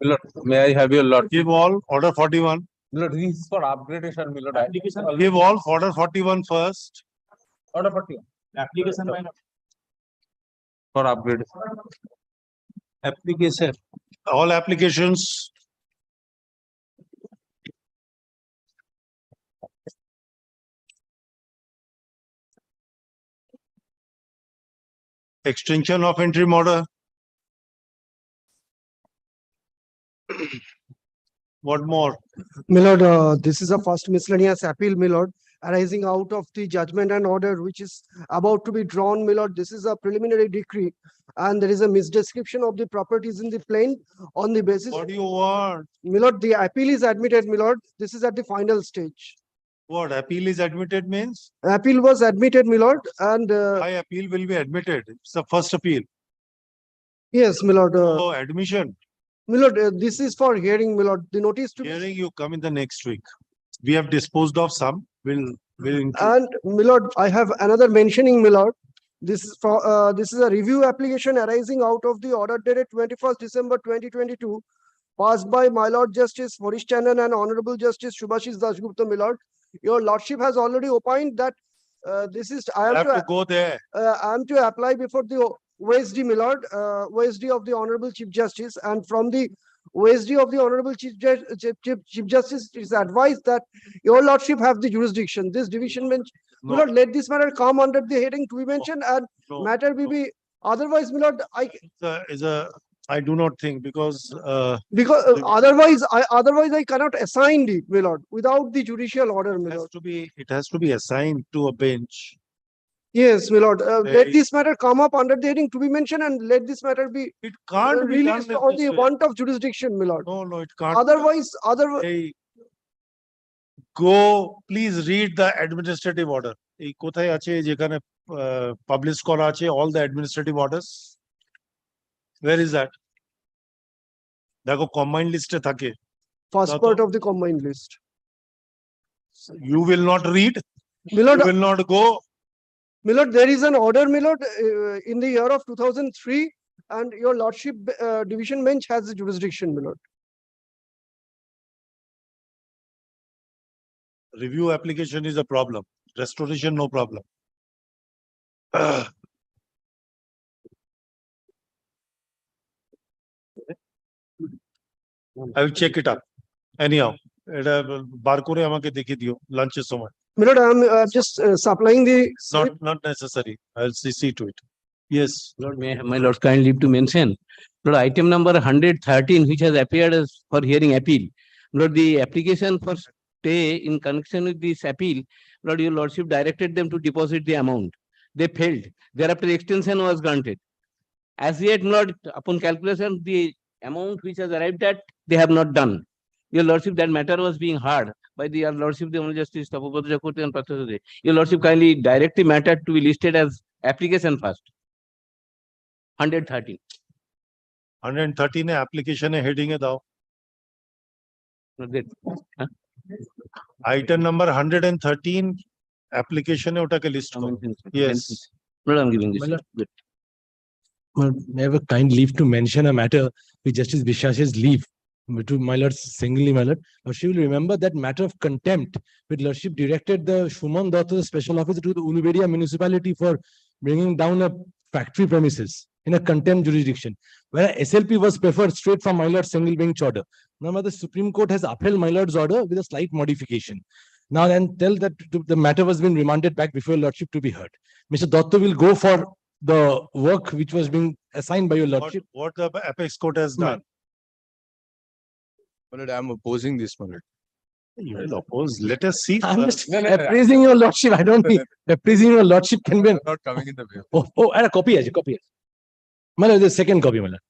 Milord, may I have your lord? Give all order 41. Milord, this is for upgradation, Milord. Application Give all order 41 first. Order 41. application by For upgrade. application. All applications. Extension of interim order. What more? Milord, this is a first miscellaneous appeal, Milord, arising out of the judgment and order which is about to be drawn, Milord. This is a preliminary decree, and there is a misdescription of the properties in the plain on the basis. What do you want? Milord, the appeal is admitted, Milord. This is at the final stage. What appeal is admitted means? Appeal was admitted, Milord, and Why appeal will be admitted? It's the first appeal. yes, Milord. Oh, admission. Milord, this is for hearing, Milord. The notice to Hearing you come in the next week. We have disposed of some. We'll include. And Milord, I have another mentioning, Milord. This is for this is a review application arising out of the order dated 21st December 2022, passed by my Lord Justice Harish Tandon and Honorable Justice Subhashish Dasgupta, Milord. Your Lordship has already opined that this is I have am to go there. I am to apply before the OSD, Milord, OSD of the Honorable Chief Justice, and from the OSD of the Honorable Chief Justice, it is advised that your Lordship have the jurisdiction. This division bench, No. Milord, let this matter come under the heading to be mentioned, and No. matter will be otherwise, Milord. I do not think because Because otherwise I cannot assign it, Milord, without the judicial order, it Milord. has to be assigned to a bench. Yes, Milord. Let Very- this matter come up under the heading to be mentioned, and let this matter be It can't be done released in on this the way. want of jurisdiction, Milord. No, it can't. Otherwise, Hey, go, please read the administrative order. এই কোথায় আছে যেখানে publish করা আছে all the administrative orders? Where is that? দেখো combined list এ থাকে. first Tato. part of the combined list. You will not read. Milord, You will not go. Milord, there is an order, Milord, in the year of 2003, and your Lordship division bench has the jurisdiction, Milord. Review application is a problem. Restoration, no problem. I will check it up. Anyhow, এটা বার করে আমাকে দেখিয়ে দিও লাঞ্চের সময়. Milord, I am just supplying the. Not necessary. I'll see to it. Yes. Lord, may I have my Lord's kind leave to mention, Lord, item number 113, which has appeared as for hearing appeal. Lord, the application for stay in connection with this appeal, Lord, your Lordship directed them to deposit the amount. They failed. Thereafter, extension was granted. As yet, Lord, upon calculation, the amount which has arrived at, they have not done. Your Lordship, that matter was being heard by the Your Lordship, the Honorable Justice Tapopatra Chakraborty and Patrasade. Your Lordship kindly direct the matter to be listed as application first. 113. 113 application heading এ দাও. Not that. Huh? Item number 113 application এ ওটাকে list করো. Yes. Lord, I'm giving this. My Lord. May I have a kind leave to mention a matter with Justice Vishwash's leave to my Lord singly, my Lord. She will remember that matter of contempt with Lordship directed the Shuman Datta, the special officer to the Uluberia municipality for bringing down a factory premises in a contempt jurisdiction, where SLP was preferred straight from my Lord's single bench order. Now the Supreme Court has upheld my Lord's order with a slight modification. Now then tell that the matter was being remanded back before Lordship to be heard. Mr. Datta will go for the work which was being assigned by your Lordship. What the apex court has done. My Lord, I am opposing this, my Lord. You will oppose. Let us see. I'm just appraising your Lordship. I don't think appraising your Lordship can be. Not coming in the way. Oh, and a copy as a copy. My Lord, the second copy, my Lord.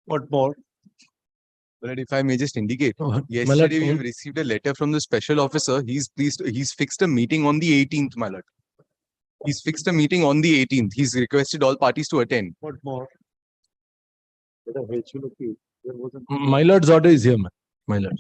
What more? But if I may just indicate, Oh, my lord, yesterday we on- received a letter from the special officer. He's fixed a meeting on the 18th, my lord. He's fixed a meeting on the 18th. He's requested all parties to attend. What more? my lord's order is here, my lord.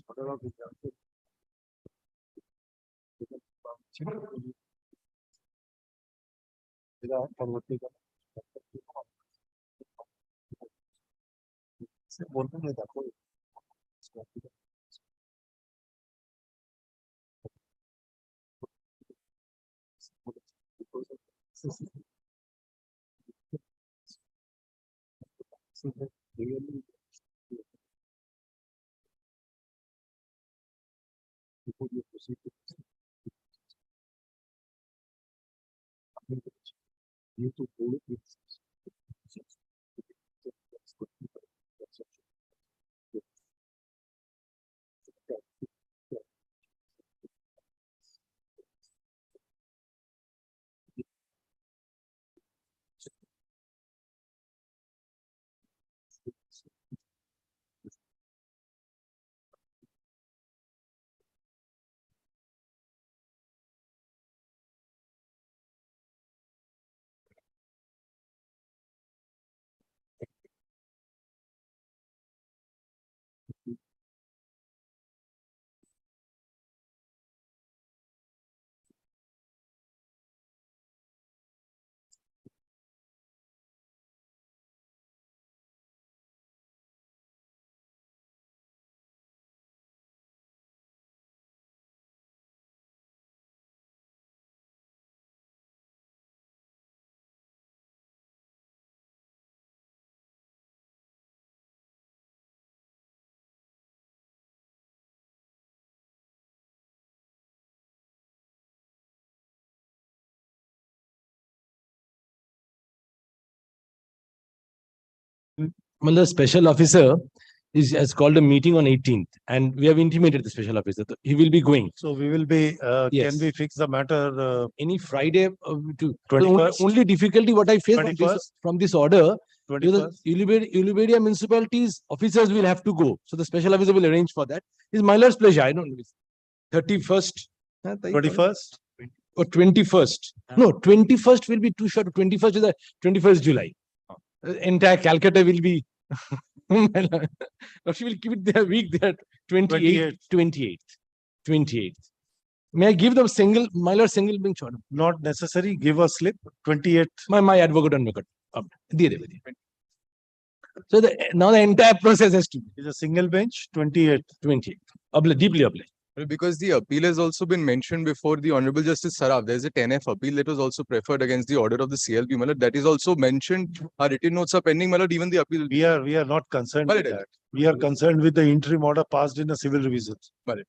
My lord, special officer has called a meeting on 18th, and we have intimated the special officer that he will be going. So we will be, can Yes. we fix the matter, Any Friday to 21st? only difficulty what I face from 21st? this order, because 21st? Uliberia municipalities officers will have to go. So the special officer will arrange for that. It's my lord's pleasure. I don't know. 31st. 21st? Or 21st. No, 21st will be too short. 21st is the 21st July. Entire Calcutta will be. She will keep it their week there. 28th. 28th. May I give the single, my lord, single bench order? Not necessary. Give a slip. 28th. My advocate and advocate. So now the entire process has to be Is a single bench, 28th. 28th. Deeply obliged. Because the appeal has also been mentioned before the Honorable Justice Saraf. There's a 10F appeal that was also preferred against the order of the CLP, my lord. That is also mentioned. Our written notes are pending, my lord. Even the appeal. We are not concerned with Valid. that. We are concerned with the interim order passed in a civil revision. 20.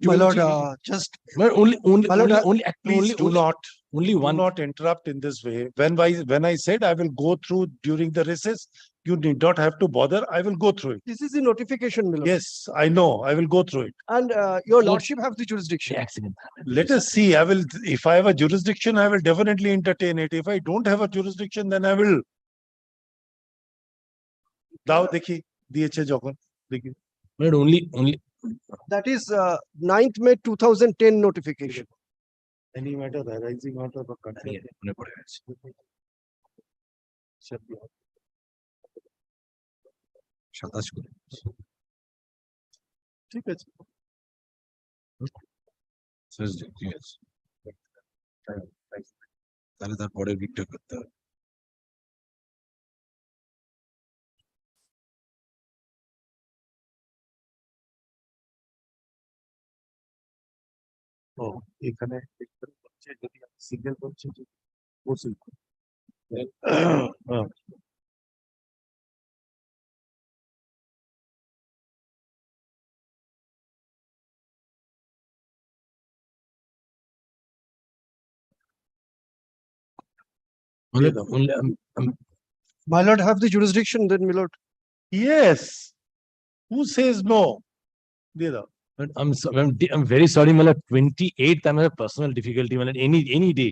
My lord, 20 just, only My lord, Please do not, only do one. not interrupt in this way. When I said I will go through during the recess, you need not have to bother. I will go through it. this is the notification, my lord. Yes, I know. I will go through it. And your lordship have the jurisdiction. Accident. Let us see. If I have a jurisdiction, I will definitely entertain it. If I don't have a jurisdiction, then I will. দাও দেখি দিয়েছে যখন দেখি But only That is 9th May 2010 notification. any matter arising out of a consent. ঠিক আছে তাহলে তার পরের দিকটা করতে হবে। ও এখানে যদি সিঙ্গেল করছে proceed My lord have the jurisdiction then, my lord. Yes. Who says no? দিয়ে দাও But I'm very sorry, my lord. 28th, I'm a personal difficulty, my lord. Any day.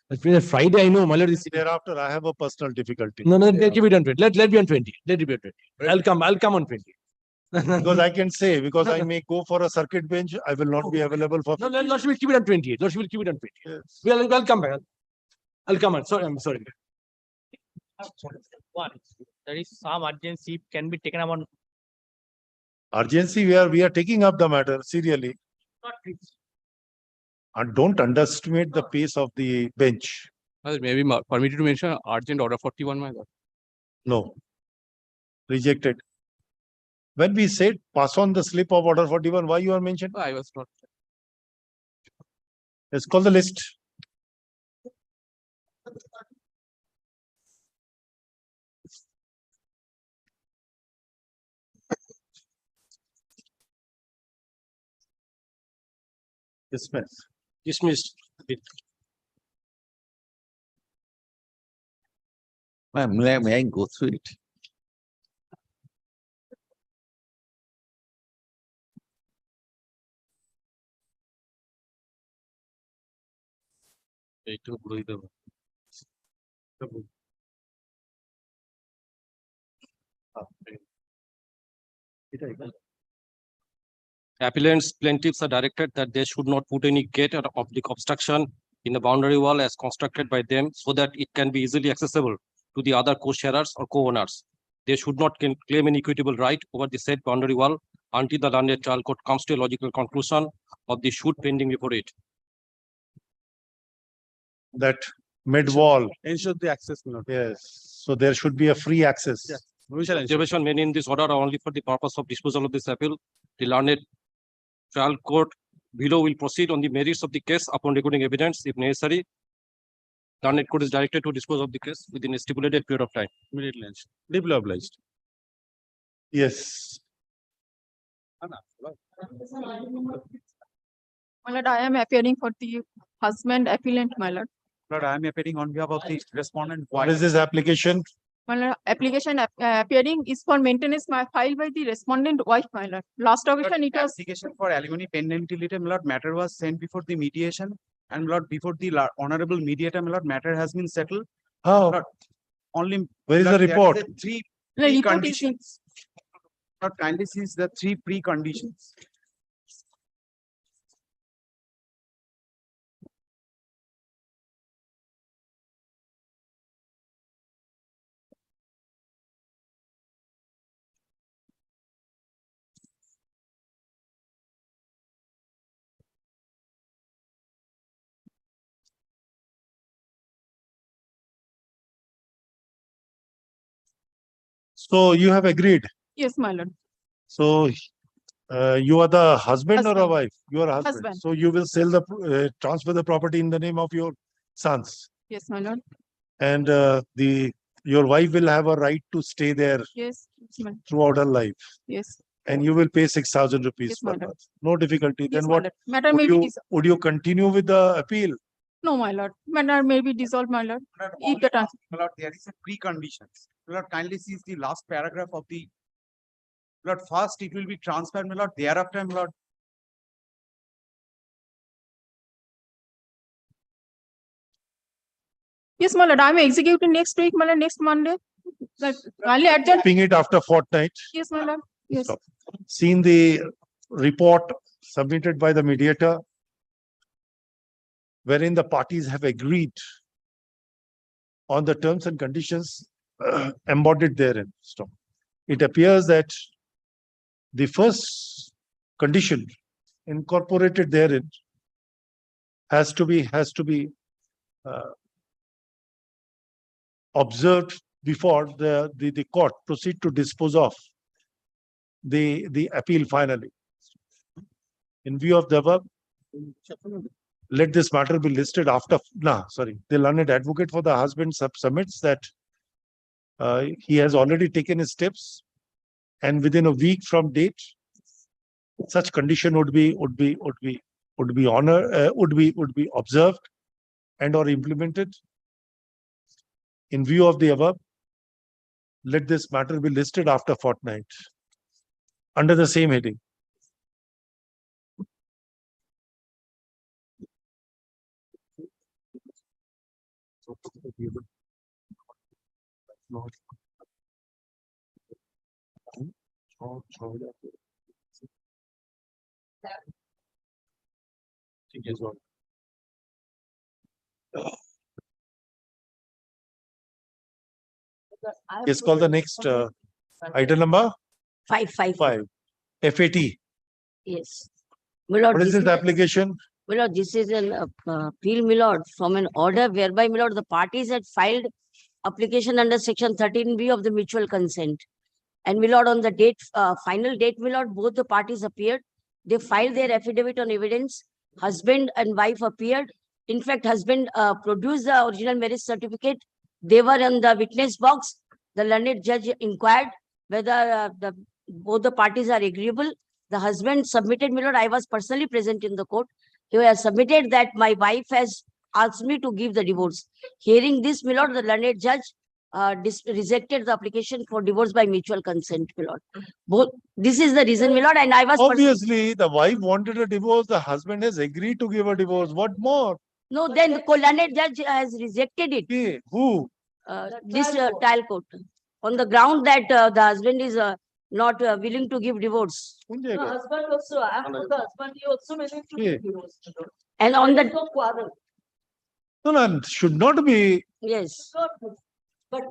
Let's say Friday, I know, my lord is. Thereafter, I have a personal difficulty. No, let keep it on 20. Let be on 20. Let it be on 20. I'll come on 20. Because I can say, because I may go for a circuit bench, I will not be available for. No, Lord will keep it on 28. Lord will keep it on 20. Yes. I'll come back. I'll come on. Sorry, I'm sorry. One, there is some urgency can be taken upon. Urgency, we are taking up the matter serially. And don't underestimate the pace of the bench. Maybe permitted to mention urgent order 41, my lord. No. Rejected. When we said pass on the slip of order 41, why you are mentioned? I was not. Let's call the list. Dismiss. Dismissed. Ma'am, may I go through it? Appellants, plaintiffs are directed that they should not put any gate or oblique obstruction in the boundary wall as constructed by them so that it can be easily accessible to the other co-sharers or co-owners. They should not claim an equitable right over the said boundary wall until the landed trial court comes to a logical conclusion of the suit pending before it. That mid-wall. Ensure the access. Yes. So there should be a free access. Yeah. We shall ensure. Observation made in this order are only for the purpose of disposal of this appeal. The landed trial court below will proceed on the merits of the case upon recording evidence if necessary. Landed court is directed to dispose of the case within a stipulated period of time. Immediately. Deeply obliged. Yes. My lord, I am appearing for the husband appellant, my lord. Lord, I am appearing on behalf of the respondent. What is this application? My lord, application appearing is for maintenance filed by the respondent wife, my lord. Last occasion it was, Application for alimony pending till late, my lord, matter was sent before the mediation. And my lord, before the honorable mediator, my lord, matter has been settled. How? Lord, Only. Where is my lord, the there report? a Three the report is in, preconditions. Lord, kindly sees the three preconditions. So you have agreed. yes, my lord. So you are the husband or a Husband. wife? You are a husband. Husband. So you will sell the transfer the property in the name of your sons, Yes, my lord. and your wife will have a right to stay there Yes, throughout her life, yes, and you will pay 6,000 rupees Yes, per madam. month. No difficulty. yes, Then my what? lord. Matter may be Would you continue with the appeal? no, my lord. Matter may be dissolved, my lord. My lord, If the trans- my lord, there is a preconditions. My lord, kindly sees the last paragraph of the. My lord, first it will be transferred, my lord, thereafter, my lord. Yes, my lord. I am executing next week, my lord, next Monday. Like, only adjourn. Ping it after fortnight. Yes, my lord. Yes. Stop. Seen the report submitted by the mediator, wherein the parties have agreed on the terms and conditions embodied therein. Stop. It appears that the first condition incorporated therein has to be observed before the court proceed to dispose of the appeal finally. In view of the above, let this matter be listed after. The learned advocate for the husband submits that he has already taken his steps, and within a week from date, such condition would be observed and or implemented. In view of the above, let this matter be listed after fortnight under the same heading. Yes, call the next item number 555. 5. FAT. Yes. My lord, What is this this application? my lord, this is an appeal, my lord, from an order whereby, my lord, the parties had filed application under section 13B of the mutual consent. And my lord, on the date, final date, my lord, both the parties appeared. They filed their affidavit on evidence. Husband and wife appeared. In fact, husband produced the original marriage certificate. They were in the witness box. The learned judge inquired whether both the parties are agreeable. The husband submitted, my lord, I was personally present in the court. He has submitted that my wife has asked me to give the divorce. Hearing this, my lord, the learned judge rejected the application for divorce by mutual consent, my lord. Both, this is the reason, my lord, and I was Obviously, the wife wanted a divorce, the husband has agreed to give a divorce. What more? no, then the learned judge has rejected it. Okay, who? This trial court, on the ground that the husband is not willing to give divorce. Kun The jagah? husband also, I am the husband, he also willing to Yeah. give divorce. And on There is the, no quarrel. No, should not be. yes, But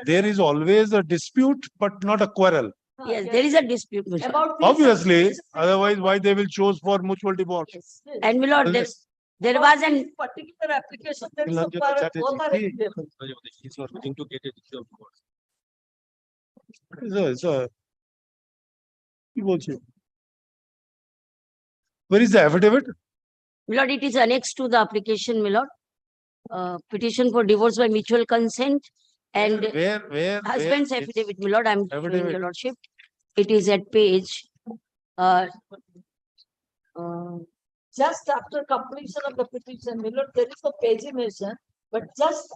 There is always a dispute, but not a quarrel. yes, there is a dispute, my lord. about these Obviously, applications, otherwise why they will choose for mutual divorce? Yes. And my lord, there about was an, these particular application, there is no Nilanjan quarrel, Chatterjee, both are he- agreeable. He's not willing to get it. It's a- কি বলছে? Where is the affidavit? my lord, it is annexed to the application, my lord. Petition for divorce by mutual consent and Where? husband's It's- affidavit, my lord, I'm showing Affidavit. your lordship. It is at page uh, Just after completion of the petition, my lord, there is no pagination, but just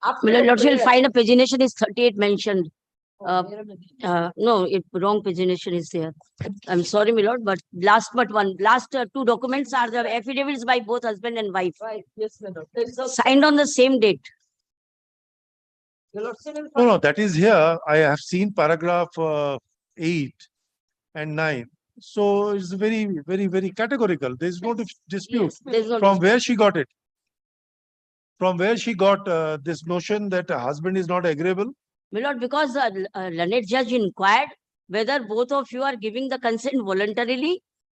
after. my lord, the lordship will prayer. find a pagination is 38 mentioned. Oh, wait a minute. No, wrong pagination is there. I'm sorry, my lord, but last two documents are the affidavits by both husband and wife, Right, yes, my lord. There is also, signed on the same date. your lordship will No, find- no, that is here. I have seen paragraph 8 and 9. So it's very categorical. There is no dispute. Yes, my There's lord. no, From where she got it? From where she got this notion that a husband is not agreeable? my lord, because the learned judge inquired whether both of you are giving the consent voluntarily.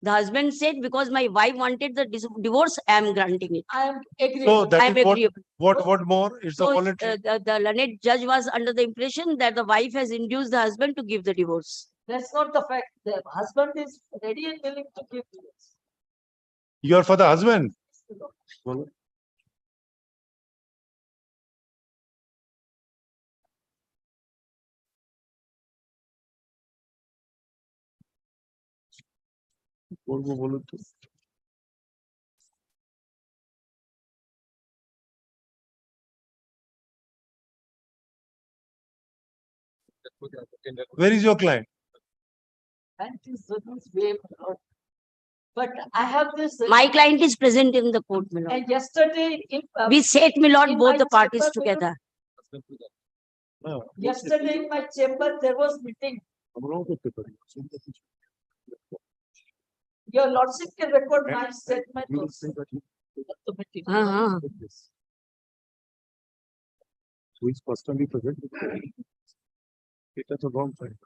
The husband said, because my wife wanted the divorce, I am granting it. I am agreeable. So I that am is what, agreeable. what more? It's a So voluntary. the learned judge was under the impression that the wife has induced the husband to give the divorce. That's not the fact. The husband is ready and willing to give divorce. You are for the husband. বলবো বলুন তো। Where is your client? And this is way, my lord. But I have this. My client is present in the court, my lord. And yesterday, if, We sat, my lord, in both my the parties chamber, my lord, together. No. yesterday in my chamber, there was meeting. আমরাও করতে পারি। Your lordship can record my statement also. At the meeting. Uh-huh. Who is personally present? এটা তো wrong point.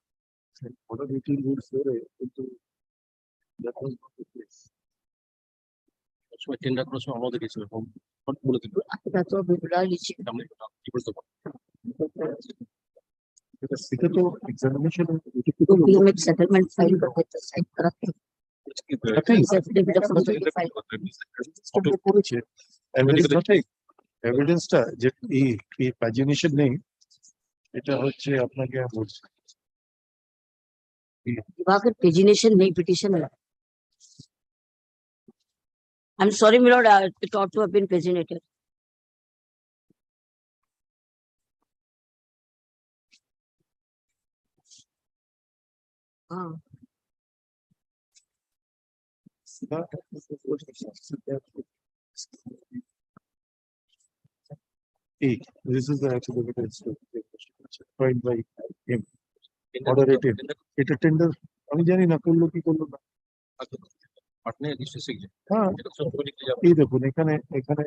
Order meeting rules there, কিন্তু that was not the case. সময় tender করার সময় আমাদের কিছু বলে দিল That's what we will all issue. আমরা divorce দেবো। এটা সেটা তো examination Economic settlement file with the site correctly. Affidavit of notary file. করেছে এভিডেন্সটা যে এই পাজিনেশন নেই এটা হচ্ছে আপনাকে বলছি Divagar pagination nahi petition hai. I'm sorry, my lord, it ought to have been paginated. Ah. 8. This is the actual evidence filed by him. Order 18. এটা tender আমি জানি না করলো কি করলো না। হ্যাঁ এই দেখুন এখানে এখানে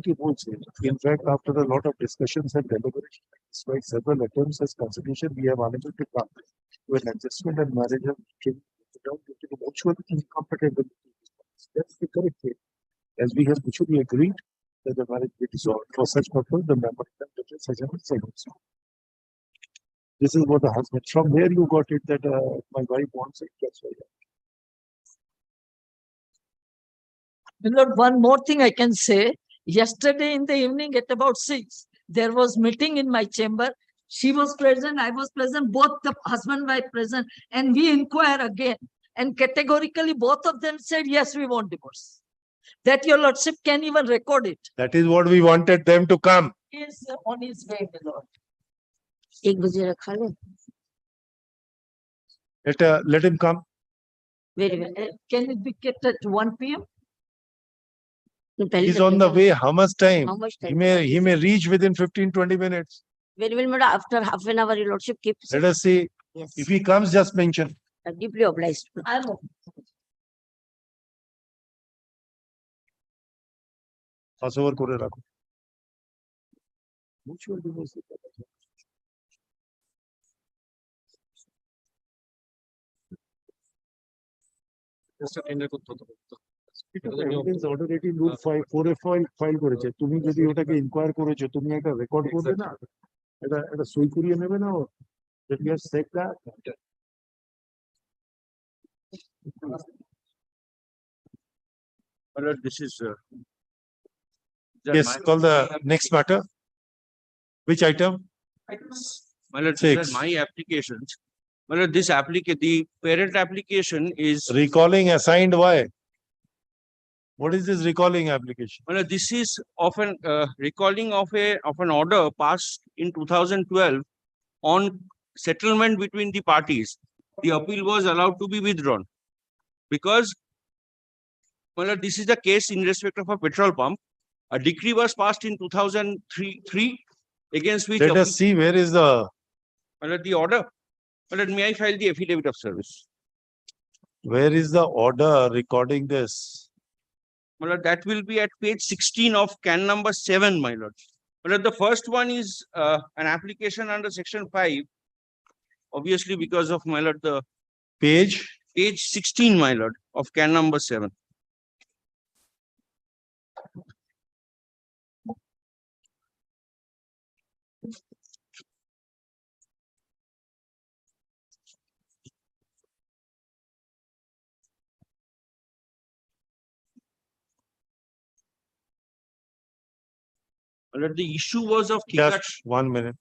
কি বলছে in fact after a lot of discussions and deliberation despite several attempts as consideration we have unable to come to an adjustment and marriage of without due to the mutual incompatibility. That's the correct thing. As we have mutually agreed that the marriage be dissolved. For such purpose, the memorandum dated such a second. This is what the husband, from where you got it that my wife wants it, that's why. Lord, one more thing I can say. Yesterday in the evening at about 6, there was meeting in my chamber. She was present, I was present, both the husband and wife present, and we inquire again. And categorically, both of them said, yes, we want divorce. That your lordship can even record it. That is what we wanted them to come. He is on his way, my lord. 1 baje rakha le. Let him come. Very well. Can it be kept at 1 p.m.? No, pehle He's tak on the beta. way. How much time? How much He time? may reach within 15-20 minutes. Very well, madam. After half an hour, your lordship keep. Let us see. Yes. If he comes, just mention. I'm deeply obliged. I'm Pass over করে রাখো। Mutual divorce. Evidence order 18 rule 4 file করেছে তুমি যদি ওটাকে inquire করেছো তুমি একটা record করবে না এটা সই করিয়ে নেবে না that you have said that This is yes call the next matter. Which item? My lord, Six. these are my applications. My lord, this the parent application is, Recalling assigned why? What is this recalling application? my lord, this is of an recalling of an order passed in 2012 on settlement between the parties. The appeal was allowed to be withdrawn because, my lord, this is the case in respect of a petrol pump. A decree was passed in 2003 against which, Let us see where is the my lord, the order. My lord, may I file the affidavit of service? order recording this? My lord, that will be at page 16 of can number 7, my lord. My lord, the first one is an application under section 5. Obviously, because of, my lord, the Page? page 16, my lord, of can number 7. My lord, the issue was of Kikat. Just 1 minute.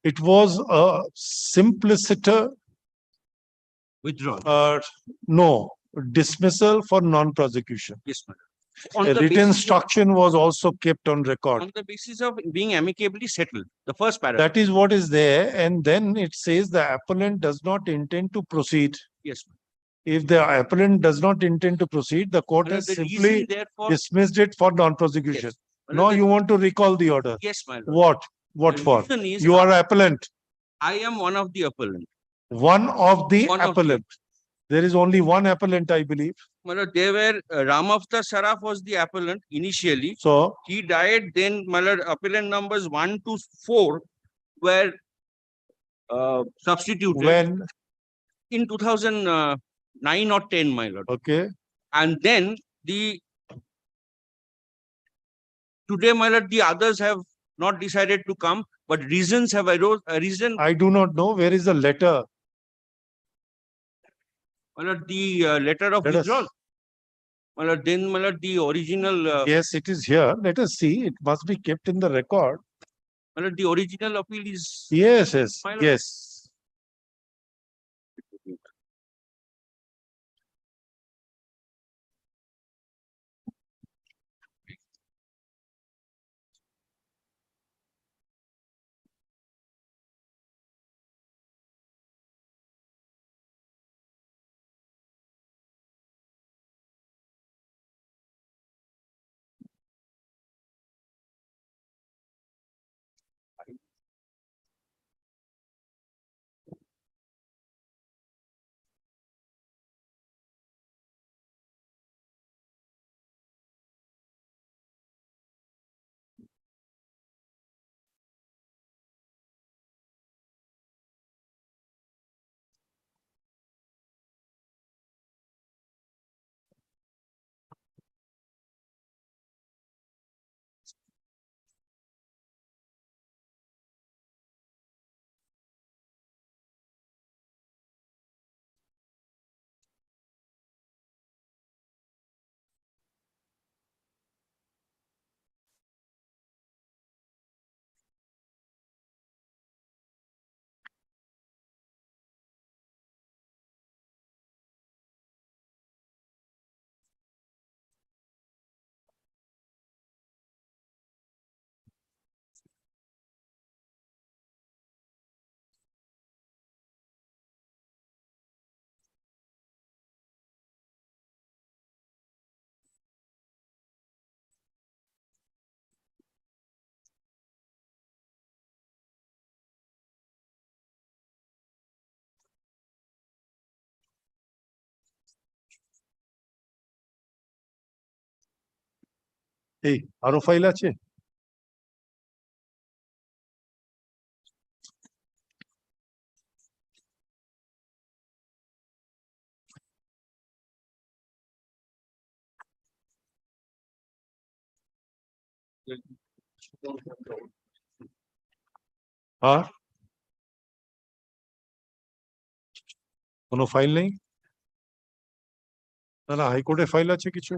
It was a simpliciter, Withdrawn. no, dismissal for non-prosecution. Yes, my lord. On A the written basis of- instruction was also kept on record. on the basis of being amicably settled, the first paragraph. That is what is there, and then it says the appellant does not intend to proceed. Yes. my If the appellant does not intend to proceed, the court lord. has The simply reason therefore. dismissed it for non-prosecution. Yes. My Now lord, the- you want to recall the order. Yes, my lord. What? What The for? reason is You are appellant, I am one of the appellant. one of the One of the- appellant. There is only one appellant, I believe. My lord, they were, Ramafta Saraf was the appellant initially. So He died, then, my lord, appellant numbers 1 to 4 were substituted when, in 2009 or 10, my lord. okay, And then today, my lord, the others have not decided to come, but reasons have arisen. I do not know where is the letter. My lord, the letter of Let us- withdrawal. My lord, then, my lord, the original, Yes, it is here. Let us see. It must be kept in the record. my lord, the original appeal is. Yes, yes, My lord. yes. এই আরো file আছে? আর কোনো file নেই? না না, হাইকোর্টে file আছে কিছু?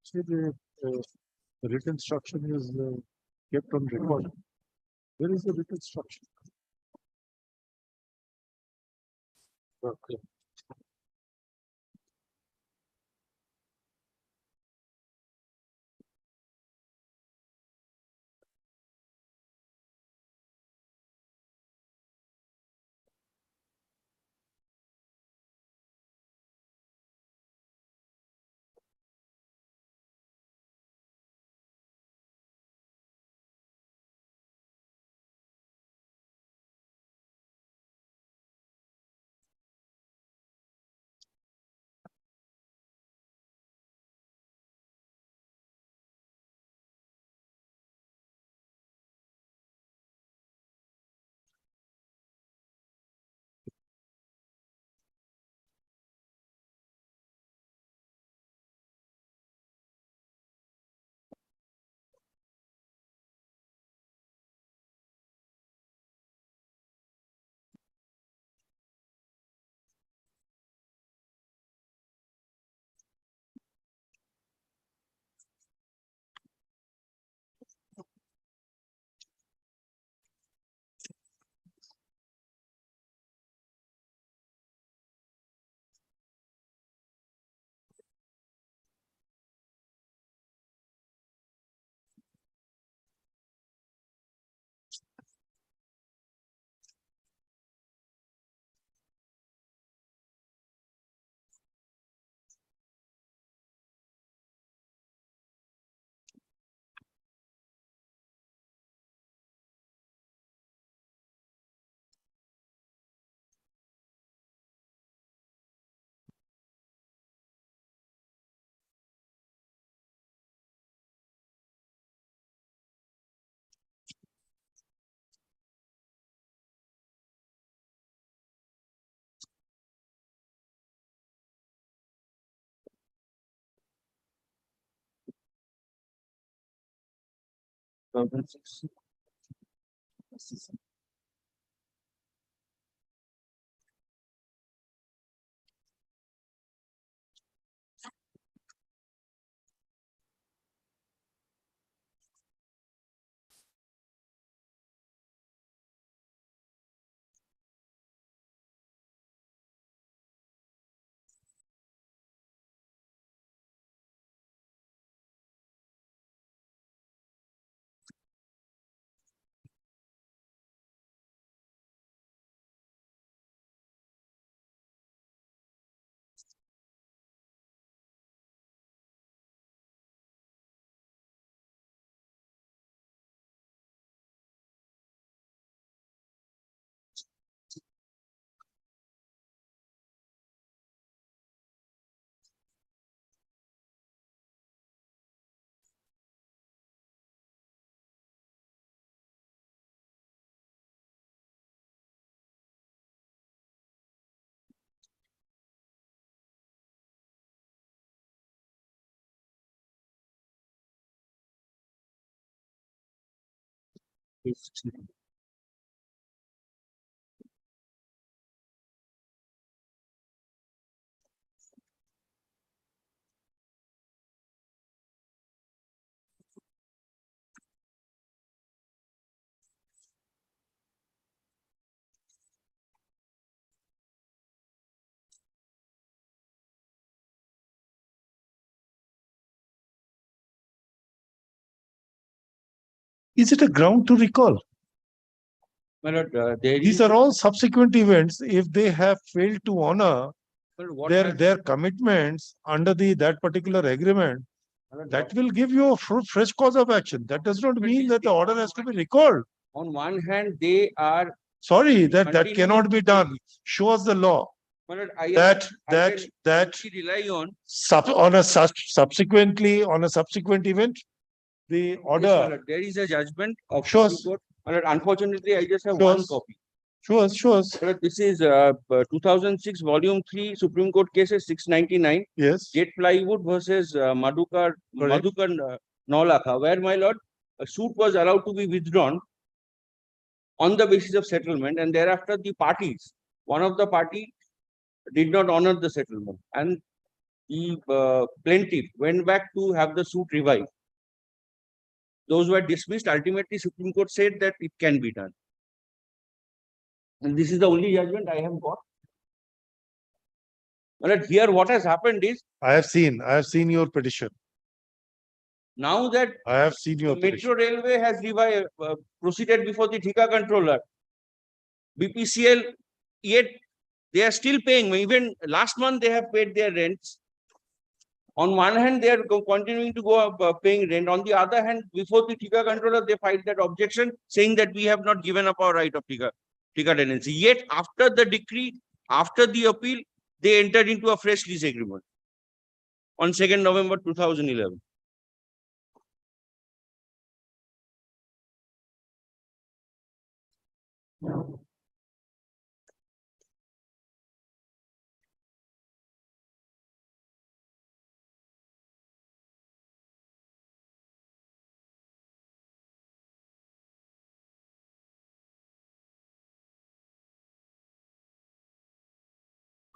See, the written instruction is kept on record. Where is the written instruction? Okay. Is it a ground to recall? My lord, there These is, are all subsequent events. If they have failed to honor well, what their, has- their commitments under that particular agreement, my lord, that will give you a fresh cause of action. That does not mean that the order has to be recalled. on one hand, they are, Sorry, that Continue cannot be to done. Show us the law my lord, that I can that only rely on. subsequently on a subsequent event, the Yes, my order lord, there is a judgment of Show Supreme us. Court. My lord, unfortunately, I just have Show one us. copy. show us. My lord, this is 2006 Volume 3 Supreme Court cases 699. Yes. Jet Plywood versus Madhukar Correct. Naulakha, where my lord, a suit was allowed to be withdrawn on the basis of settlement, and thereafter the parties, one of the party did not honor the settlement, and the plaintiff went back to have the suit revived. Those were dismissed. Ultimately, Supreme Court said that it can be done. And this is the only judgment I have got. But here, what has happened is, I have seen your petition. now that I have seen your Metro petition. Railway has proceeded before the Thika controller, BPCL, yet they are still paying. Even last month, they have paid their rents. On one hand, they are continuing to go up paying rent. On the other hand, before the Thika controller, they filed that objection saying that we have not given up our right of Thika tenancy. Yet, after the decree, after the appeal, they entered into a fresh lease agreement on 2nd November 2011.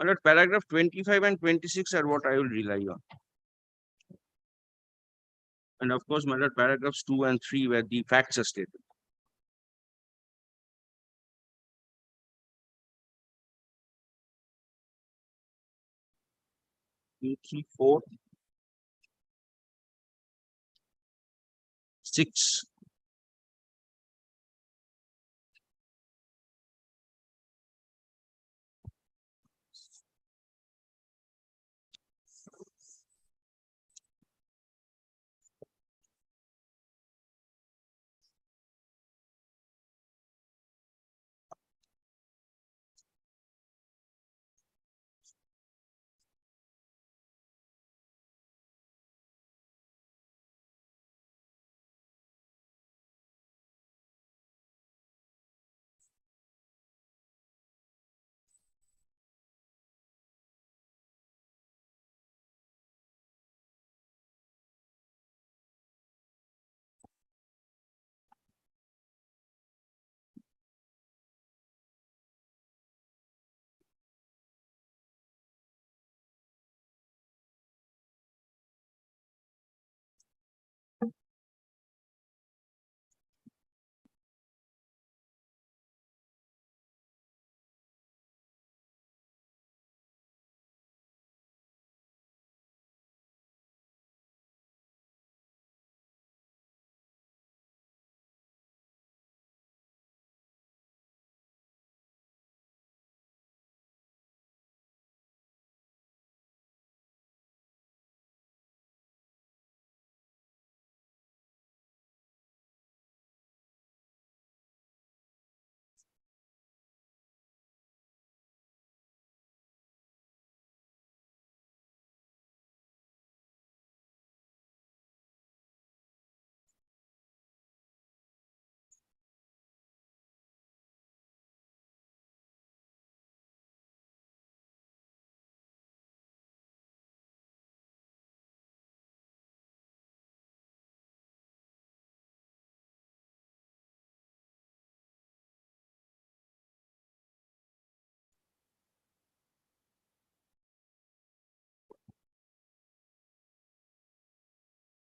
But paragraph 25 and 26 are what I will rely on. And of course, my lord, paragraphs 2 and 3 where the facts are stated. 2, 3, 4, 6.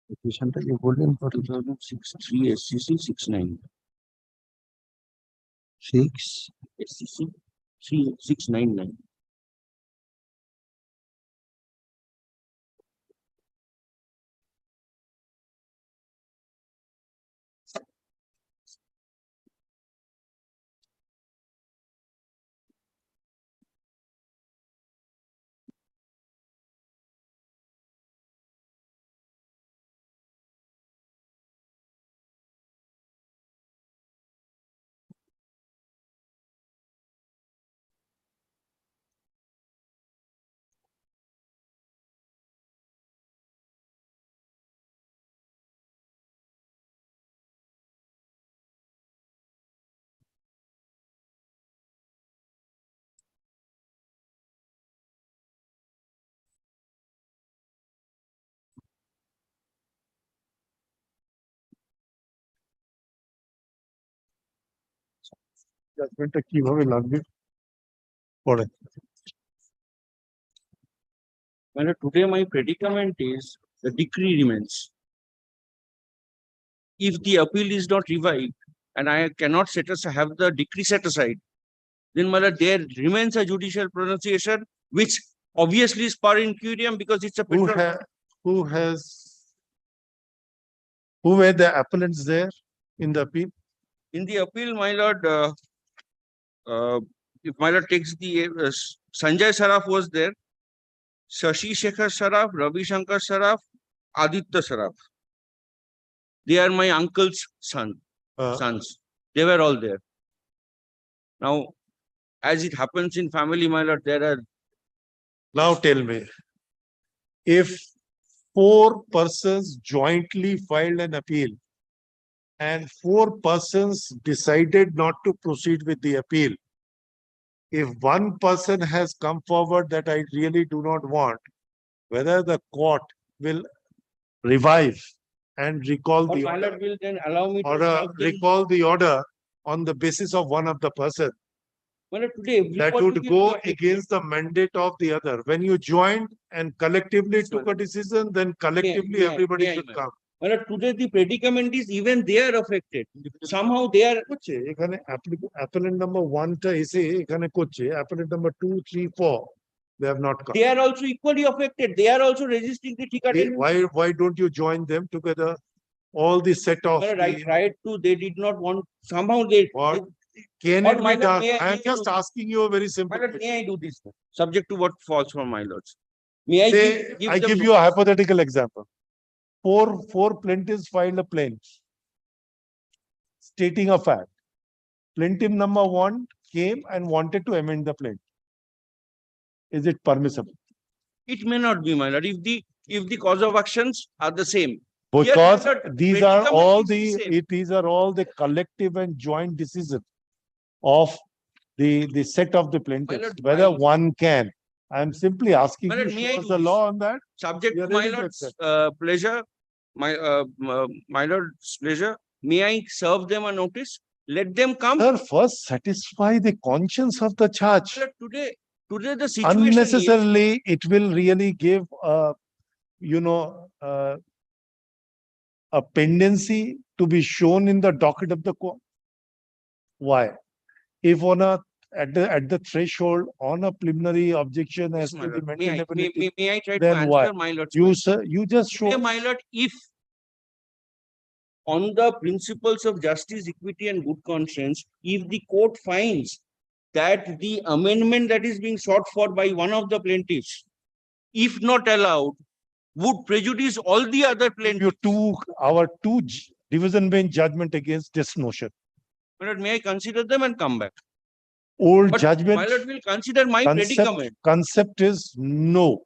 Petitionটা যে বললেন 2006 3 SCC 69 6 SCC 3699. জাজমেন্টটা কিভাবে লাগবে পরে Well, today my predicament is the decree remains. If the appeal is not revived and I cannot have the decree set aside, then my lord, there remains a judicial pronunciation, which obviously is per incurium because it's a who petrol. ha who were the appellants there in the appeal? In the appeal, my lord, if my lord takes the Sanjay Saraf was there, Shashi Shekhar Saraf, Ravi Shankar Saraf, Aditya Saraf. They are my uncle's sons. They were all there. Now, as it happens in family, my lord, there are. Now tell me, if 4 persons jointly filed an appeal and 4 persons decided not to proceed with the appeal, if one person has come forward that I really do not want, whether the court will revive and recall Or the my order lord will then allow me to or serve them. recall the order on the basis of one of the person, My lord, today that everybody would will go be affected. against the mandate of the other. When you joined and collectively took a decision, then collectively everybody may I, should ma'am? come. My lord, today the predicament is even they are affected. Somehow they are. করছে এখানে appellant number 1 টা এসে এখানে করছে appellant number 2, 3, 4 they have not come. They are also equally affected. They are also resisting the Thika tendency. Why don't you join them together? All the set of My lord, I tried to. They did not want. Somehow they. what can Or it my be lord, done? may I- I am may I just do- asking you a very My simple lord, question. may I do this? Subject to what falls from my lords. May I Say, give I them give you a hypothetical example. Four plaintiffs filed a plaint stating a fact. Plaintiff number 1 came and wanted to amend the plaint. Is it permissible? It may not be, my lord, if the cause of actions are the same. Because my lord, these are predicament all is same. these are all the collective and joint decision of the set of the plaintiffs, lord, whether I- one can. I am simply asking My you, lord, may I show us do the this? law on that. Subject We to are my ready to lord's accept. pleasure, my lord's pleasure, may I serve them a notice? Let them come. Sir, first satisfy the conscience of the judge. My lord, today the situation is, Unnecessarily, it will really give a pendency to be shown in the docket of the court. Why? If on a at the threshold on a preliminary objection as yes, to my the lord. May maintainability, I try to then answer why? my lord's You question? sir, you just show. Today, my lord, if on the principles of justice, equity, and good conscience, if the court finds that the amendment that is being sought for by one of the plaintiffs, if not allowed, would prejudice all the other plaintiffs. Our two division bench judgment against this notion. My lord, may I consider them and come back? Old But judgment my lord will consider my predicament. concept is no.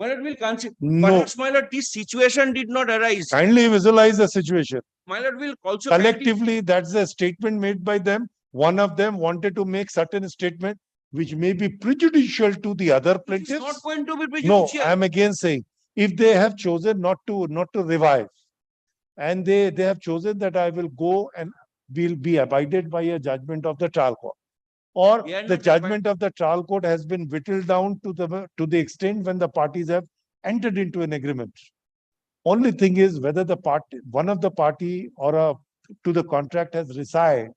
My lord will consider. No. Perhaps, my lord, this situation did not arise. Kindly visualize the situation. My lord will also Collectively, that's a statement made by them. One of them wanted to make certain statement which may be prejudicial to the other It is not plaintiffs. going to be No, prejudicial. I am again saying, if they have chosen not to revive, and they have chosen that I will go and will be abided by a judgment of the trial court, or They are the not judgment of the trial court has been whittled down to the extent when the parties have entered into an agreement. Only thing is whether one of the party or to the contract has resigned.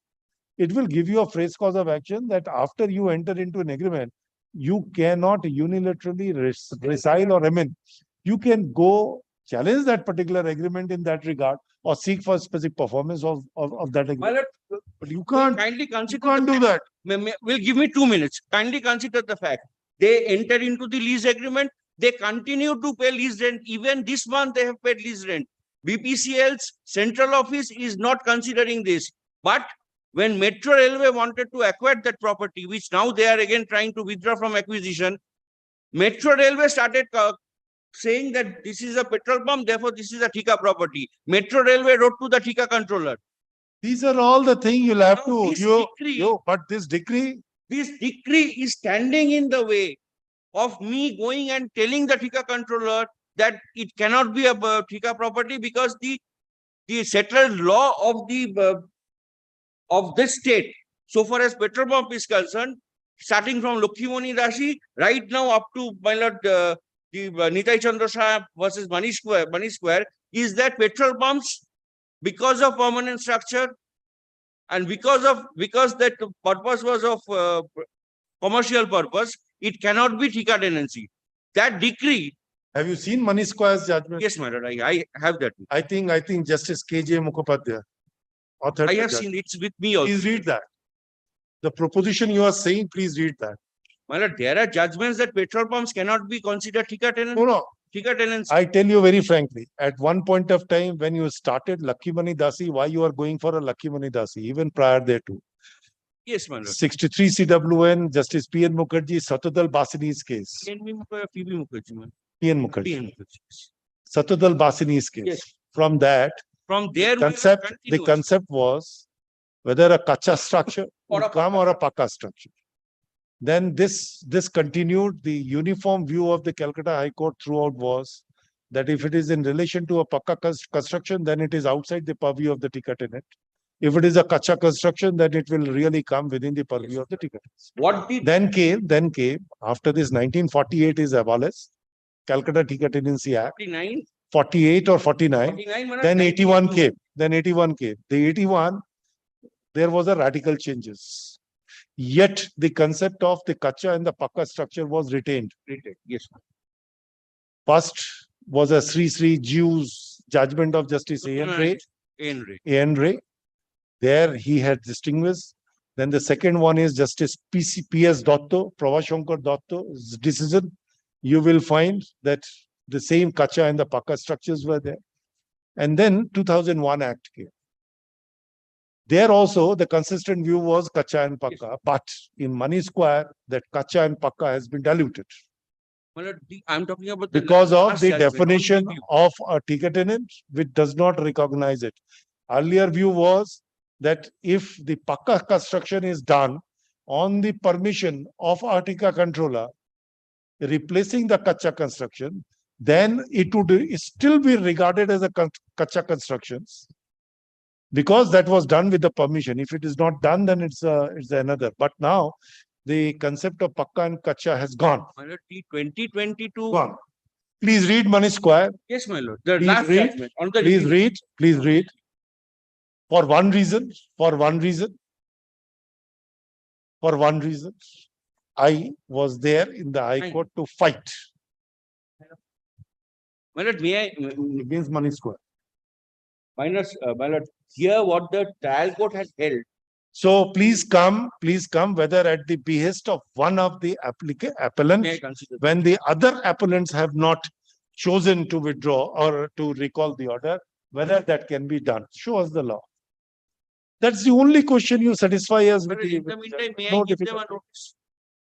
It will give you a phrase cause of action that after you enter into an agreement, you cannot unilaterally resign or amend. You can go challenge that particular agreement in that regard or seek for specific performance of that My agreement. lord, But you will can't kindly consider do that. will give me 2 minutes. Kindly consider the fact they enter into the lease agreement. They continue to pay lease rent. Even this month they have paid lease rent. BPCL's central office is not considering this. But when Metro Railway wanted to acquire that property, which now they are again trying to withdraw from acquisition, Metro Railway started saying that this is a petrol pump, therefore this is a Thika property. Metro Railway wrote to the Thika controller. These are all the things you'll have Now, to, but this decree is standing in the way of me going and telling the Thika controller that it cannot be a Thika property because the settled law of the of this state So far as petrol pump is concerned, starting from Lokshimoni Dashi, right now up to my lord, the Nitai Chandra Shah versus Manish Square, is that petrol pumps, because of permanent structure and because that purpose was of commercial purpose, it cannot be Thika tenancy. That decree, Have you seen Manish Square's judgment? yes, my lord, I have that. I think Justice KJ Mukhopadhyay authored. I the have judgment. seen it's with me also. Please read that. The proposition you are saying, please read that. My lord, there are judgments that petrol pumps cannot be considered Thika tenancy. No. Thika tenancy. I tell you very frankly, at one point of time when you started Lakshmani Dasi, why you are going for a Lakshmani Dasi, even prior thereto. Yes, my lord. 63 CWN, Justice P.N. Mukherjee, Satadal Basini's case. PNB Mukherjee, man. P.N. Mukherjee. PN Mukherjee. Satadal Basini's case. Yes. From that, From there, the concept was whether a kacha structure Or would a come or a pakka structure. Then this continued. The uniform view of the Calcutta High Court throughout was that if it is in relation to a pakka construction, then it is outside the purview of the Thika tenant. If it is a kacha construction, then it will really come within the purview of the Thika tenant. what did Then came after this 1948 is abolished, Calcutta Thika Tenancy Act, 49? 48 or 49. 49, my lord, Then 81 92. came. Then 81 came. The 81, there was a radical changes. Yet the concept of the kacha and the pakka structure was retained. Yes. First was a Sri Sri Jews judgment of Justice A.N. Ray. A.N. Ray. There he had distinguished. Then the second one is Justice P.S. Dotto, Pravashankar Dotto's decision. You will find that the same kacha and the pakka structures were there. And then 2001 Act came. There also the consistent view was kacha and pakka, but in Money Square, that kacha and pakka has been diluted My lord, I'm talking about the because of last the judgment, definition not review. of a Thika tenant, which does not recognize it. Earlier view was that if the pakka construction is done on the permission of a Thika controller, replacing the kacha construction, then it would still be regarded as a kacha constructions because that was done with the permission. If it is not done, then it's another. But now the concept of pakka and kacha has gone. My lord, 2022. Gone. Please read Money Square. Yes, my lord. The Please last read. judgment on the Please review. read. Please read. For one reason, I was there in the High Court to fight My lord, may I, against Money Square. my lord, here what the trial court has held. So please come, whether at the behest of one of the May I appellants, consider? when the other appellants have not chosen to withdraw or to recall the order, whether that can be done. Show us the law. That's the only question you satisfy us My with. lord, in the meantime, may No I give them a difficulty. notice?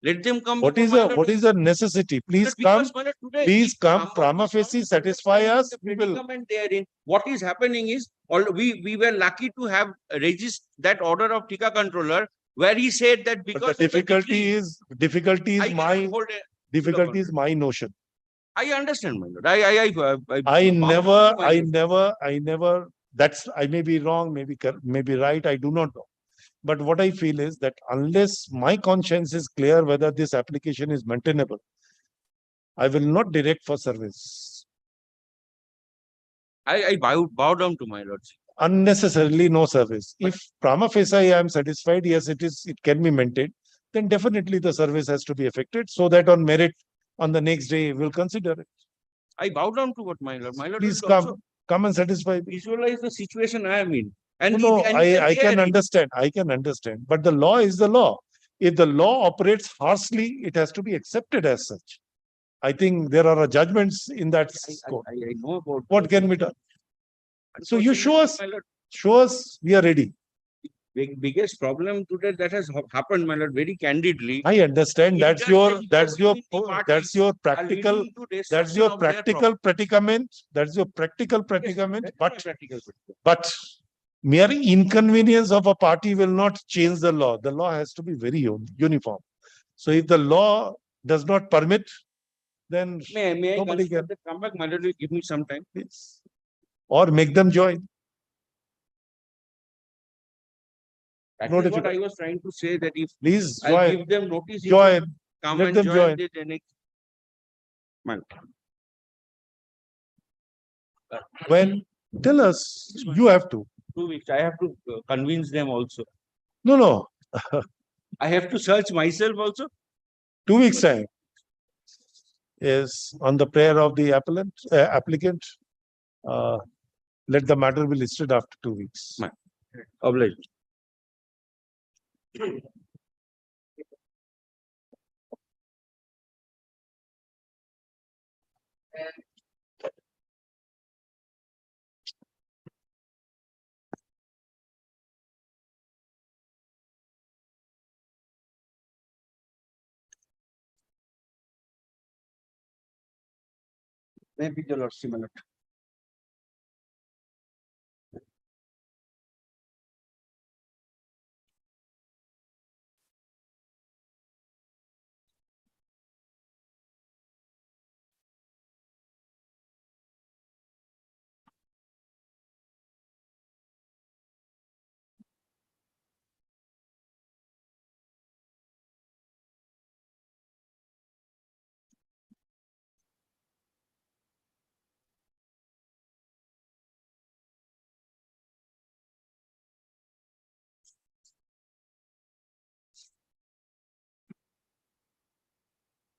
Let them come. What before is my lord. a necessity? Please come. Because, my lord, today, Please if come, someone prima is not facie, satisfy understanding us, the we will. predicament they are in, what is happening is, we were lucky to have registered that order of Thika controller where he said that because But the of difficulty decree, I cannot hold a- difficulty is my notion. I understand, my lord. I bow down to my never, I may be wrong, maybe right, I do not know. But what I feel is that unless my conscience is clear whether this application is maintainable, I will not direct for service. I bow down to my lordship. Unnecessarily no service. If prima facie I am satisfied, yes, it can be maintained, then definitely the service has to be effected so that on merit, on the next day, we'll consider it. I bow down to what my lord. My lord Please will also come and satisfy me. visualize the situation I am in. And No, I can hear it. understand. But the law is the law. If the law operates harshly, it has to be accepted as such. I think there are judgments in that scope. I know about What can be done? So you show us, my lord, we are ready. biggest problem today that has happened, my lord, very candidly. I understand that's your practical predicament. That's your practical predicament. But mere inconvenience of a party will not change the law. The law has to be very uniform. So if the law does not permit, then May I nobody can. come back, my lord, will give me some time. Please. Or make them join. That No is what difficulty. I was trying to say, that if Please I join, give them notice, if they join. come Let and them join join. the next month. When, tell us, you have to. 2 weeks, I have to convince them also. No, no, I have to search myself also. 2 weeks time. Is on the prayer of the applicant. Let the matter be listed after 2 weeks. Obliged. Maybe the Lord similar.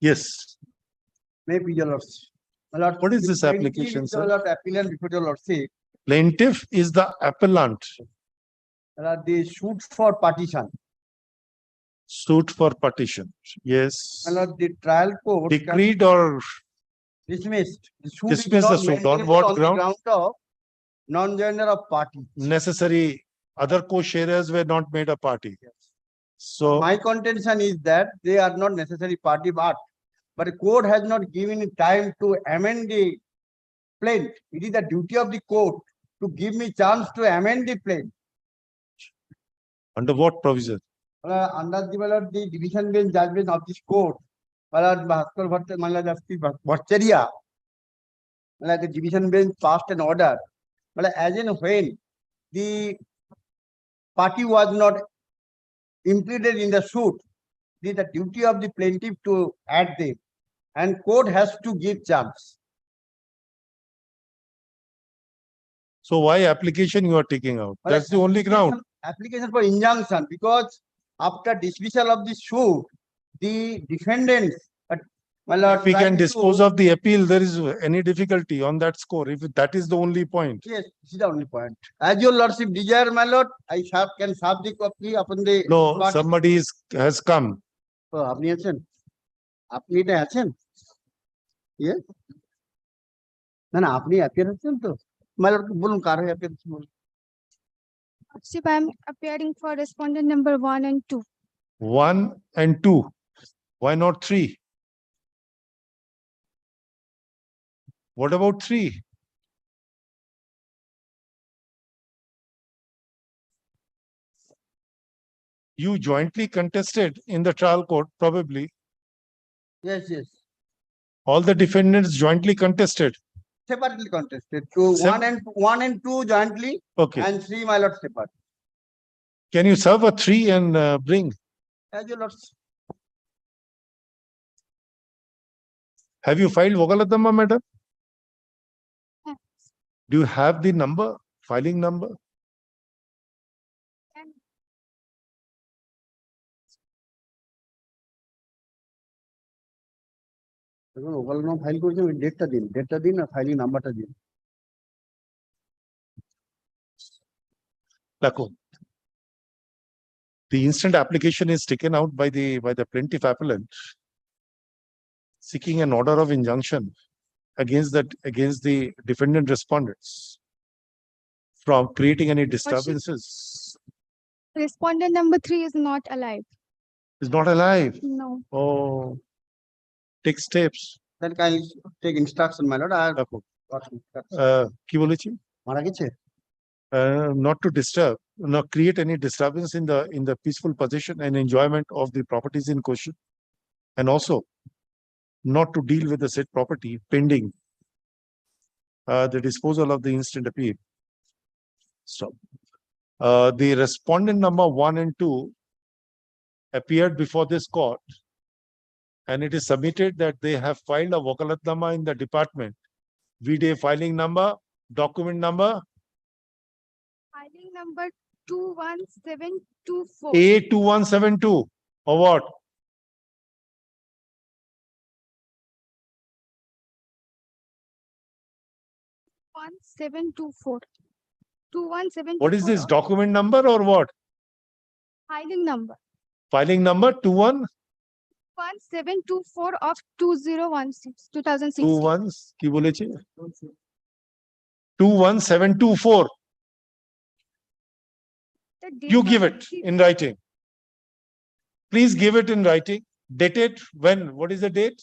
Yes. Maybe your lordship. My lord, What is the this plaintiff application, is sir? the lord appellant before your lordship. Plaintiff is the appellant. They suit for partition. Suit for partition. Yes. My lord, the trial court can Decreed or dismissed. The suit is dismiss the not suit. On maintainable what on the ground? ground of non-joiner of party. Necessary. Other co-sharers were not made a party. So My contention is that they are not necessary party, but the court has not given time to amend the plaint. It is the duty of the court to give me chance to amend the plaint. under what provision? Under the division bench judgment of this court, Bhaskar Bhattacharya, the division bench passed an order. As in when the party was not implicated in the suit, it is the duty of the plaintiff to add them, and court has to give chance. So why application you are taking out? That's the only ground. Application for injunction, because after dismissal of the suit, the defendants. If we can dispose of the appeal, there is any difficulty on that score. If that is the only point. Yes, this is the only point. As your lordship desire, my lord, I can serve the copy upon the. No, somebody has come. আপনি আছেন? আপনি এটা আছেন? Yes? না, আপনি appear আছেন তো? My lord, বলুন কার হয়ে appear আছেন বলুন। Lordship, I am appearing for respondent number 1 and 2. 1 and 2. Why not 3? What about 3? You jointly contested in the trial court, probably. Yes, yes. All the defendants jointly contested. Separately contested. To one and two jointly. Okay. And 3, my lord, separate. Can you serve a 3 and bring? As your lordship. Have you filed Vogalatama, madam? Yes. Do you have the number, filing number? File করেছেন ওই ডেটটা দিন আর filing নাম্বারটা দিন। The instant application is taken out by the plaintiff appellant, seeking an order of injunction against the defendant respondents from creating any disturbances. Respondent number 3 is not alive. Is not alive. No. Oh, take steps. Then kindly take instruction, my lord. কি বলেছি? মারা গেছে? Not to disturb, not create any disturbance in the peaceful possession and enjoyment of the properties in question, and also not to deal with the said property pending the disposal of the instant appeal. Stop. The respondent number 1 and 2 appeared before this court, and it is submitted that they have filed a wakalatnama in the department. VDA filing number, document number Filing number 21724. A2172 or what? 1724. 21724. What is this, document number or what? Filing number Filing number 21 1724 of 2016, 2016. 21 কি বলেছে 21724. The date You was give it received- in writing. Please give it in writing. Dated when? What is the date?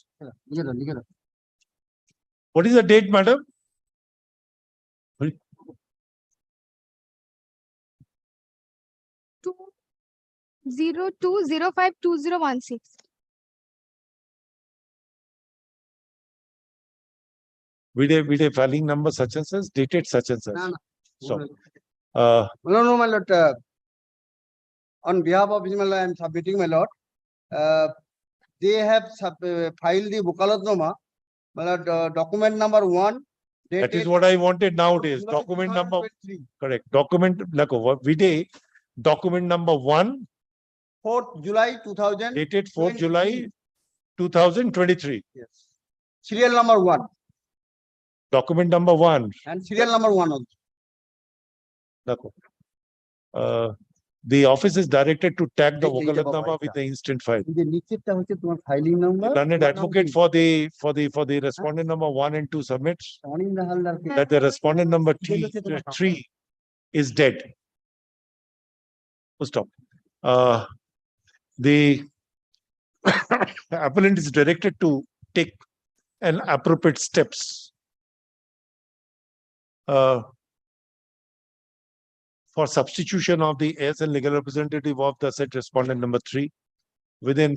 What is the date, madam? 02052016. VDA filing number such and such, dated such and such. No, no. So, No, my lord. On behalf of my lord, I am submitting, my lord. They have filed the Bukalatnoma, my lord, document number 1. that is dated what I wanted nowadays. July Document number, 2023, correct. Document, VDA, document number 1, 4th July 2000. dated 4th July 2023. Yes. Serial number 1 Document number 1. and serial number 1 also. The office is directed to tag the এই যে বাবা, wakalatnama with এটা। the instant file. এই যে নিচেরটা হচ্ছে তোমার filing number Learned advocate for the respondent number 1 and 2 submits Aninda হালদারকে that the respondent number 3 is dead. Full stop. The appellant is directed to take an appropriate steps for substitution of the heirs and legal representative of the said respondent number 3 within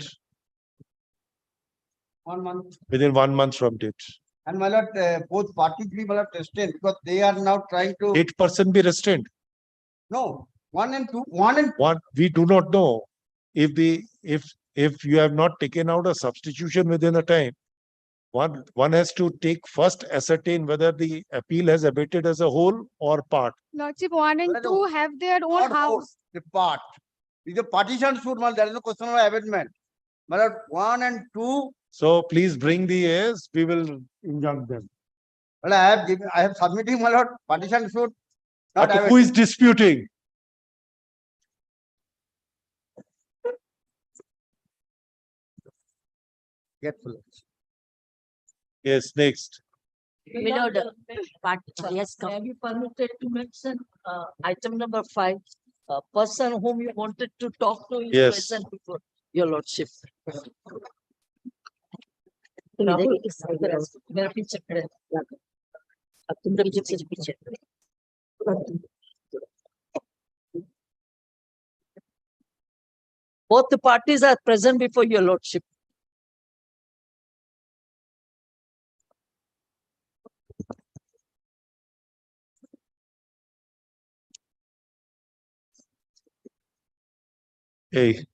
1 month. 1 month from date. And my lord, both parties be my lord restrained because they are now trying to, 8% be restrained. no, 1 and 2, 1 and One, we do not know if you have not taken out a substitution within a time. One has to take first ascertain whether the appeal has abated as a whole or part. Lordship 1 and No, no. 2 have their own not whole, house. the part. If the partition should, my lord, there is no question of abatement. My lord, 1 and 2, So please bring the heirs, we will injunct them. well, I have submitting, my lord, partition should not But abate. who is disputing? Get full. Yes, next. Milord, yes, come. May I be permitted to mention item number 5, person whom you wanted to talk to is Yes. present before your lordship. तुम इधर ही इस side पर आओ। मेरा पीछे खड़े हैं। अब तुम पीछे पीछे पीछे Both the parties are present before your lordship. Hey,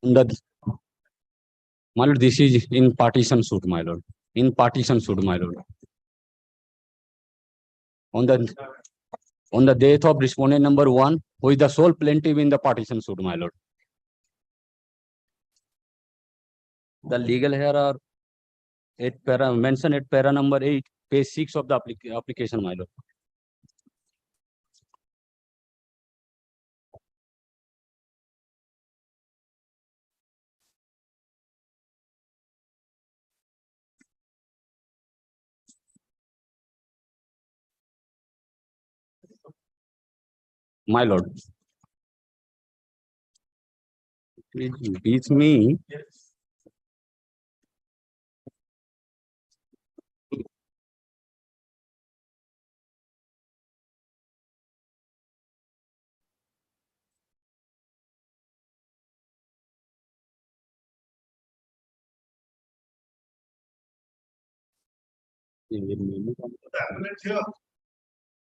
My lord, this is in partition suit, my lord. In partition suit, my lord. On the death of respondent number 1, who is the sole plaintiff in the partition suit, my lord. The legal here are mentioned at para number 8, page 6 of the application, my lord. My lord. It beats me.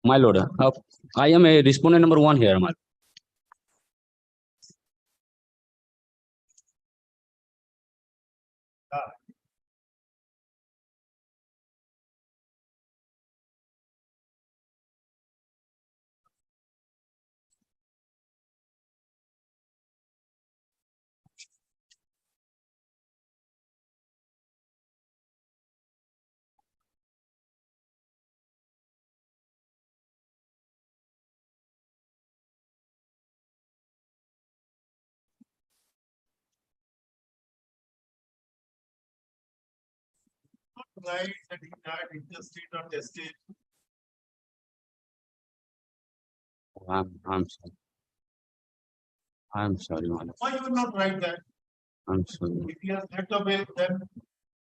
My lord, I am a respondent number 1 here, my lord. Right, that he died interstate or testate. I'm sorry. I'm sorry, my lord. Why you will not write that? I'm sorry. If he has left the will, then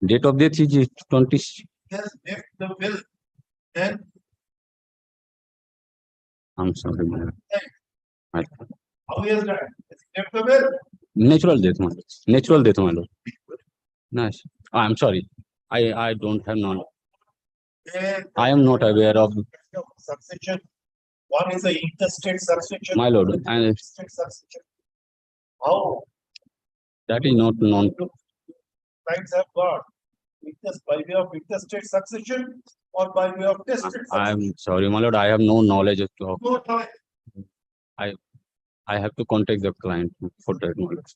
Date of death is 20. he has left the will, then I'm sorry, my lord. My lord. how he has died? Has he left the will? Natural death, my lord. Natural death, my lord. Nice. I'm sorry. I don't have knowledge. Then I am not aware of, succession. One is the interstate succession. my lord, and Interstate succession. How that is not known. rights have got? By way of interstate succession or by way of testate succession? I'm sorry, my lord. I have no knowledge of. No knowledge. I have to contact the client for that knowledge.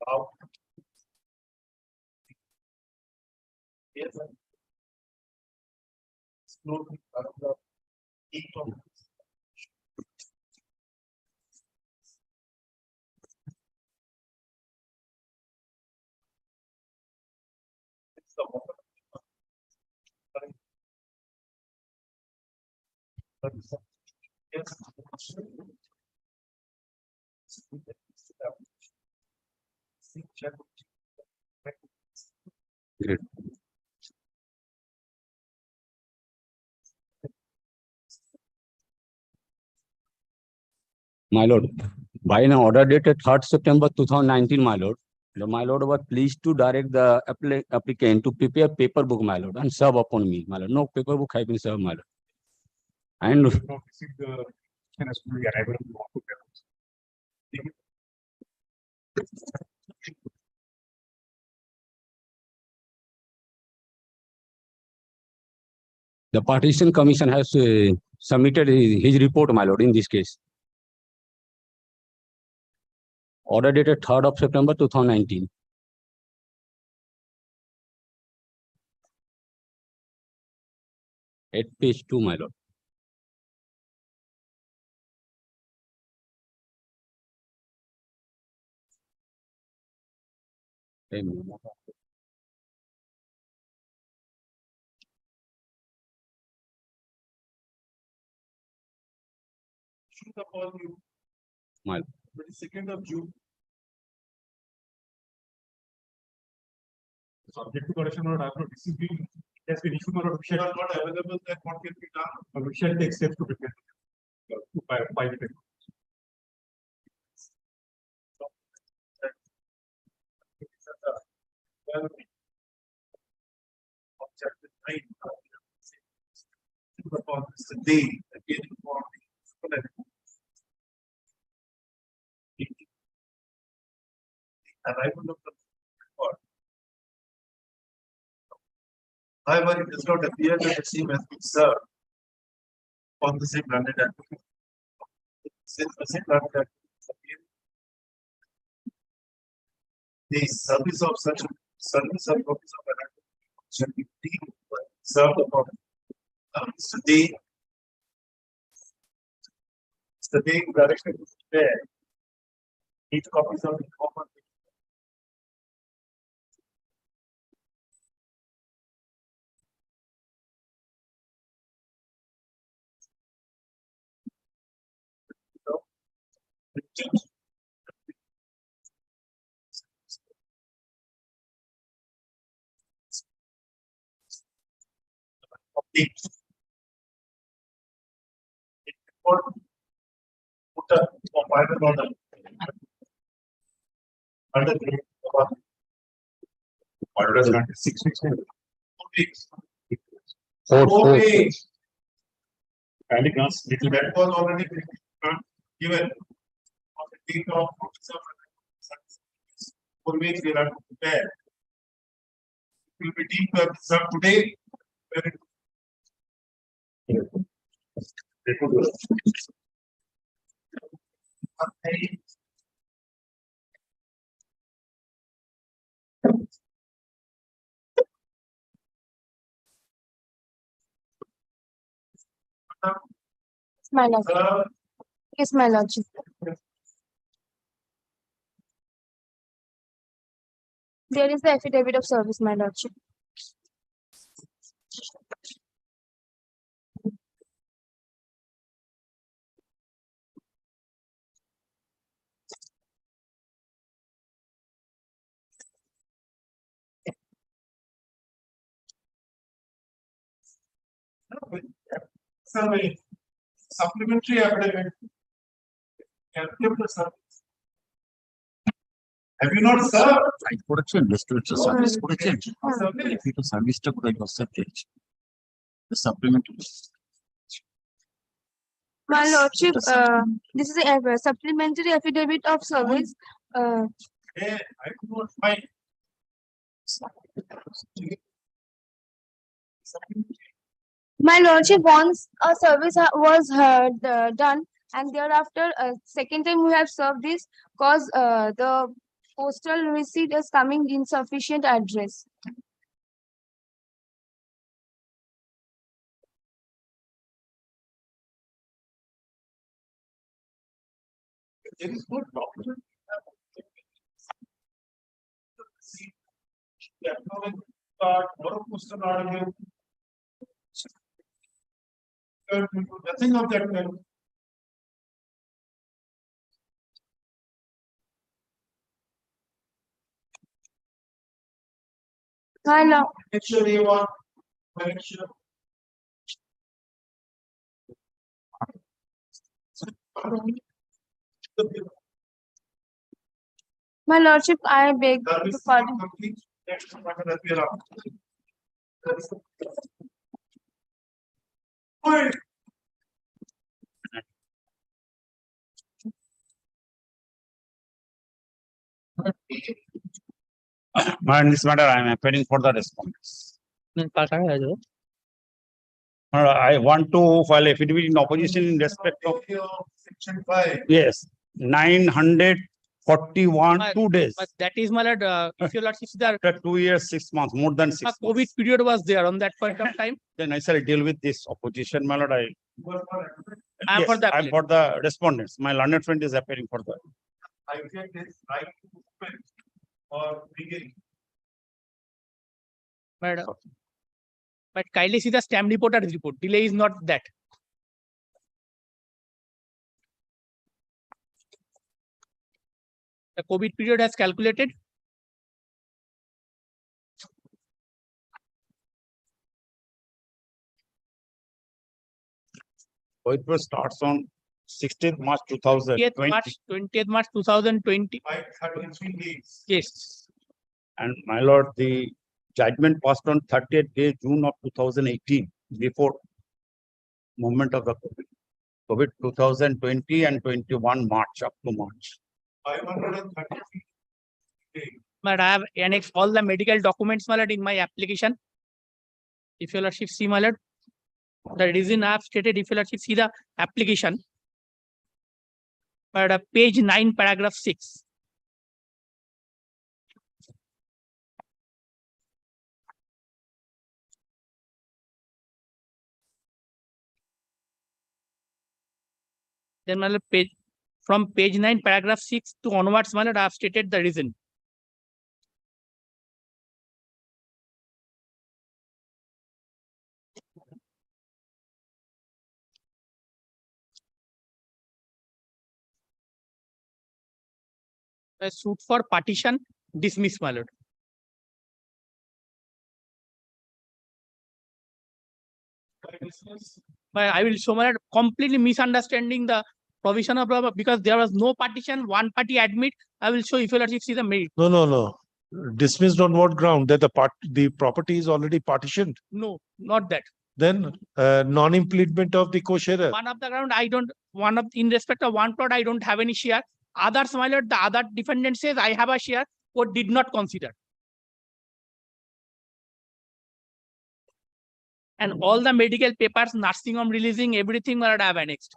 How? Yes, sir. Slowly, each of it's the moment. Yes. Great. My lord, by an order dated 3rd September 2019, my lord, My lord was pleased to direct the applicant to prepare paper book, my lord, and serve upon me, my lord. No paper book has been served, my lord. And Not receive the as to the arrival of the lawful parents. the partition commission has submitted his report, my lord, in this case. Order dated 3rd of September 2019. At page 2, my lord. Shoot upon you. My 22nd of June. Subject to correction or I have not received it. It has been issued or official are not available, then what can be done? Official takes steps to prepare. To file it. Chapter 9. Upon the day again for the arrival of the report. However, it does not appear that the same has been served on the same landed applicant. Since the same landed applicant appear, the service of such service of copies of an applicant shall be served upon Mr. Day directed to prepare each copies of the common. Put up for final order under the order is 6 weeks. 4 weeks. 4 weeks. Kindly glance little bit was already given on the date of 4 weeks we are to prepare. It will be deemed to have served today. My lord. Yes, my lordship. There is the affidavit of service, my lordship. Supplementary affidavit. Have you not served? I production restoration service production. If it is service to the subject, the supplementary. My lordship, this is a supplementary affidavit of service. I could not find. My lordship, once a service was done, and thereafter, second time we have served this, cause the postal receipt is coming insufficient address. There is no document. The acknowledgement card or a postal order. Nothing of that kind. My lord. Make sure you want. Make sure. My lordship, I beg to pardon. In this matter, I am appealing for the response. I want to file affidavit in opposition in respect of. Section 5. Yes, 941 2 days. But that is, my lord, if your lordship, the After 2 years, 6 months, more than 6 COVID months. period was there on that point of time. Then I shall deal with this opposition, my lord. I am Yes, for the I am for the respondents. My learned friend is appearing for the. I get this right to movement or beginning. But kindly see the stamp reporter's report. Delay is not that. The COVID period has calculated. COVID starts on 16th March 2020. 20th March 2020. By 33 days. Yes. And my lord, the judgment passed on 30th day June of 2018, before movement of the COVID. COVID 2020 and 21 March, up to March. 533 days. But I have annexed all the medical documents, my lord, in my application. If your lordship see, my lord, the reason I have stated, if your lordship see the application, but page 9, paragraph 6. Then, my lord, from page 9, paragraph 6 to onwards, my lord, I have stated the reason. A suit for partition, dismiss, my lord. But I will show, my lord, completely misunderstanding the provision of law, because there was no partition, one party admit. I will show if your lordship see the merit. No. Dismissed on what ground? That the property is already partitioned. No, not that. Then non-implement of the co-sharer. One of the ground, in respect of one plot, I don't have any share. Others, my lord, the other defendant says I have a share, court did not consider. And all the medical papers, nursing home releasing, everything, my lord, I have annexed.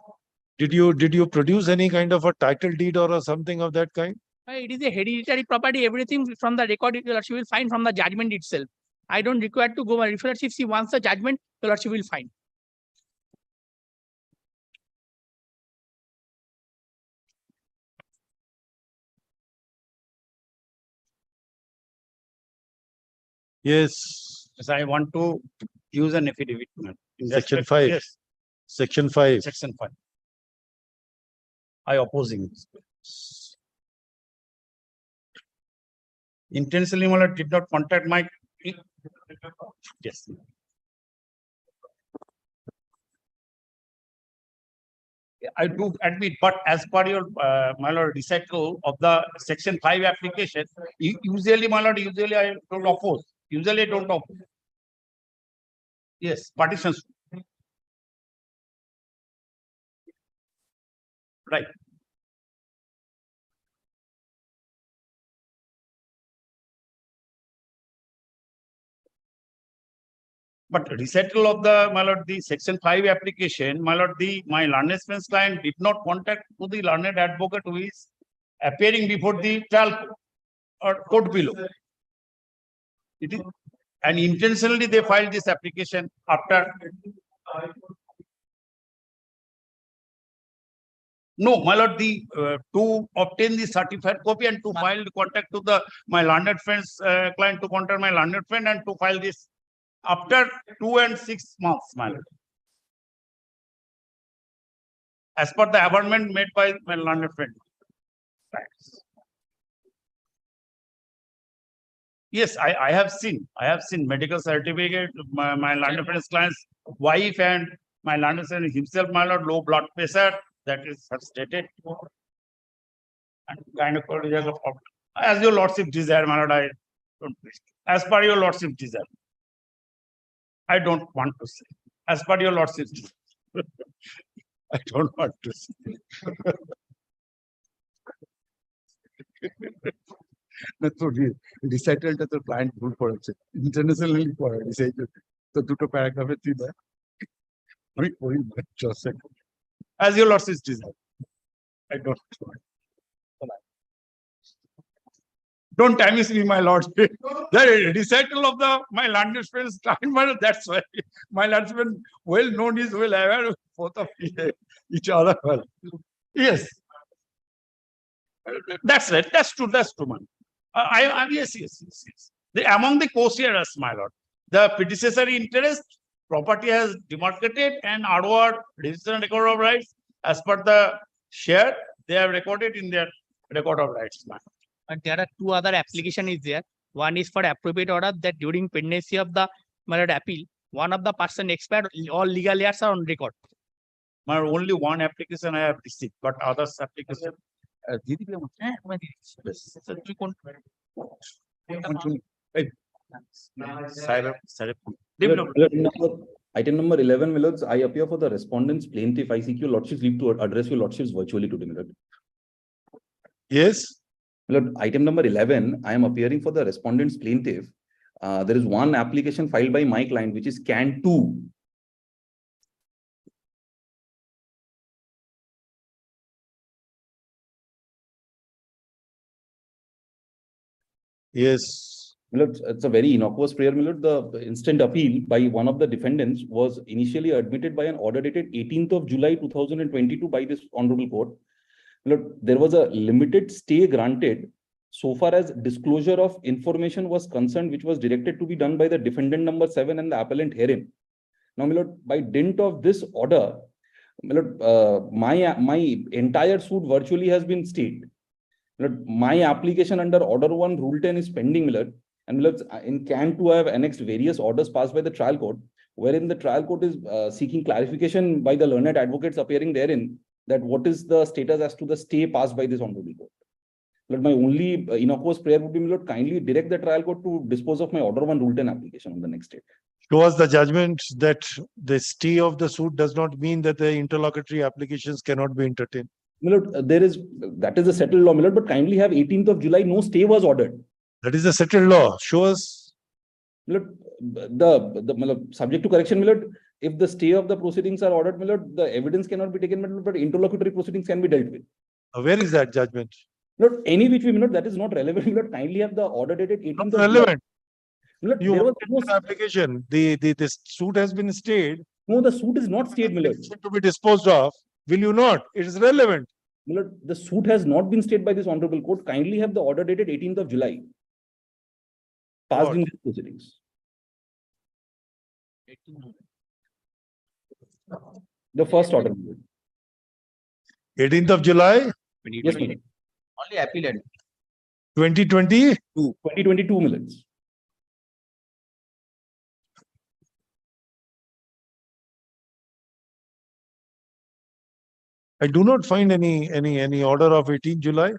Did you produce any kind of a title deed or something of that kind? It is a hereditary property, everything from the record, your lordship will find from the judgment itself. I don't require to go, my lordship, see once the judgment, your lordship will find. Yes. Yes, I want to use an affidavit. In Section respect- 5. Yes, Section 5. Section 5. I opposing this. Intentionally, my lord, did not contact my. Yes. I do admit, but as per your, my lord, recital of the section 5 application, usually, my lord, usually I don't oppose. Usually I don't oppose. Yes, partitions. Right. But recital of the, my lord, the section 5 application, my lord, my learned friend's client did not contact to the learned advocate who is appearing before the trial court or court below. It is, and intentionally they filed this application after. No, my lord, to obtain the certified copy and to file the contact to my learned friend's client to contact my learned friend and to file this after 2 and 6 months, my lord. As per the amendment made by my learned friend. Right. Yes, I have seen medical certificate, my learned friend's client's wife and my learned friend himself, my lord, low blood pressure, that is stated. And gynecological As your lordship desire, my lord, I don't wish. As per your lordship desire. I don't want to say. As per your lordship desire. I don't want to say. না তো রিসাইটালটা তো client ভুল পড়েছে internationally পড়া রিসাইটাল তো দুটো প্যারাগ্রাফে তুই দেখ আমি পড়ি As your lordship desire. I don't want. Don't time me, my lord. The recital of my landed friends, that's why my landsman well known is well aware of both of each other well. Yes. That's right. That's true. That's true, man. Yes. Among the co-sharers, my lord, the predecessory interest property has demarcated and outward registration record of rights as per the share they have recorded in their record of rights, man. And there are two other application is there. One is for appropriate order that during pendency of the appeal, one of the person expired, all legal heirs are on record. My only one application I have received, but others application. Item number 11, Milords, I appear for the respondents plaintiff. I seek your lordships leave to address your lordships virtually today, Milord. Yes, Milord, item number 11, I am appearing for the respondents plaintiff. There is one application filed by my client, which is CAN 2. yes. Milord, it's a very innocuous prayer, Milord. The instant appeal by one of the defendants was initially admitted by an order dated 18th of July 2022 by this honorable court. Milord, there was a limited stay granted so far as disclosure of information was concerned, which was directed to be done by the defendant number 7 and the appellant herein. Now, Milord, by dint of this order, Milord, my entire suit virtually has been stayed. Milord, my application under Order 1, Rule 10 is pending, Milord. And Milord, in CAN 2, I have annexed various orders passed by the trial court, wherein the trial court is seeking clarification by the learned advocates appearing therein that what is the status as to the stay passed by this honorable court. Milord, my only innocuous prayer would be, Milord, kindly direct the trial court to dispose of my Order 1, Rule 10 application on the next date. Show us the judgment that the stay of the suit does not mean that the interlocutory applications cannot be entertained. Milord, that is a settled law, Milord, but kindly have 18th of July, no stay was ordered. That is the settled law. Show us. Milord, Milord, subject to correction, Milord, if the stay of the proceedings are ordered, Milord, the evidence cannot be taken, Milord, but interlocutory proceedings can be dealt with. Where is that judgment? Milord, any which way, Milord, that is not relevant, Milord. Kindly have the order dated 18th Not of relevant. Milord, You there was wanted an application. The suit has been stayed. no, the suit is not stayed, Milord. To be disposed of. Will you not? It is relevant. Milord, the suit has not been stayed by this honorable court. Kindly have the order dated 18th of July. Passed What? in these proceedings. The first order, Milord. 18th of July, Yes, Milord. Only appellant. 2020. 2022 minutes. I do not find any order of 18th July.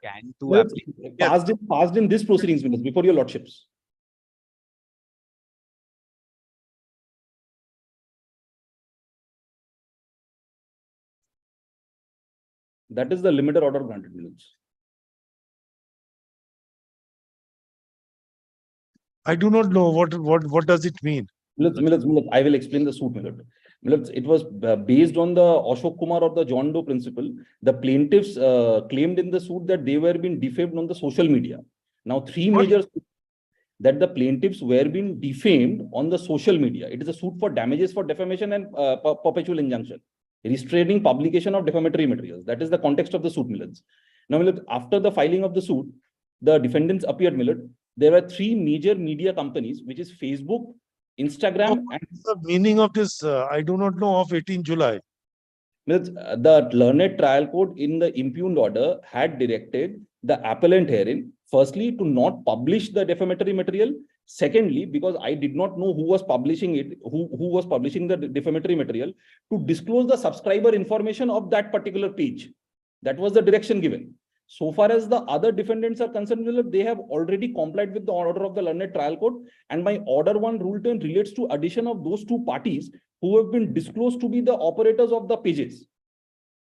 Passed in this proceedings minutes before your lordships. That is the limited order granted, minutes. I do not know what does it mean. Milords, I will explain the suit, Milord. Milords, it was based on the Ashok Kumar or the John Doe principle. The plaintiffs claimed in the suit that they were being defamed on the social media. Now, three major that the plaintiffs were being defamed on the social media. It is a suit for damages for defamation and perpetual injunction, restraining publication of defamatory materials. That is the context of the suit, Milords. Now, Milord, after the filing of the suit, the defendants appeared, Milord. There were three major media companies, which is Facebook, Instagram, and The meaning of this, I do not know of 18th July. Milords, the learned trial court in the impugned order had directed the appellant herein, firstly, to not publish the defamatory material. Secondly, because I did not know who was publishing it, who was publishing the defamatory material, to disclose the subscriber information of that particular page. That was the direction given. So far as the other defendants are concerned, my lord, they have already complied with the order of the learned trial court, and my order 1 rule 10 relates to addition of those 2 parties who have been disclosed to be the operators of the pages,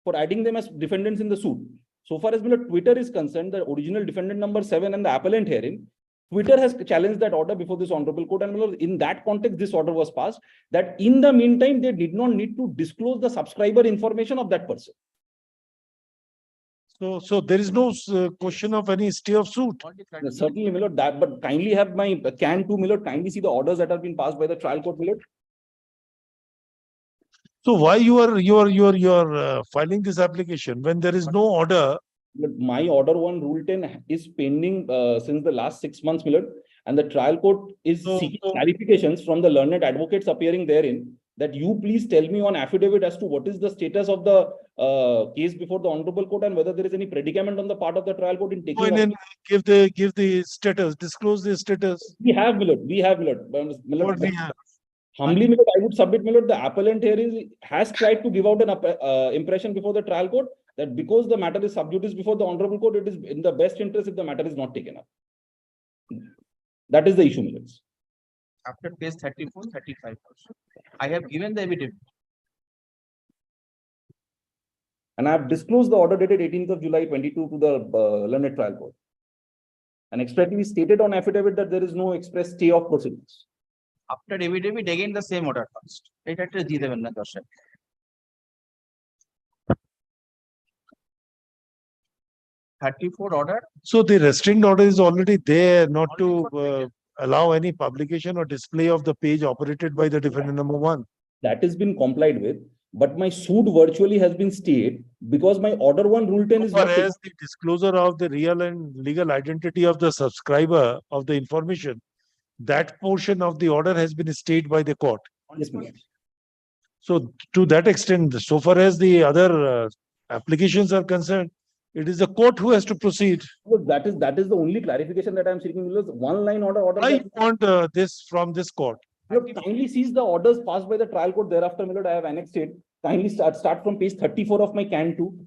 for adding them as defendants in the suit. So far as my lord, Twitter is concerned, the original defendant number 7 and the appellant herein, Twitter has challenged that order before this honorable court, and my lord, in that context, this order was passed, that in the meantime, they did not need to disclose the subscriber information of that person. So there is no question of any stay of suit. Certainly, my lord, that, but kindly have my can to, my lord, kindly see the orders that have been passed by the trial court, my lord. So why you are filing this application when there is no order? My order 1 rule 10 is pending since the last 6 months, my lord, and the trial court is seeking clarifications from the learned advocates appearing therein, that you please tell me on affidavit as to what is the status of the case before the honorable court, and whether there is any predicament on the part of the trial court in taking. And then give the status, disclose the status. We have, my lord. We have, my lord. My lord, What we have? humbly, my lord, I would submit, my lord, the appellant here has tried to give out an impression before the trial court that because the matter is sub judice before the honorable court, it is in the best interest if the matter is not taken up. That is the issue, my lords. After page 34, 35 also. I have given the evidence. And I have disclosed the order dated 18th of July 22 to the learned trial court. And expressly stated on affidavit that there is no express stay of proceedings. After affidavit, again the same order first. It had to be the one question. 34 order. So the restraint order is already there not to allow any publication or display of the page operated by the defendant number 1. That has been complied with, but my suit virtually has been stayed because my order 1 rule 10 is not. Whereas the disclosure of the real and legal identity of the subscriber of the information, that portion of the order has been stayed by the court. Yes, my lord. So to that extent, so far as the other applications are concerned, it is the court who has to proceed. That is the only clarification that I am seeking. One line order. I want this from this court. Look, kindly seize the orders passed by the trial court. Thereafter, my lord, I have annexed it. Kindly start from page 34 of my can 2.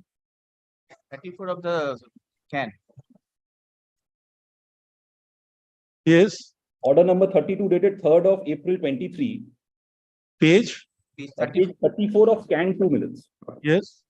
34 of the can. Yes. Order number 32 dated 3rd of April 23. Page? Page 34 of can 2 minutes. Yes.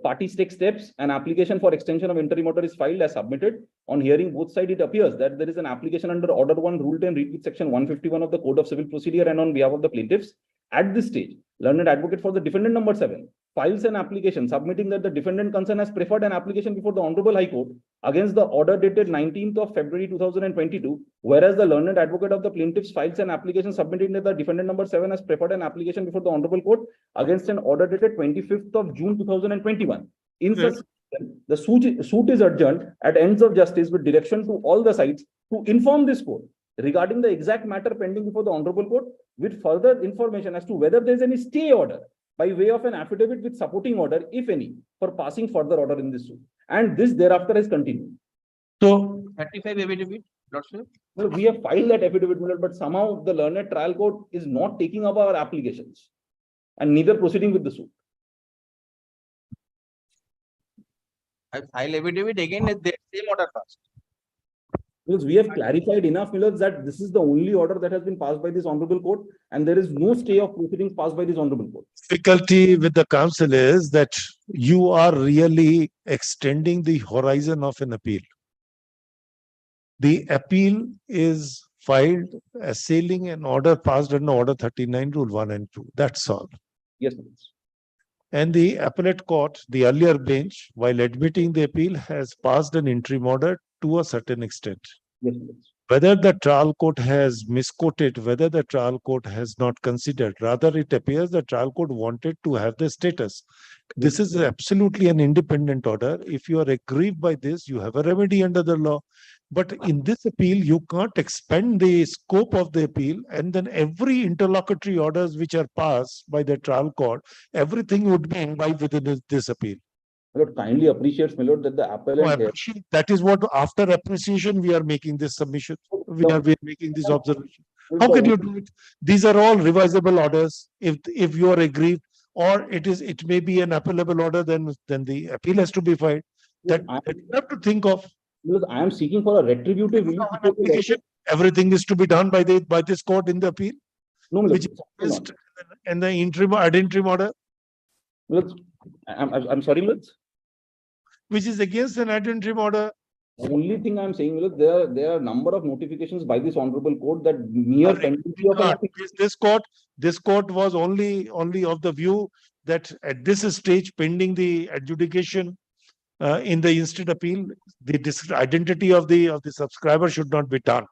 Parties take steps. An application for extension of interim order is filed as submitted. On hearing both sides, it appears that there is an application under Order 1, Rule 10, read with Section 151 of the Code of Civil Procedure and on behalf of the plaintiffs. At this stage, learned advocate for the defendant number 7 files an application submitting that the defendant concerned has preferred an application before the Honorable High Court against the order dated 19th of February 2022, whereas the learned advocate of the plaintiffs files an application submitting that the defendant number 7 has preferred an application before the Honorable Court against an order dated 25th of June 2021. In such the suit is adjourned at ends of justice with direction to all the sides to inform this court regarding the exact matter pending before the Honorable Court with further information as to whether there is any stay order by way of an affidavit with supporting order, if any, for passing further order in this suit. And this thereafter has continued. So 35 affidavit, Lordship. Well, we have filed that affidavit, but somehow the learned trial court is not taking up our applications and neither proceeding with the suit. I file affidavit again at the same order first. Because we have clarified enough, that this is the only order that has been passed by this honorable court, and there is no stay of proceedings passed by this honorable court. Difficulty with the council is that you are really extending the horizon of an appeal. The appeal is filed assailing an order passed under Order 39, Rule 1 and 2. That's all. Yes, please. And the appellate court, the earlier bench, while admitting the appeal, has passed an interim order to a certain extent. Yes, please. Whether the trial court has misquoted, whether the trial court has not considered, rather it appears the trial court wanted to have the status. This is absolutely an independent order. If you are aggrieved by this, you have a remedy under the law. But in this appeal, you can't expand the scope of the appeal, and then every interlocutory orders which are passed by the trial court, everything would be imbibed within this appeal. My lord, kindly appreciates, my lord, that the appellant That is what, after appreciation, we are making this submission. We are making this observation. How can you do it? These are all revisable orders. If you are aggrieved, or it may be an appellable order, then the appeal has to be filed. that you have to think of. Because I am seeking for a retributive relief. Of an application, everything is to be done by this court in the appeal, No, my lord, which is absolutely based in the interim ad interim order, not. My lord, I'm sorry, my lord. which is against an ad interim order. The only thing I'm saying is there are a number of notifications by this honorable court that mere pendency of an application. This court was only of the view that at this stage, pending the adjudication in the instant appeal, the identity of the subscriber should not be done.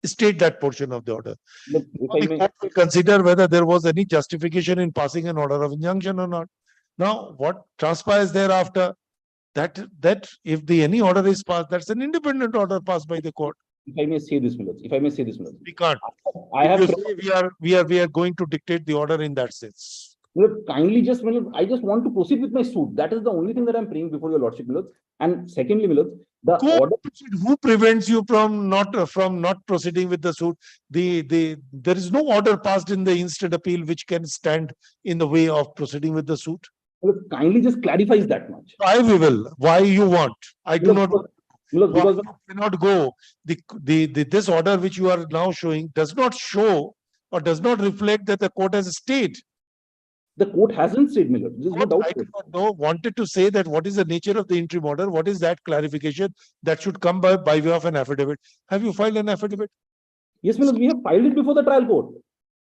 State that portion of the order. Look, if The I may, court will consider whether there was any justification in passing an order of injunction or not. Now, what transpires thereafter? That if any order is passed, that's an independent order passed by the court. if I may say this, my lord, if I may say this, my lord, We can't. I have. You say we are going to dictate the order in that sense. My lord, kindly just, my lord, I just want to proceed with my suit. That is the only thing that I'm praying before your lordship, my lord. And secondly, my lord, the order. Who prevents you from not proceeding with the suit? There is no order passed in the instant appeal which can stand in the way of proceeding with the suit. Kindly just clarifies that much. Why we will? Why you want? I do not. Look, Why because you cannot go. This order which you are now showing does not show or does not reflect that the court has stayed. the court hasn't said, my lord. There's no doubt. I do not know. Wanted to say that what is the nature of the interim order? What is that clarification that should come by way of an affidavit? Have you filed an affidavit? Yes, my lord, we have filed it before the trial court.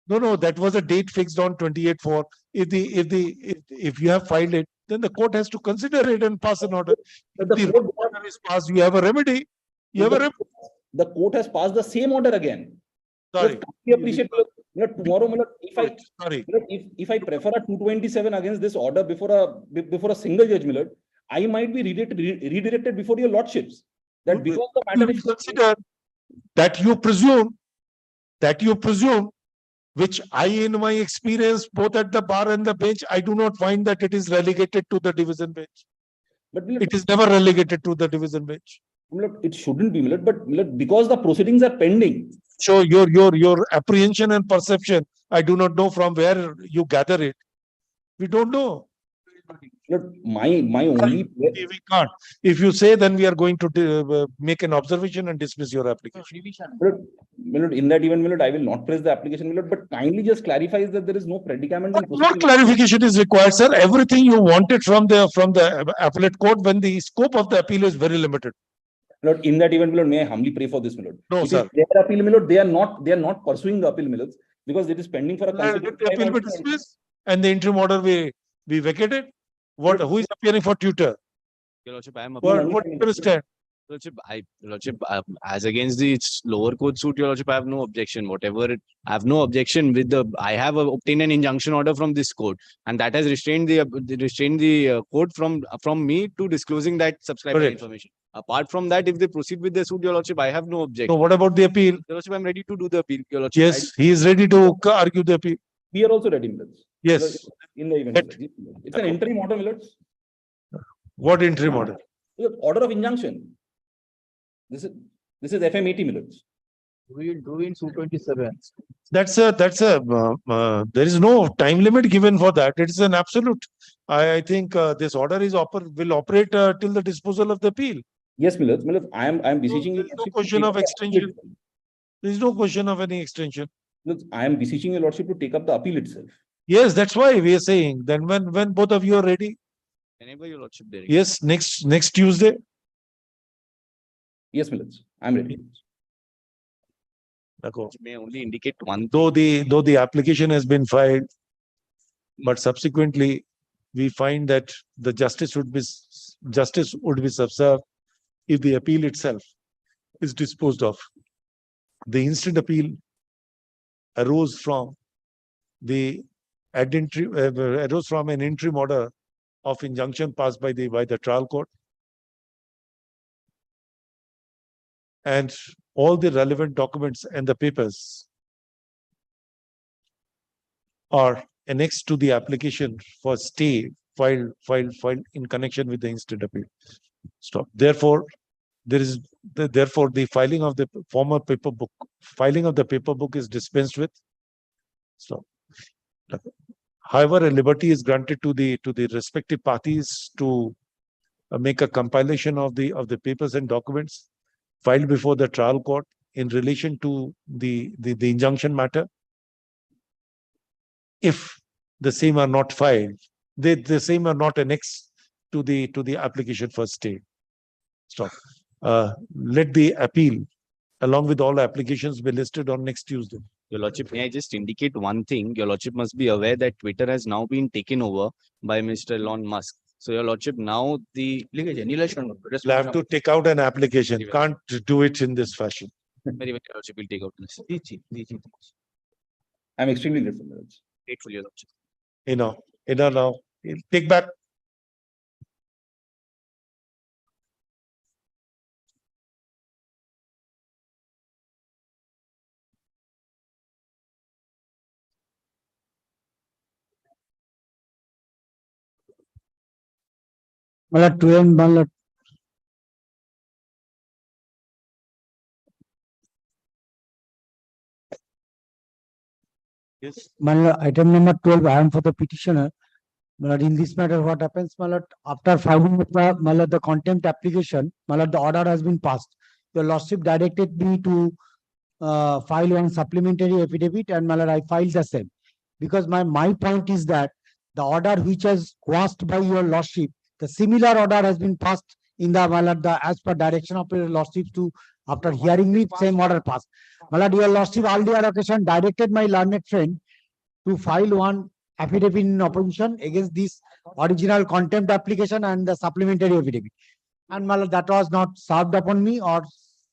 No, that was a date fixed on 28/4. If you have filed it, then the court has to consider it and pass an order. If the order is passed, you have a remedy. The court has passed the same order again. Sorry. We appreciate, my lord, tomorrow, my lord, Sorry. if I prefer a 227 against this order before a single judge, my lord, I might be redirected before your lordships. That because the matter is consider that you presume, which I, in my experience, both at the bar and the bench, I do not find that it is relegated to the division bench. But it is never relegated to the division bench. It shouldn't be, my lord, but my lord, because the proceedings are pending. So your apprehension and perception, I do not know from where you gather it. We don't know. Look, my only. We can't. If you say, then we are going to make an observation and dismiss your application. My lord, in that event, my lord, I will not press the application, my lord, but kindly just clarifies that there is no predicament. What clarification is required, sir? Everything you wanted from the appellate court when the scope of the appeal is very limited. Lord, in that event, my lord, may I humbly pray for this, my lord? No, sir. Their appeal, my lord, they are not pursuing the appeal, my lord, because it is pending for a Let the appeal be dismissed and the interim order be vacated. Who is appearing for tutor? Your Lordship, I am What do you understand? Lordship, as against the lower court suit, Your Lordship, I have no objection. I have no objection with I have obtained an injunction order from this court, and that has restrained the court from me to disclosing that subscriber information. Apart from that, if they proceed with the suit, Your Lordship, I have no objection. So what about the appeal? Your Lordship, I'm ready to do the appeal, Your Lordship. Yes, he is ready to argue the appeal. We are also ready, my lord. Yes. In the event, it's an interim order, my lord. What interim order? Order of injunction. This is FM 80, my lord. We will do in suit 27. There is no time limit given for that. It is an absolute. I think this order will operate till the disposal of the appeal. Yes, my lord. My lord, I am beseeching you. No question of extension. There is no question of any extension. Look, I am beseeching your lordship to take up the appeal itself. Yes, that's why we are saying. Then when both of you are ready. Whenever Your Lordship there. Yes, next Tuesday. Yes, my lord. I'm ready. May only indicate one. Though the application has been filed, but subsequently we find that the justice would be subserved if the appeal itself is disposed of. The instant appeal arose from an interim order of injunction passed by the trial court, and all the relevant documents and the papers are annexed to the application for stay filed in connection with the instant appeal. Stop. Therefore, the filing of the paper book is dispensed with. Stop. However, a liberty is granted to the respective parties to make a compilation of the papers and documents filed before the trial court in relation to the injunction matter. If the same are not filed, the same are not annexed to the application for stay. Stop. Let the appeal along with all applications be listed on next Tuesday. Your Lordship, may I just indicate one thing? Your Lordship must be aware that Twitter has now been taken over by Mr. Elon Musk. So, Your Lordship, now the We'll have to take out an application. Can't do it in this fashion. very well, Your Lordship will take out this. I'm extremely grateful, my lords. Grateful, Your Lordship. Now, take back. Malad 2M, Malad. Yes. Malad, item number 12, I am for the petitioner. Malad, in this matter, what happens, Malad, after filing the contempt application, Malad, the order has been passed. Your Lordship directed me to file one supplementary affidavit, and Malad, I filed the same. Because my point is that the order which was quashed by your Lordship, the similar order has been passed in the Malad, as per direction of your Lordship to, after hearing me, same order passed. Malad, your Lordship, all the occasion directed my learned friend to file one affidavit in opposition against this original contempt application and the supplementary affidavit. And Malad, that was not served upon me or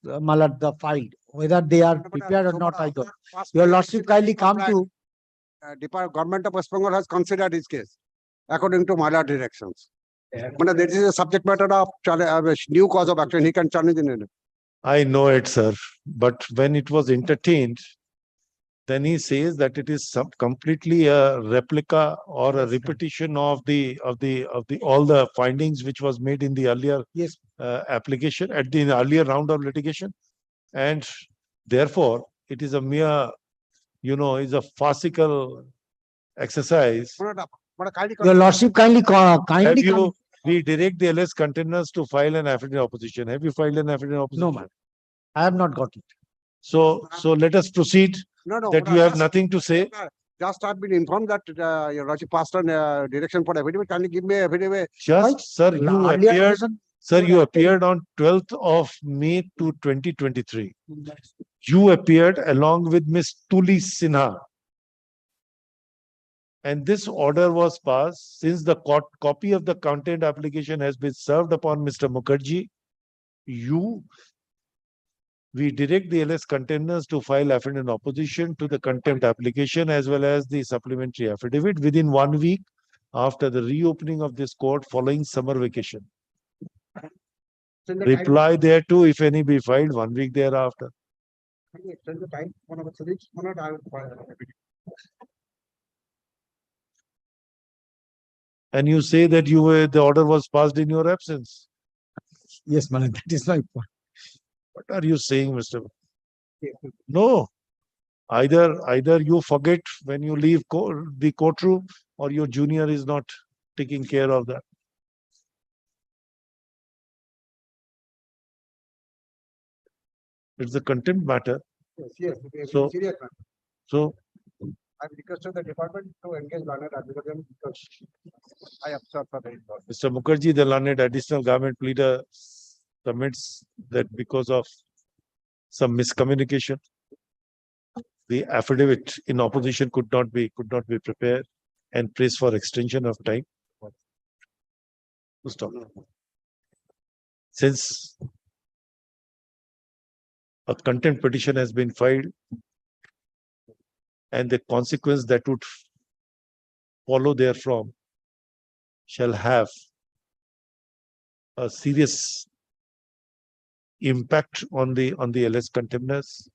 Malad, the filed. Whether they are prepared or not, I don't. Your Lordship kindly come to. Government of West Bengal has considered his case according to Mala directions. But there is a subject matter of new cause of action. He can challenge in it. I know it, sir. But when it was entertained, then he says that it is completely a replica or a repetition of the all the findings which was made in the earlier application at the earlier round of litigation, and therefore it is a mere, is a farcical exercise. Your Lordship, kindly Have you? We direct the LS containers to file an affidavit in opposition. Have you filed an affidavit in opposition? No, man. I have not got it. So let us proceed. That you have nothing to say. Just have been informed that your Lordship passed on direction for affidavit. Can you give me affidavit? Just, sir, you appeared on 12th of May 2023. You appeared along with Miss Tuli Sinha. And this order was passed since the copy of the content application has been served upon Mr. Mukherjee. We direct the LS containers to file affidavit in opposition to the contempt application as well as the supplementary affidavit within 1 week after the reopening of this court following summer vacation. Reply thereto, if any, be filed 1 week thereafter. And you say that the order was passed in your absence. Yes, man, that is my point. What are you saying, Mr. No. Either you forget when you leave the courtroom, or your junior is not taking care of that. It's a contempt matter. Yes. So I've requested the department to engage learned advocate because I observed for the report. Mr. Mukherjee, the learned additional government pleader, submits that because of some miscommunication, the affidavit in opposition could not be prepared and prays for extension of time. Stop. Since a contempt petition has been filed and the consequence that would follow therefrom shall have a serious impact on the LS containers,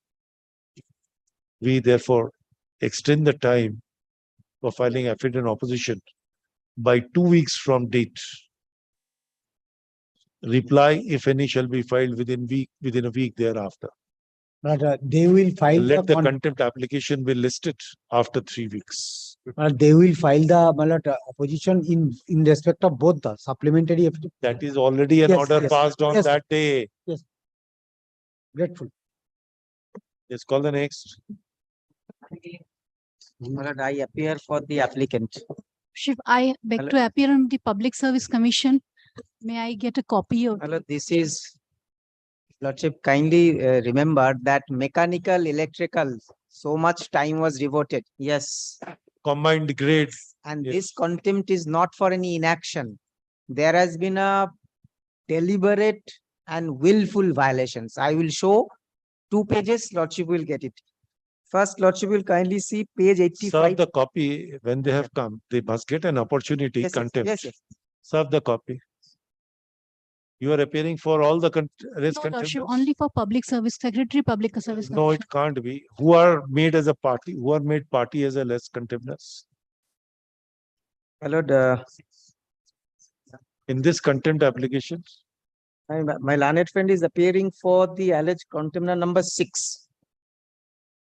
we therefore extend the time for filing affidavit in opposition by 2 weeks from date. Reply, if any, shall be filed within a week thereafter. They will file Let the con- contempt application be listed after 3 weeks. they will file the opposition in respect of both the supplementary. That is already an Yes, order yes, passed on yes. that day. Yes. Grateful. Let's call the next. I appear for the applicant. Shiv, I beg Hello. to appear on the Public Service Commission. May I get a copy of? Hello, this is Lordship, kindly remember that mechanical, electrical, so much time was devoted. Yes. Combined grades. And Yes. this contempt is not for any inaction. There has been a deliberate and willful violations. I will show 2 pages, Lordship will get it. First, Lordship will kindly see page 85. Serve the copy when they have come. They must get an opportunity. Yes, yes, Contempt. yes, yes. Serve the copy. You are appearing for all the rest No, contempt. Lordship, only for Public Service, Secretary, Public Service. No, it can't be. Who are made as a party? Who are made party as a less contemptness? Hello, In this contempt application, my learned friend is appearing for the alleged contempt number 6.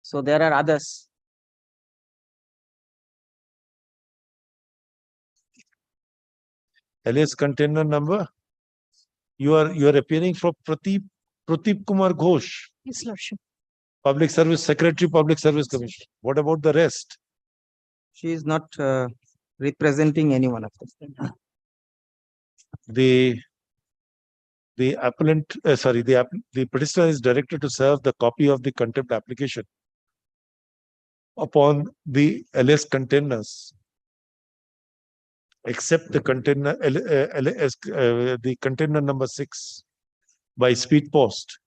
So there are others. alias container number. You are appearing for Pradeep Kumar Ghosh, Yes, Lordship. Public Service Secretary, Public Service Commission. What about the rest? She is not representing any one of them. The appellant, the petitioner is directed to serve the copy of the contempt application upon the alias containers, except the container, the container number 6 by speed post,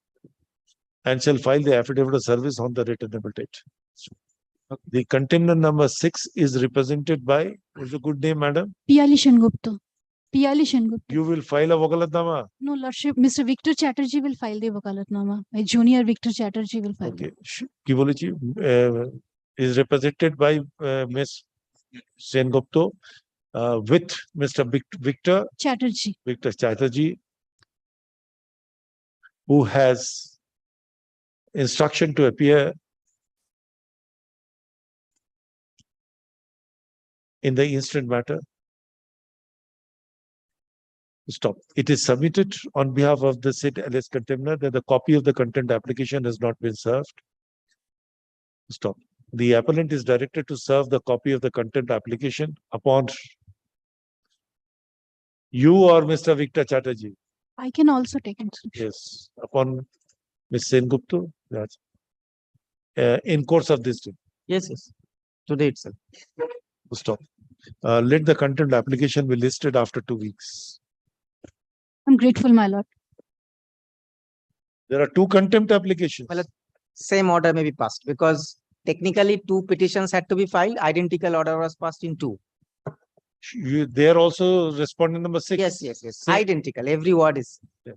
and shall file the affidavit of service on the returnable date. The container number 6 is represented by, what's the good name, madam? Piyali Shengupta. Piyali Shengupta. You will file a wakalatnama. No, Lordship, Mr. Victor Chatterjee will file the Wakalatnama. My junior Victor Chatterjee will file. Okay. Ki bole chi, is represented by Ms. Sengupta with Mr. Victor Chatterjee, who has instruction to appear in the instant matter. Stop. It is submitted on behalf of the said alias contemner that the copy of the contempt application has not been served. Stop. The appellant is directed to serve the copy of the contempt application upon you or Mr. Victor Chatterjee. I can also take it. Yes, upon Ms. Sengupta. Yes. In course of this day. Yes, yes. Today itself. Stop. Let the contempt application be listed after 2 weeks. I'm grateful, my lord. There are 2 contempt applications. Well, same order may be passed because technically 2 petitions had to be filed. Identical order was passed in 2. They are also respondent number 6. Yes, yes, yes. Same. Identical. Every word is. Yeah.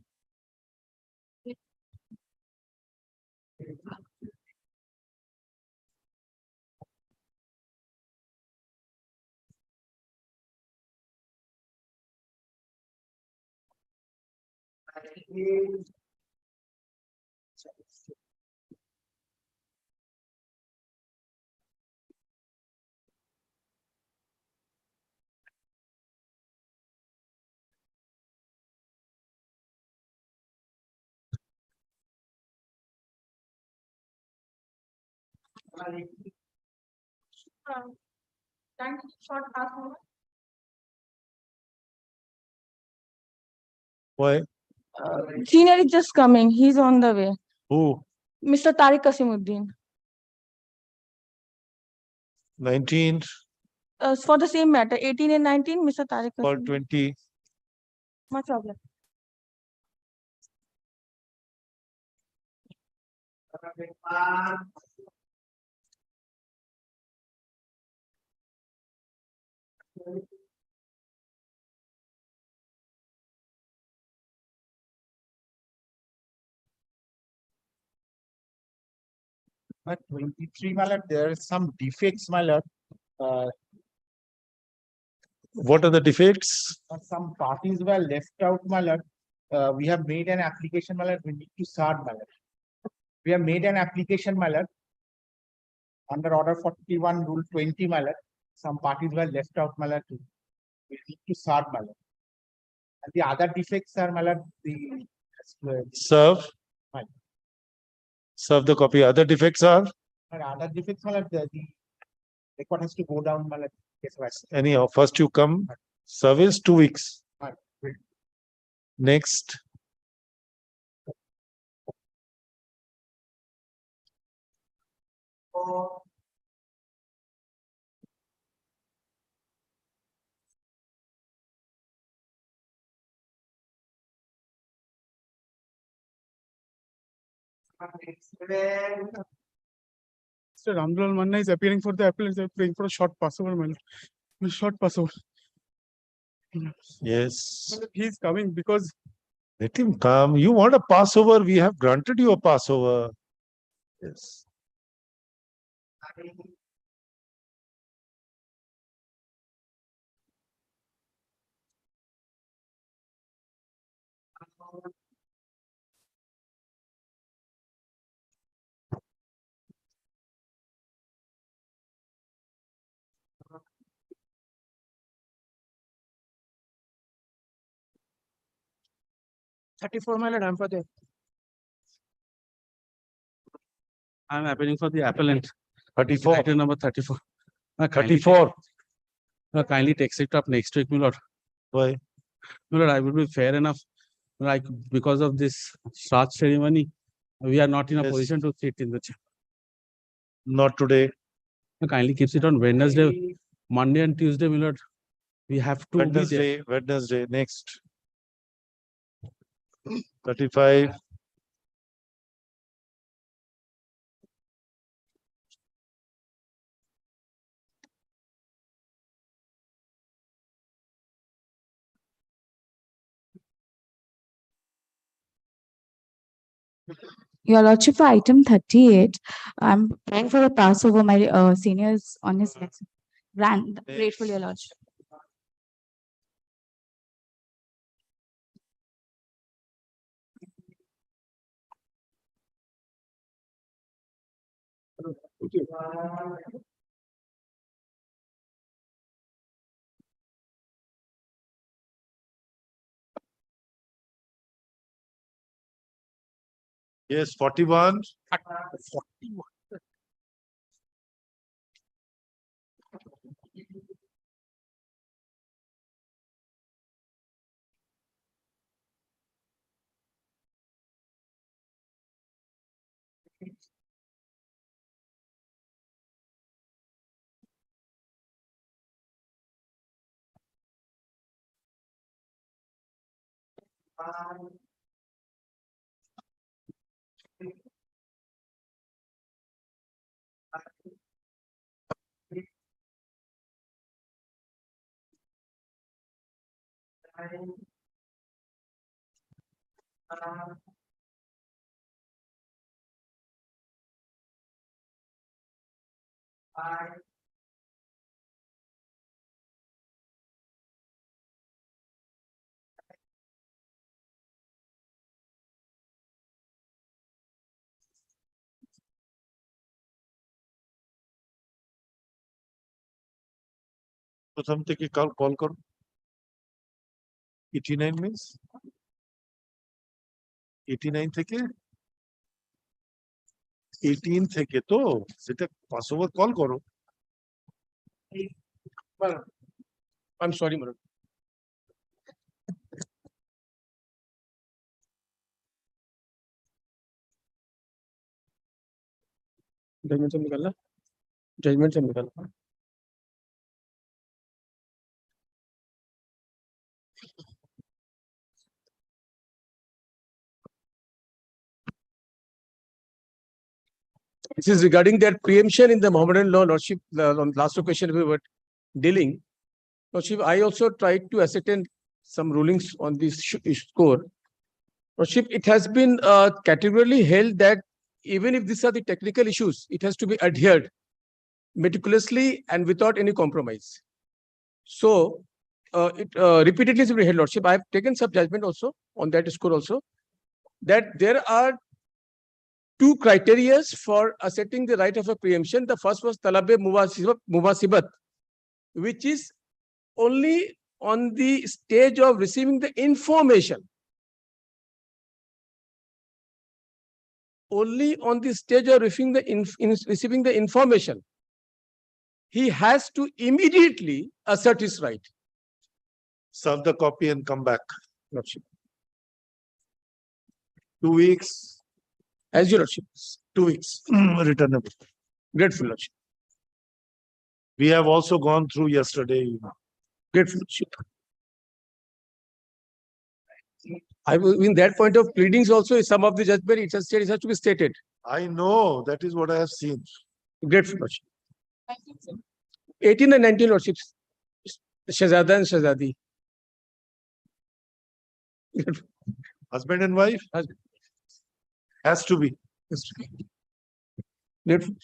Why? Senior is just coming. He's on the way. Who? Mr. Tariq Kasimuddin. 19 For the same matter, 18 and 19, Mr. Tariq or Kasimuddin. 20. No problem. But 23, my lord, there are some defects, my lord. What are the defects? Some parties were left out, my lord. We have made an application, my lord. We need to start, my lord. We have made an application, my lord. Under order 41, rule 20, my lord. Some parties were left out, my lord. We need to serve, my lord. And the other defects are, my lord, the Serve. Right. Serve the copy. Other defects are? other defects, my lord, the record has to go down, my lord. Yes, right. Anyhow, first you come, service 2 weeks. Right. Next. Mr. Ramlal Manna is appearing for the appellants. They're praying for a short passover, my lord. Short passover. Yes. He is coming because Let him come. You want a Passover? We have granted you a Passover. Yes. my lord, I'm for the. I'm appealing for the appellant. 34. Item number 34. 34. Kindly takes it up next week, my lord. Why? My lord, I will be fair enough. Like because of this Shraddh ceremony, we are not in a Yes. position to sit in the chair. Not today. Kindly keeps it on Wednesday, Monday and Tuesday, my lord. We have to be there. Wednesday. Next. 35. Your Lordship, for item 38, I'm praying for the Passover, my seniors on his next. Grateful, Your Lordship. Yes, 41. 41. প্রথম থেকে call করো 89 means 89 থেকে 18 থেকে তো সেটা Passover call করো I'm sorry, my lord. Judgment से निकालना. Judgment से निकालना. This is regarding their preemption in the Mohammedan law, Lordship. On last question we were dealing. Lordship, I also tried to ascertain some rulings on this score. Lordship, it has been categorically held that even if these are the technical issues, it has to be adhered meticulously and without any compromise. So, it repeatedly has been held, Lordship. I have taken some judgment also on that score also, that there are two criteria for asserting the right of a preemption. The first was talabe mubasibat, which is only on the stage of receiving the information. Only on the stage of receiving the information, he has to immediately assert his right. Serve the copy and come back. Lordship. 2 weeks. As your Lordship. 2 weeks. Returnable. Grateful Lordship. We have also gone through yesterday. Grateful Lordship. I will, in that point of pleadings also, some of the judgment it has said it has to be stated. I know, that is what I have seen. Grateful Lordship. 18 and 19 Lordships. Shahzada and Shahzadi. Husband and wife? Husband. Has to be. Has to be. Grateful.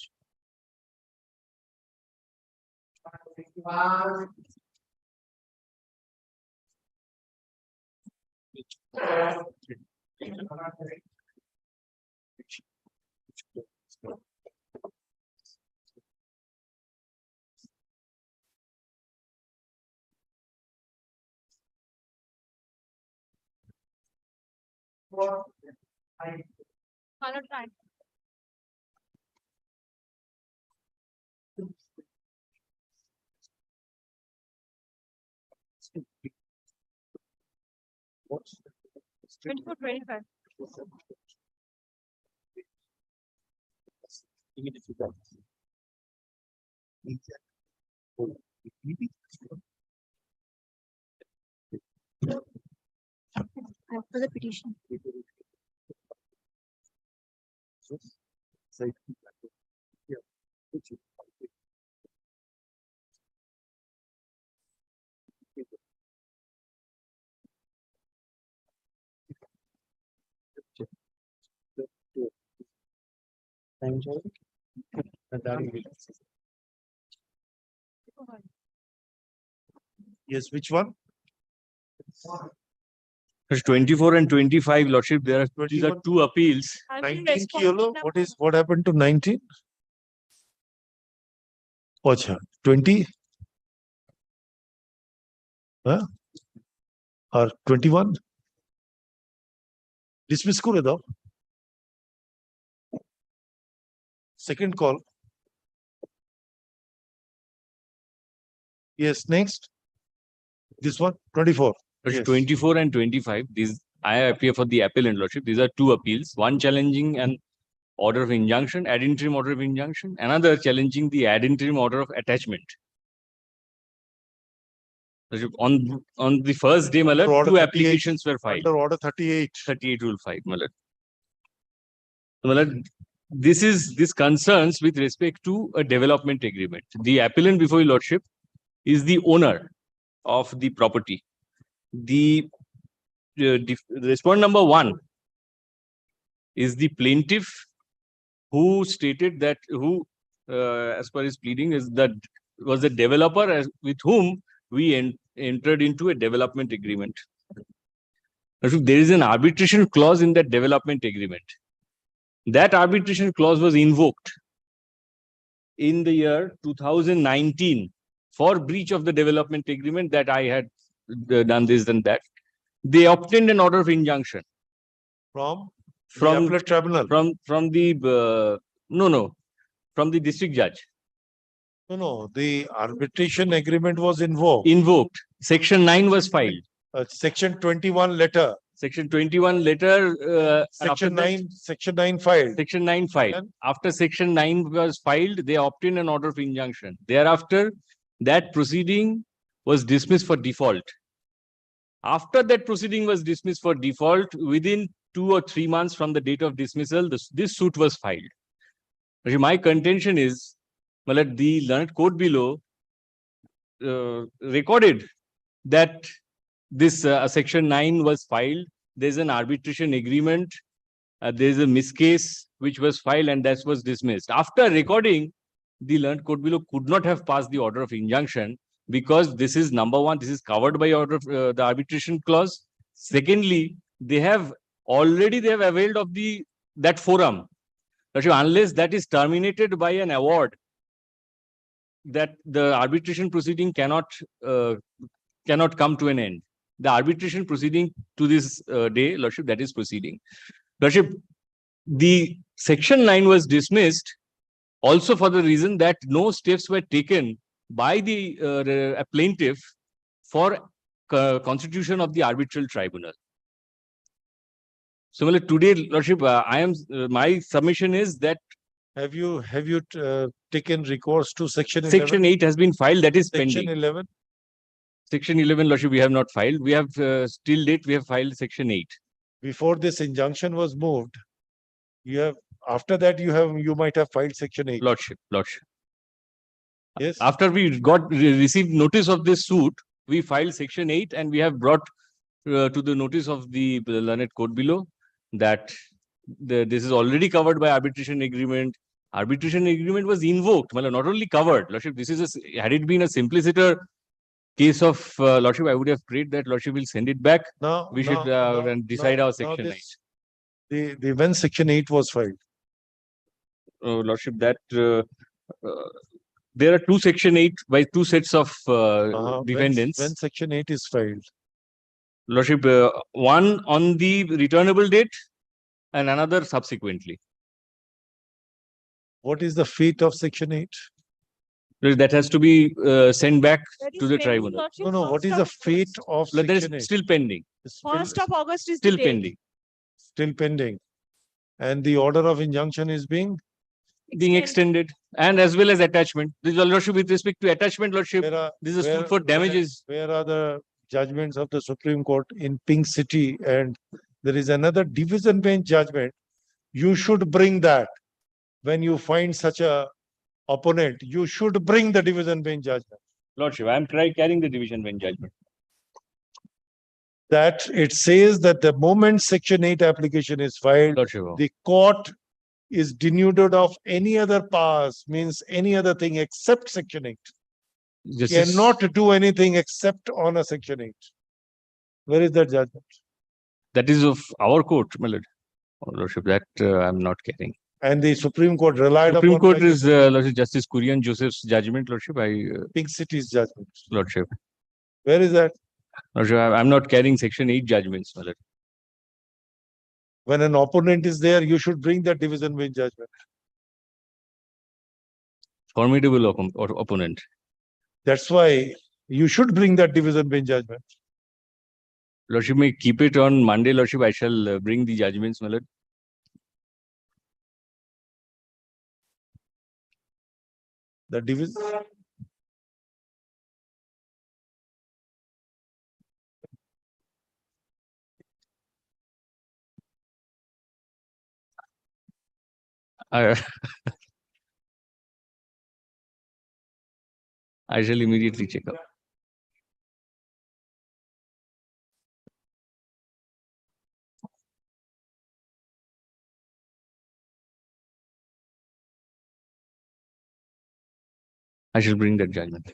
What's 24, 25. After the petition. Yes, which one? 24 and 25, Lordship, these are 21. two appeals. 19 kilo. What happened to 19? Acha, 20? Huh? Or 21? Dismiss kore dao. Second call. Yes, next. This one, 24. Yes. 24 and 25, these I appear for the appellant, Lordship. These are two appeals, one challenging an order of injunction, ad interim order of injunction, another challenging the ad interim order of attachment. Lordship, on the first day, my lord, Order two 38, applications were filed. Under order 38. 38 rule 5, my lord. My lord, this concerns with respect to a development agreement. The appellant before your Lordship is the owner of the property. The respondent number 1 is the plaintiff who stated that as per his pleading is that was the developer with whom we entered into a development agreement. There is an arbitration clause in that development agreement. That arbitration clause was invoked in the year 2019 for breach of the development agreement that I had done this and that. They obtained an order of injunction From the appellate tribunal. from the from the district judge. No, the arbitration agreement was invoked. Invoked. Section 9 was filed. Section 21 letter. Section 21 letter. Section 9 filed. Section 9 filed. After Section 9 was filed, they obtained an order of injunction. Thereafter, that proceeding was dismissed for default. After that proceeding was dismissed for default, within 2 or 3 months from the date of dismissal, this suit was filed. My contention is, well, the learned court below recorded that this Section 9 was filed. There's an arbitration agreement. There's a miscase which was filed and that was dismissed. After recording, the learned court below could not have passed the order of injunction because this is number 1, this is covered by order of the arbitration clause. Secondly, they have availed of that forum Lordship, unless that is terminated by an award, that the arbitration proceeding cannot come to an end. The arbitration proceeding to this day, Lordship, that is proceeding. Lordship, the section 9 was dismissed also for the reason that no steps were taken by the plaintiff for constitution of the arbitral tribunal. Similarly, today, Lordship, my submission is that Have you taken recourse to section 11? Section 8 has been filed, that is Section pending. 11? Section 11, Lordship, we have not filed. We have till date, we have filed Section 8. Before this injunction was moved, after that you might have filed section 8. Lordship. Yes. After we received notice of this suit, we filed Section 8 and we have brought to the notice of the learned court below that this is already covered by arbitration agreement. Arbitration agreement was invoked, well, not only covered. Lordship, this is had it been a simpliciter case of Lordship, I would have prayed that Lordship will send it back. We should decide our Section 8. When section 8 was filed? Lordship, that there are two Section 8 by two sets of defendants. When section 8 is filed? Lordship, one on the returnable date and another subsequently. What is the fate of section 8? That has to be sent back to the tribunal. No. What is the fate of That is section 8? still pending. 1st of August is Still the date. pending. Still pending. And the order of injunction is being extended, and as well as attachment. This is Lordship with respect to attachment, Lordship. This is a suit for damages. Where are the judgments of the Supreme Court in Pink City? And there is another division bench judgment. You should bring that. When you find such a opponent, you should bring the division bench judgment. Lordship, I am carrying the division bench judgment. That it says that the moment section 8 application is filed, Lordship, the court is denuded of any other powers, means any other thing except section 8. Cannot do anything except on a section 8. Where is that judgment? That is of our court, my lord. Lordship, that I am not carrying. And the Supreme Court relied Supreme upon Court is Lordship, Justice Kurian Joseph's judgment, Lordship. Pink City's judgment. Lordship. Where is that? Lordship, I am not carrying Section 8 judgments, my lord. When an opponent is there, you should bring that division bench judgment. Formidable opponent. That's why you should bring that division bench judgment. Lordship, may keep it on Monday, Lordship. I shall bring the judgments, my lord. The division. I shall immediately check up. I shall bring that judgment.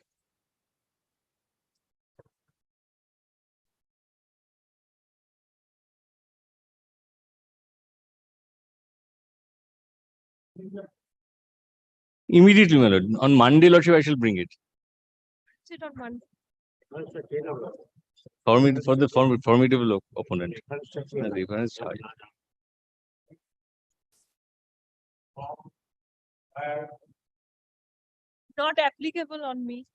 Immediately, my lord. On Monday, Lordship, I shall bring it. Sit on Monday. For the formidable opponent. The reference charge. Not applicable on me.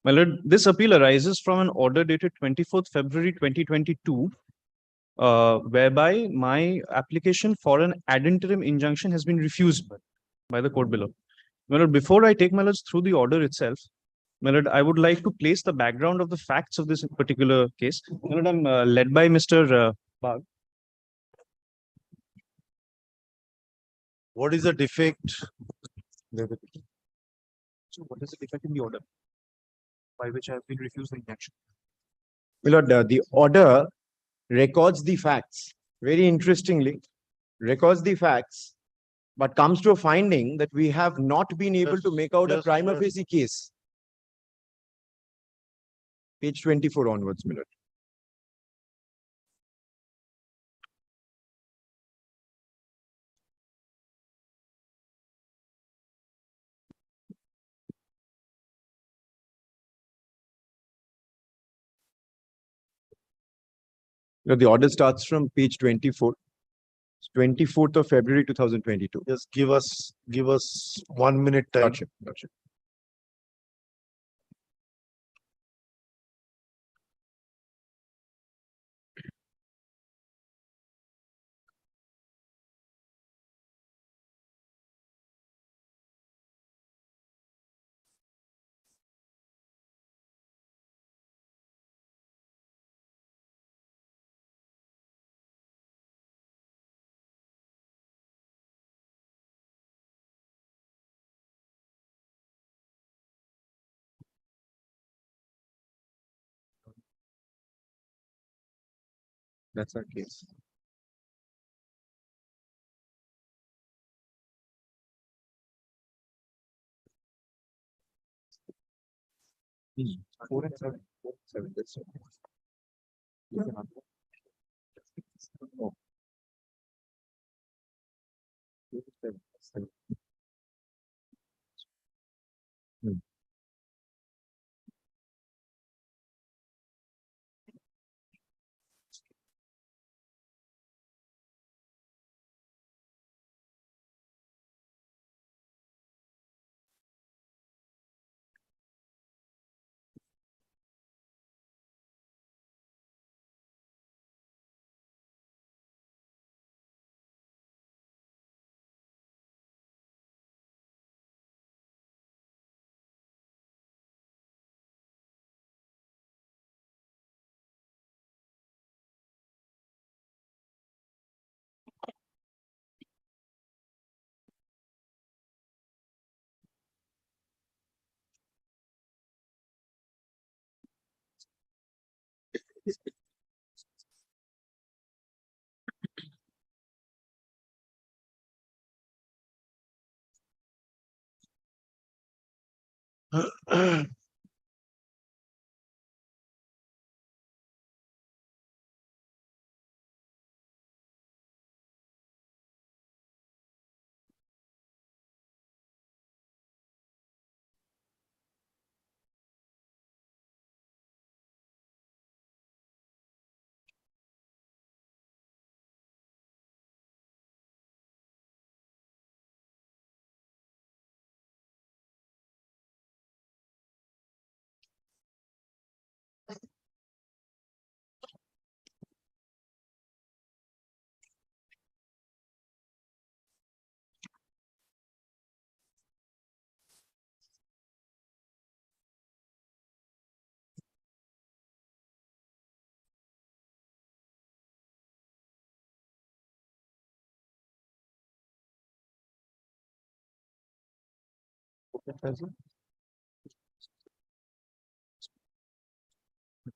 My lord, this appeal arises from an order dated 24th February 2022, whereby my application for an ad interim injunction has been refused by the court below. My lord, before I take my lords through the order itself, my lord, I would like to place the background of the facts of this particular case. My lord, I'm led by Mr. Bag. What is the defect? So what is the defect in the order by which I have been refused the injunction? My lord, the order records the facts. Very interestingly, records the facts, but comes to a finding that we have not been able to make out a prima facie case. Page 24 onwards, my lord. The order starts from page 24. 24th of February 2022. Just give us 1 minute time. Gotcha, gotcha. That's our case. Hmm. 4 and 7. 4 and 7. That's okay. You can answer. Oh. 4 and 7. 7. Hmm.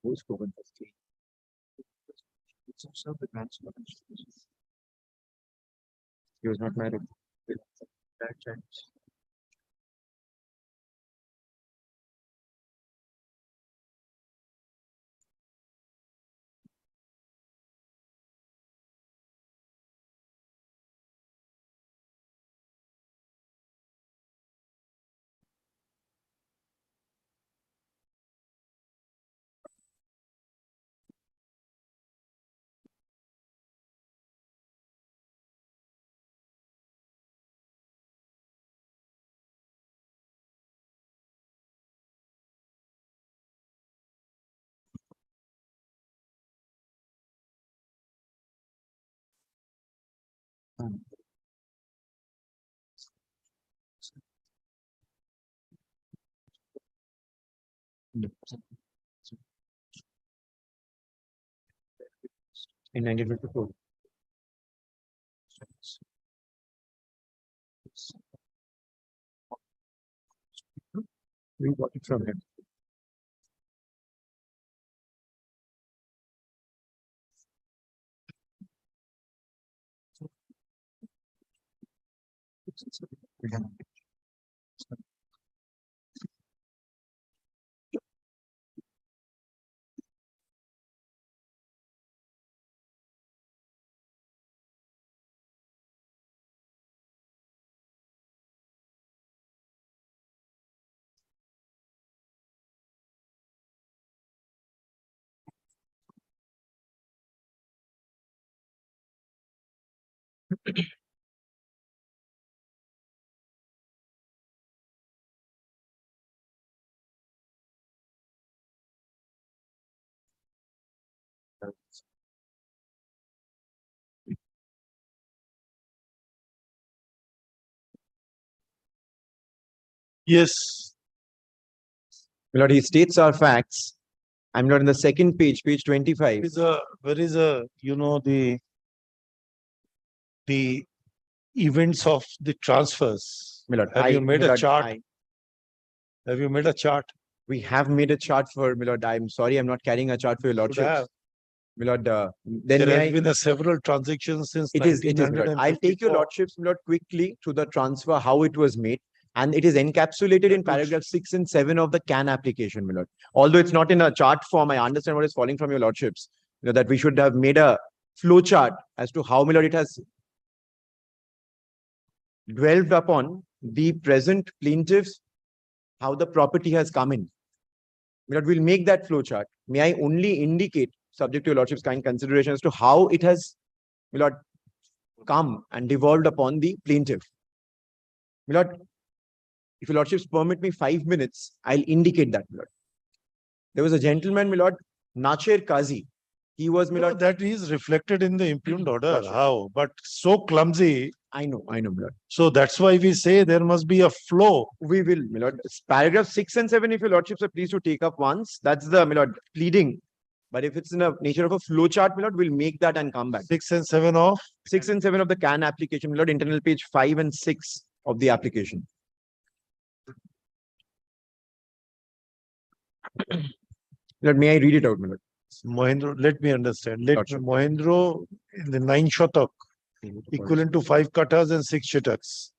Who's proven the state? It's also the grants of he was not married. That chance. In 1954. We got it from him. Yes. My lord, he states our facts. I'm not in the second page, page 25. Where is the events of the transfers? My lord, Have you made my a lord, chart? Have you made a chart? We have made a chart for, my lord. I'm sorry, I'm not carrying a chart for your Should have. lordships. My lord, then There may has I? been several transactions since It is, my lord. I'll take your 1954. lordships, my lord, quickly through the transfer, how it was made. And it is encapsulated in paragraph 6 and 7 of the CAN application, my lord. Although it's not in a chart form, I understand what is falling from your lordships. You know, that we should have made a flow chart as to how, my lord, it has dwelled upon the present plaintiffs, how the property has come in. My lord, we'll make that flow chart. May I only indicate, subject to your lordship's kind consideration, as to how it has, my lord, come and devolved upon the plaintiff. My lord, if your lordships permit me 5 minutes, I'll indicate that, my lord. There was a gentleman, my lord, Nacher Kazi. He was, my lord. That is reflected in the impugned order. Lordship. How? But so clumsy. I know, my lord. So that's why we say there must be a flow. We will, my lord. Paragraph 6 and 7, if your lordships are pleased to take up once, that's the, my lord, pleading. But if it's in a nature of a flow chart, my lord, we'll make that and come back. 6 and 7 of? 6 and 7 of the CAN application, my lord, internal page 5 and 6 of the application. Lord, may I read it out, my lord? Mohendro, let me understand. Mohendro in the 9 shatak, equivalent to 5 katas and 6 shataks.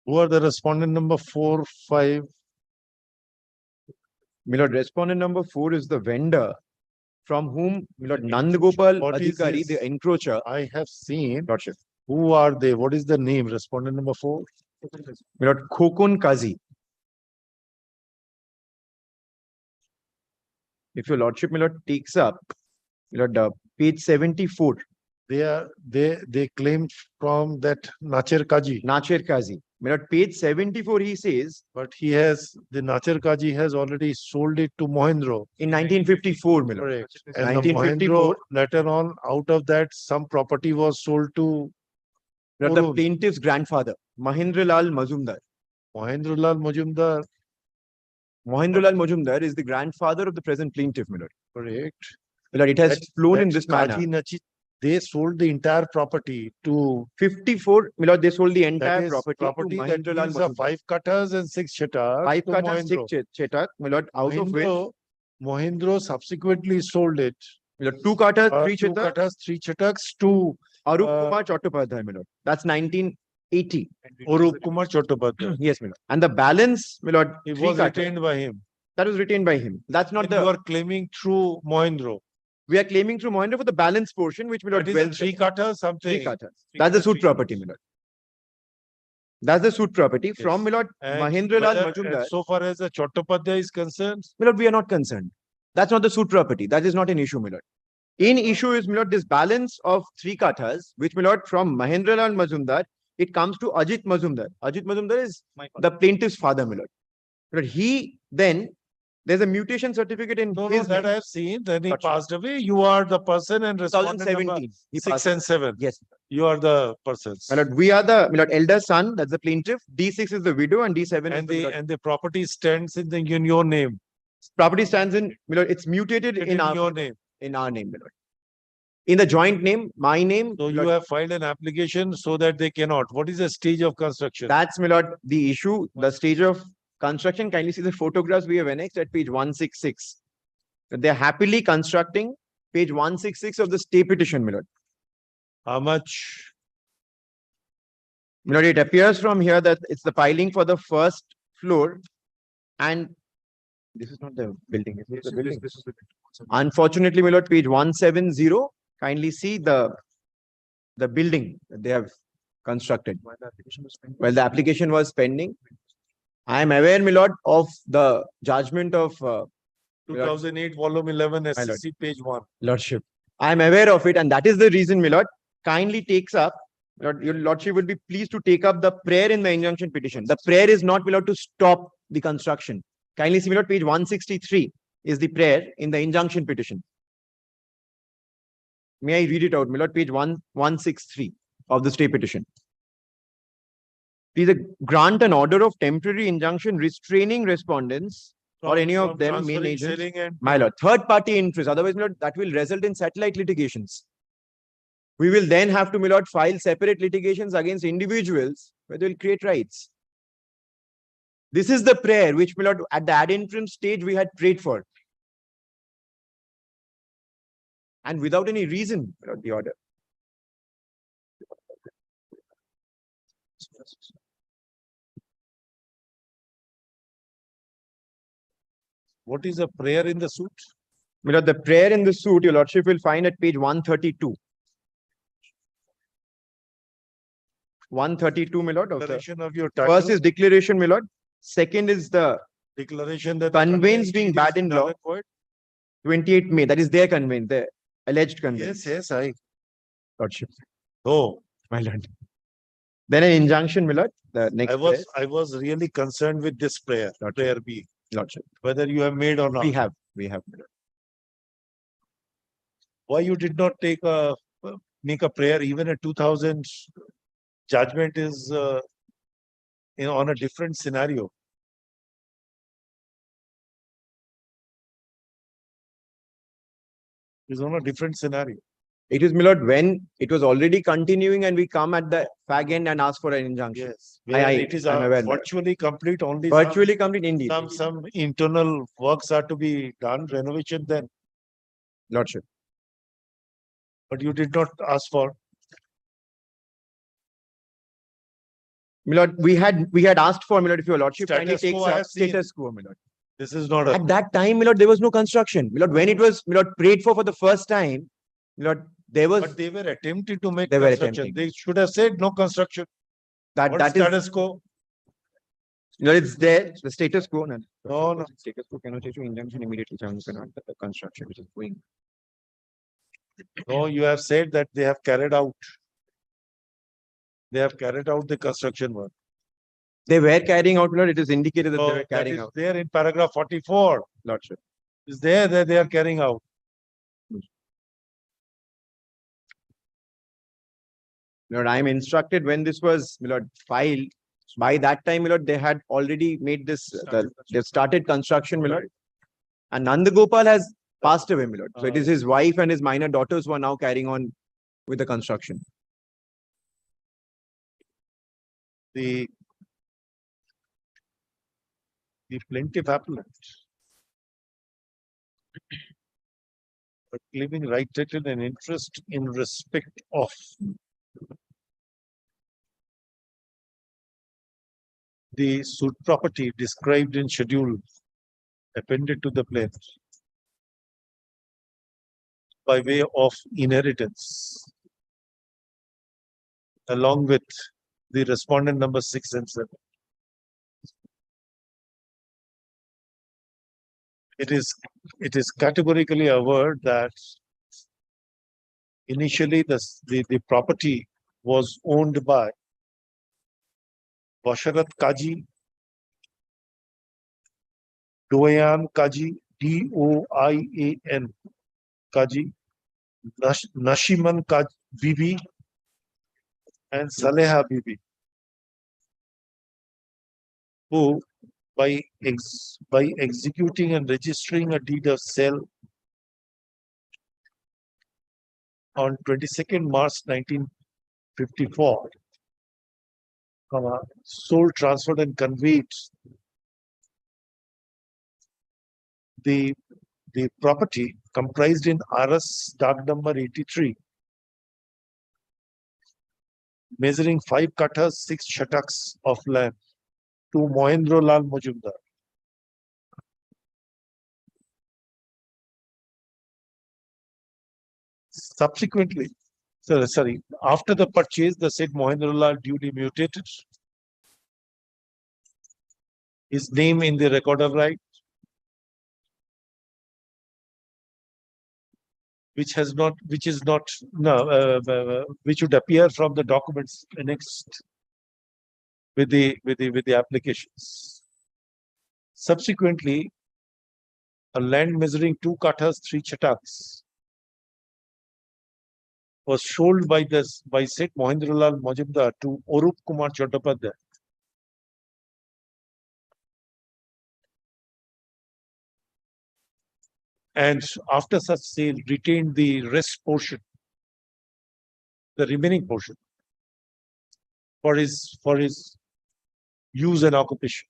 Who are the respondent number 4, 5? Milord, respondent number 4 is the vendor from whom Milord Nandgopal What is Adhikari, this? the encroacher. I have seen. Lordship. Who are they? What is the name? Respondent number 4? Milord Khokun Kazi. If your Lordship, Milord, takes up, Milord, page 74. They claim from that Nacher Kaji. Nacher Kazi. Milord, page 74, he says. But the Nacher Kaji has already sold it to Mohindro. In 1954, Milord. Correct. And the 1954. Mohindro, later on, out of that, some property was sold to Milord, the plaintiff's grandfather, Mahendralal Mazumdar. Mahendralal Majumdar. Mahendralal Majumdar is the grandfather of the present plaintiff, Milord. Correct. Milord, it has flown in this manner. They sold the entire property to 54. Milord, they sold the entire that is property to that Mahendralal means Mazumdar. 5 cutters and 6 chetak. 5 to katas, 6 Mohindro. chetak, Milord, out of which Mohindro subsequently sold it. Milord, 2 katas, 3 2 chetak, cutters, 3 chetaks to Arup Kumar Chattopadhyay, Milord. That's 1980. Arup Kumar Chattopadhyay. Yes, Milord. And the balance, Milord, It 3 was katas, retained by him. that was retained by him. That's not And you are claiming through Mohindro. we are claiming through Mohindro for the balance portion, which Milord That is a 3 cutters something. 3 katas. That's the suit property, Milord. That's the suit property from Milord And Mahendralal whether- Majumdar. and so far as the Chattopadhyay is concerned, Milord, we are not concerned. That's not the suit property. That is not an issue, Milord. In issue is, Milord, this balance of 3 katas, which, Milord, from Mahendralal Mazumdar, it comes to Ajit Mazumdar. Ajit Mazumdar is the plaintiff's father, Milord. But he then, there's a mutation certificate in no, his that name. I have seen. Then he passed away. You are the person and respondent number 2017. He 6 passed and 7. Yes. You are the persons. Milord, we are the Milord elder son, that's the plaintiff. D6 is the widow and D7 is And the Milord. and the property stands in your name. Property stands in, Milord, it's mutated in your name. in our name, Milord. In the joint name, my name. So you have filed an application so that they cannot. What is the stage of construction? That's, Milord, the issue. The stage of construction, kindly see the photographs we have annexed at page 166. They're happily constructing page 166 of the stay petition, Milord. How much? Milord, it appears from here that it's the piling for the first floor and this is not the building. Is this the building? Unfortunately, Milord, page 170, kindly see the building that they have constructed. Well, the application was pending. I am aware, Milord, of the judgment of 2008 volume 11 SCC page 1. Lordship. I am aware of it, and that is the reason, Milord, kindly takes up. Your Lordship would be pleased to take up the prayer in the injunction petition. The prayer is not, Milord, to stop the construction. Kindly see, Milord, page 163 is the prayer in the injunction petition. May I read it out, Milord? Page 163 of the stay petition. Please grant an order of temporary injunction restraining respondents or any of them main agents. My lord, third party interest. Otherwise, my lord, that will result in satellite litigations. We will then have to, my lord, file separate litigations against individuals where they will create rights. This is the prayer which, my lord, at the ad interim stage we had prayed for. And without any reason, my lord, the order. What is the prayer in the suit? My lord, the prayer in the suit, your lordship will find at page 132. 132, my lord. Declaration of your title. First is declaration, my lord. Second is the declaration that conveyance being bad in law. 28 May, that is their conveyance, the alleged conveyance. Yes, I. Lordship. Oh, my lord. Then an injunction, my lord. The next I was really concerned with this prayer, prayer B. Lordship. Whether you have made or not. We have. Why you did not make a prayer? Even a 2000 judgment is on a different scenario. It's on a different scenario. It is, my lord, when it was already continuing and we come at the fag end and ask for an injunction. Yes. It is virtually complete only. Virtually complete indeed. Some internal works are to be done, renovation then. Lordship. But you did not ask for. My lord, we had asked for, my lord, if your lordship kindly Status takes quo I up have seen. status quo, my lord. This is not a. At that time, my lord, there was no construction. My lord, when it was, my lord, prayed for the first time, my lord, there was, But they were attempting to make They were construction. attempting. They should have said no construction. that What that is, status quo? my lord, it's there, the status quo. No, No. Status quo cannot issue injunction immediately, so you cannot, the construction which is going. No, you have said that they have carried out. They have carried out the construction work. They were carrying out, my lord, it is indicated that they So were that carrying is out, there in paragraph 44. lordship. Is there that they are carrying out. My lord, I am instructed when this was, my lord, filed, by that time, my lord, they had already made this, they started construction, my lord. And Nandagopal has passed away, my lord. So it is his wife and his minor daughters who are now carrying on with the construction. The plaintiff appellant. But claiming right title and interest in respect of the suit property described in schedule appended to the plan by way of inheritance along with the respondent number 6 and 7. It is categorically averred that initially the property was owned by Basharat Kaji, Doyan Kaji, Doian Kaji, Nashiman Kaji Bibi, and Saleha Bibi, who by executing and registering a deed of sale on 22nd March 1954, sold, transferred, and conveyed the property comprised in RS dark number 83, measuring 5 kathas, 6 shataks of land to Mohendro Lal Majumdar. Subsequently, after the purchase, the said Mohendro Lal duly mutated his name in the record of right, which would appear from the documents annexed with the applications. Subsequently, a land measuring 2 kathas, 3 chataks was sold by Seth Mohendralal Majumdar to Orup Kumar Chattopadhyay. And after such sale, retained the rest portion, the remaining portion, for his use and occupation.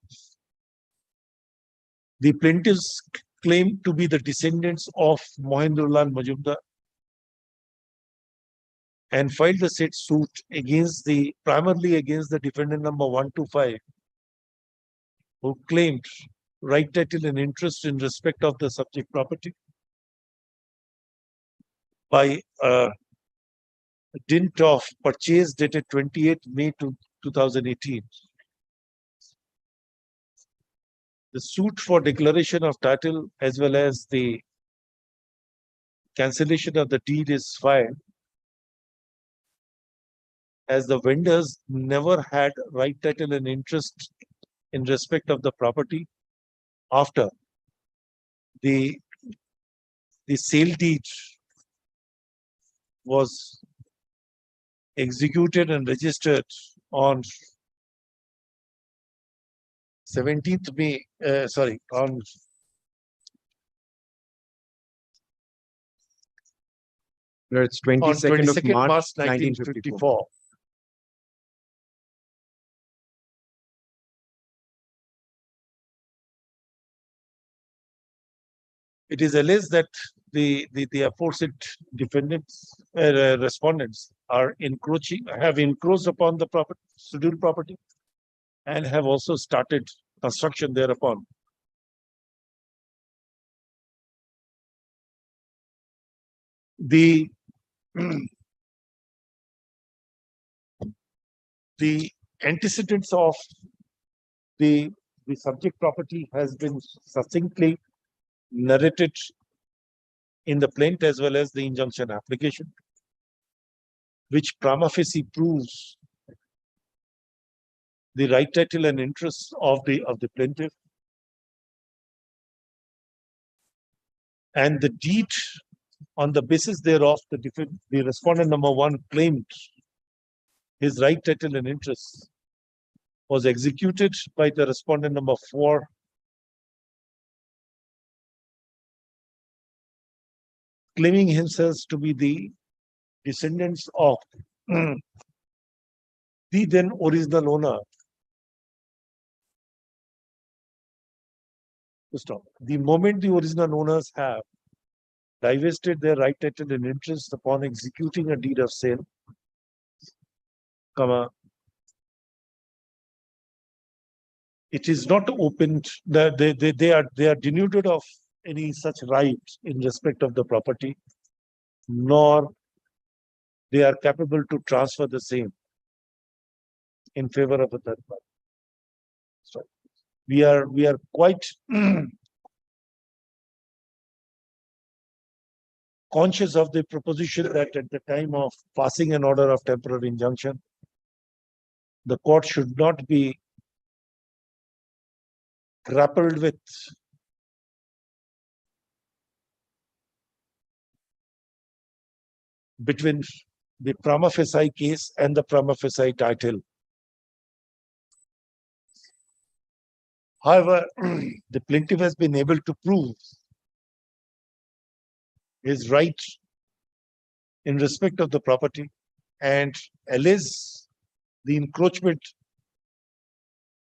The plaintiffs claim to be the descendants of Mohendralal Majumdar and filed the said suit primarily against the defendant number 125, who claimed right title and interest in respect of the subject property by dint of purchase dated 28 May 2018. The suit for declaration of title as well as the cancellation of the deed is filed as the vendors never had right title and interest in respect of the property after the sale deed was executed and registered on 17th May, on It's 22nd of March 1954. It is alleged that the aforesaid defendants, respondents are have encroached upon the scheduled property and have also started construction thereupon. The the antecedents of the subject property has been succinctly narrated in the plaint as well as the injunction application, which prima facie proves the right title and interests of the plaintiff, and the deed on the basis thereof the respondent number 1 claimed his right title and interests was executed by the respondent number 4 claiming himself to be the descendants of the then original owner. Stop. The moment the original owners have divested their right title and interest upon executing a deed of sale, it is not opened that they are denuded of any such right in respect of the property, nor they are capable to transfer the same in favor of a third party. So we are quite conscious of the proposition that at the time of passing an order of temporary injunction, the court should not be grappled with between the prima facie case and the prima facie title. However, the plaintiff has been able to prove his right in respect of the property and allege the encroachment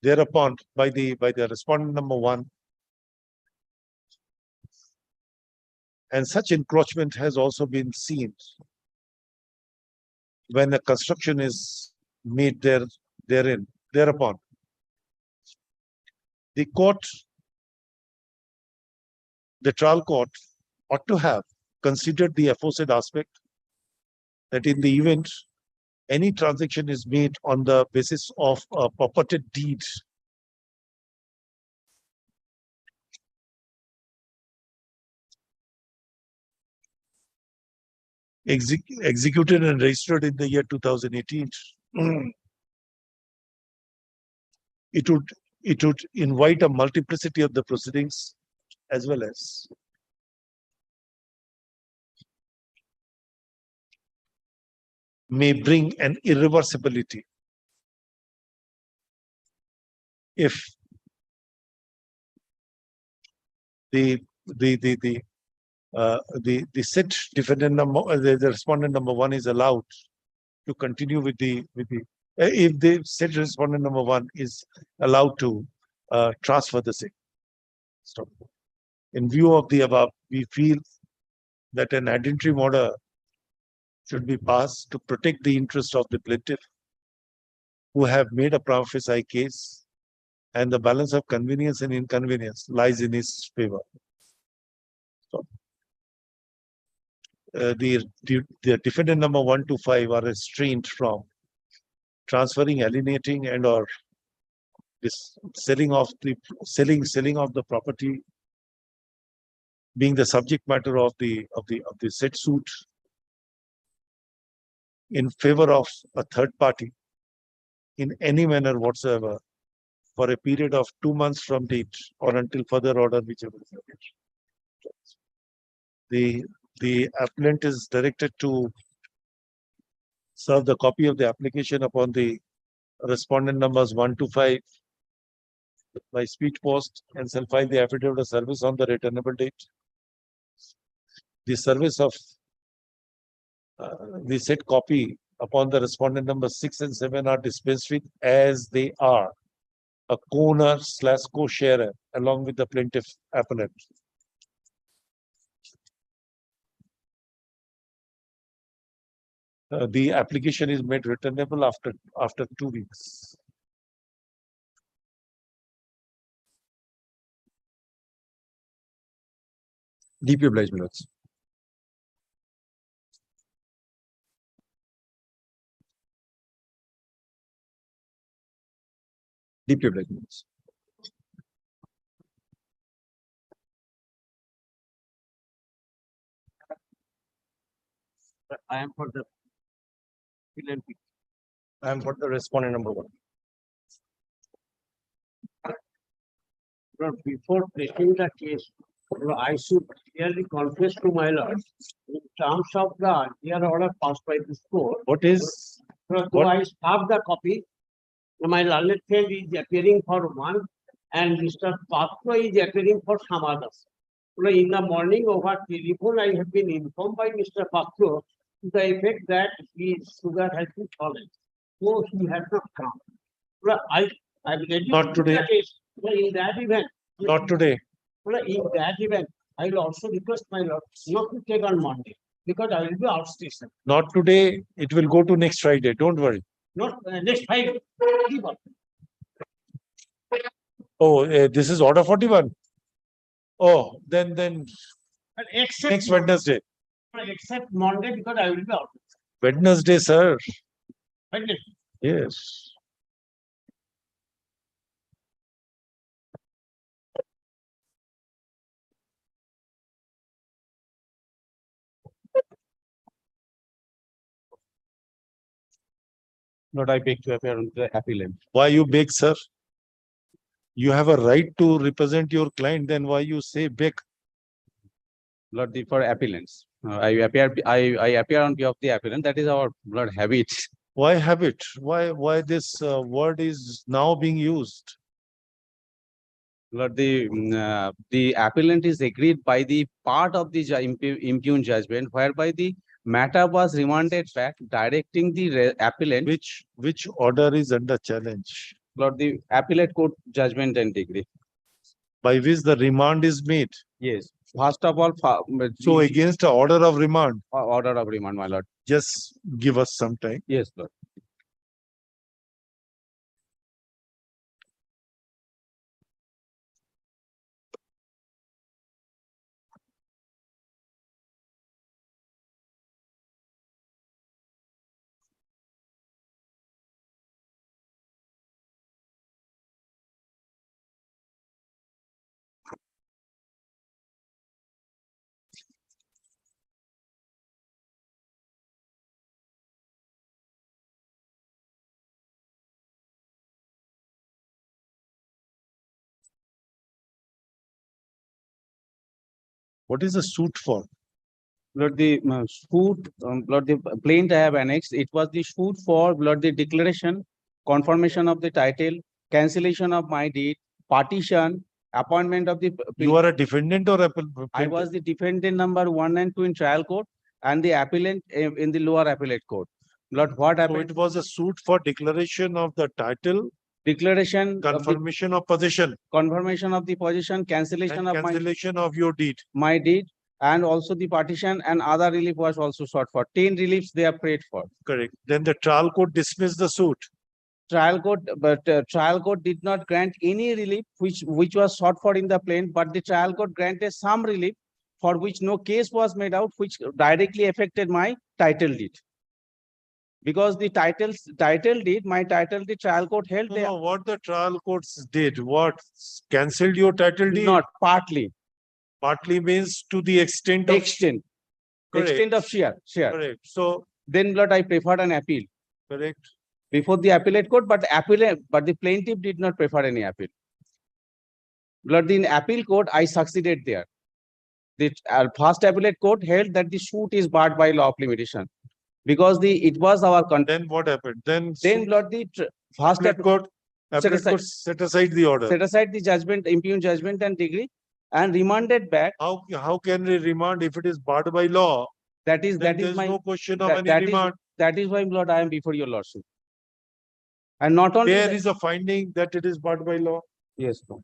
thereupon by the respondent number 1, and such encroachment has also been seen when a construction is made thereupon. The trial court ought to have considered the aforesaid aspect, that in the event any transaction is made on the basis of a purported deed executed and registered in the year 2018, it would invite a multiplicity of the proceedings as well as may bring an irreversibility if the said defendant number, the respondent number 1 is allowed to continue with the if the said respondent number 1 is allowed to transfer the same. Stop. In view of the above, we feel that an ad interim order should be passed to protect the interest of the plaintiff who have made a prima facie case, and the balance of convenience and inconvenience lies in his favor. So, the defendant number 1 to 5 are restrained from transferring, alienating, and or selling of the property being the subject matter of the said suit in favor of a third party in any manner whatsoever for a period of 2 months from date or until further order, whichever is the applicant is directed to serve the copy of the application upon the respondent numbers 1 to 5 by speed post, and shall file the affidavit of service on the returnable date. The service of the said copy upon the respondent number 6 and 7 are dispensed with, as they are a co-owner / co-sharer along with the plaintiff appellant. the application is made returnable after 2 weeks. Deeply obliged, my lords. Deeply obliged, my lords. I am for the I am for the respondent number 1. Before taking the case, I should clearly confess to my lord, in terms of the earlier order passed by this court, What is though I have the copy, my learned friend is appearing for one, and Mr. Patro is appearing for some others. In the morning over telephone, I have been informed by Mr. Patro to the effect that his sugar has been fallen. So he has not come. I will let you Not today. the case. In that event, Not today. in that event, I will also request my lord not to take on Monday because I will be outstation. Not today. It will go to next Friday. Don't worry. Not next Friday. Oh, this is order 41. Oh, then But except next Wednesday. except Monday because I will be out. Wednesday, sir. Wednesday. Yes. Lord, I beg to appear on the appellant. Why you beg, sir? You have a right to represent your client. Then why you say beg? Lord, for appellants. I appear on behalf of the appellant. That is our Lord habit. Why habit? Why this word is now being used? Lord, the appellant is agreed by the part of the impugned judgment, whereby the matter was remanded back, directing the appellant. Which order is under challenge? Lord, the appellate court judgment and degree. By which the remand is made. Yes. First of all, So against the order of remand. Order of remand, my lord. Just give us some time. Yes, Lord. What is the suit for? Lord, the suit, Lord, the plaint I have annexed, it was the suit for, Lord, the declaration, confirmation of the title, cancellation of my deed, partition, appointment of the. You are a defendant or appellant? I was the defendant number 1 and 2 in trial court and the appellant in the lower appellate court. Lord, what happened? So it was a suit for declaration of the title, declaration, confirmation of possession, confirmation of the position, cancellation and of cancellation of your deed. my deed, and also the partition and other relief was also sought for. 10 reliefs they have prayed for. Correct. Then the trial court dismissed the suit. Trial court, but trial court did not grant any relief which was sought for in the plaint, but the trial court granted some relief for which no case was made out, which directly affected my title deed. Because the title deed, my title deed, trial court held there. No, what the trial courts did, what cancelled your title deed? Not partly. Partly means to the extent of extent of share. Correct. So then, Lord, I preferred an appeal. Correct. Before the appellate court, but the plaintiff did not prefer any appeal. Lord, in appeal court, I succeeded there. The first appellate court held that the suit is barred by law of limitation because it was our. Then what happened? Then Lord, the first appellate court set aside the order. Set aside the judgment, impugned judgment and degree, and remanded back. How can we remand if it is barred by law? That is my no question of any remand. That is why, Lord, I am before your lordship. And not only there is a finding that it is barred by law. Yes, Lord.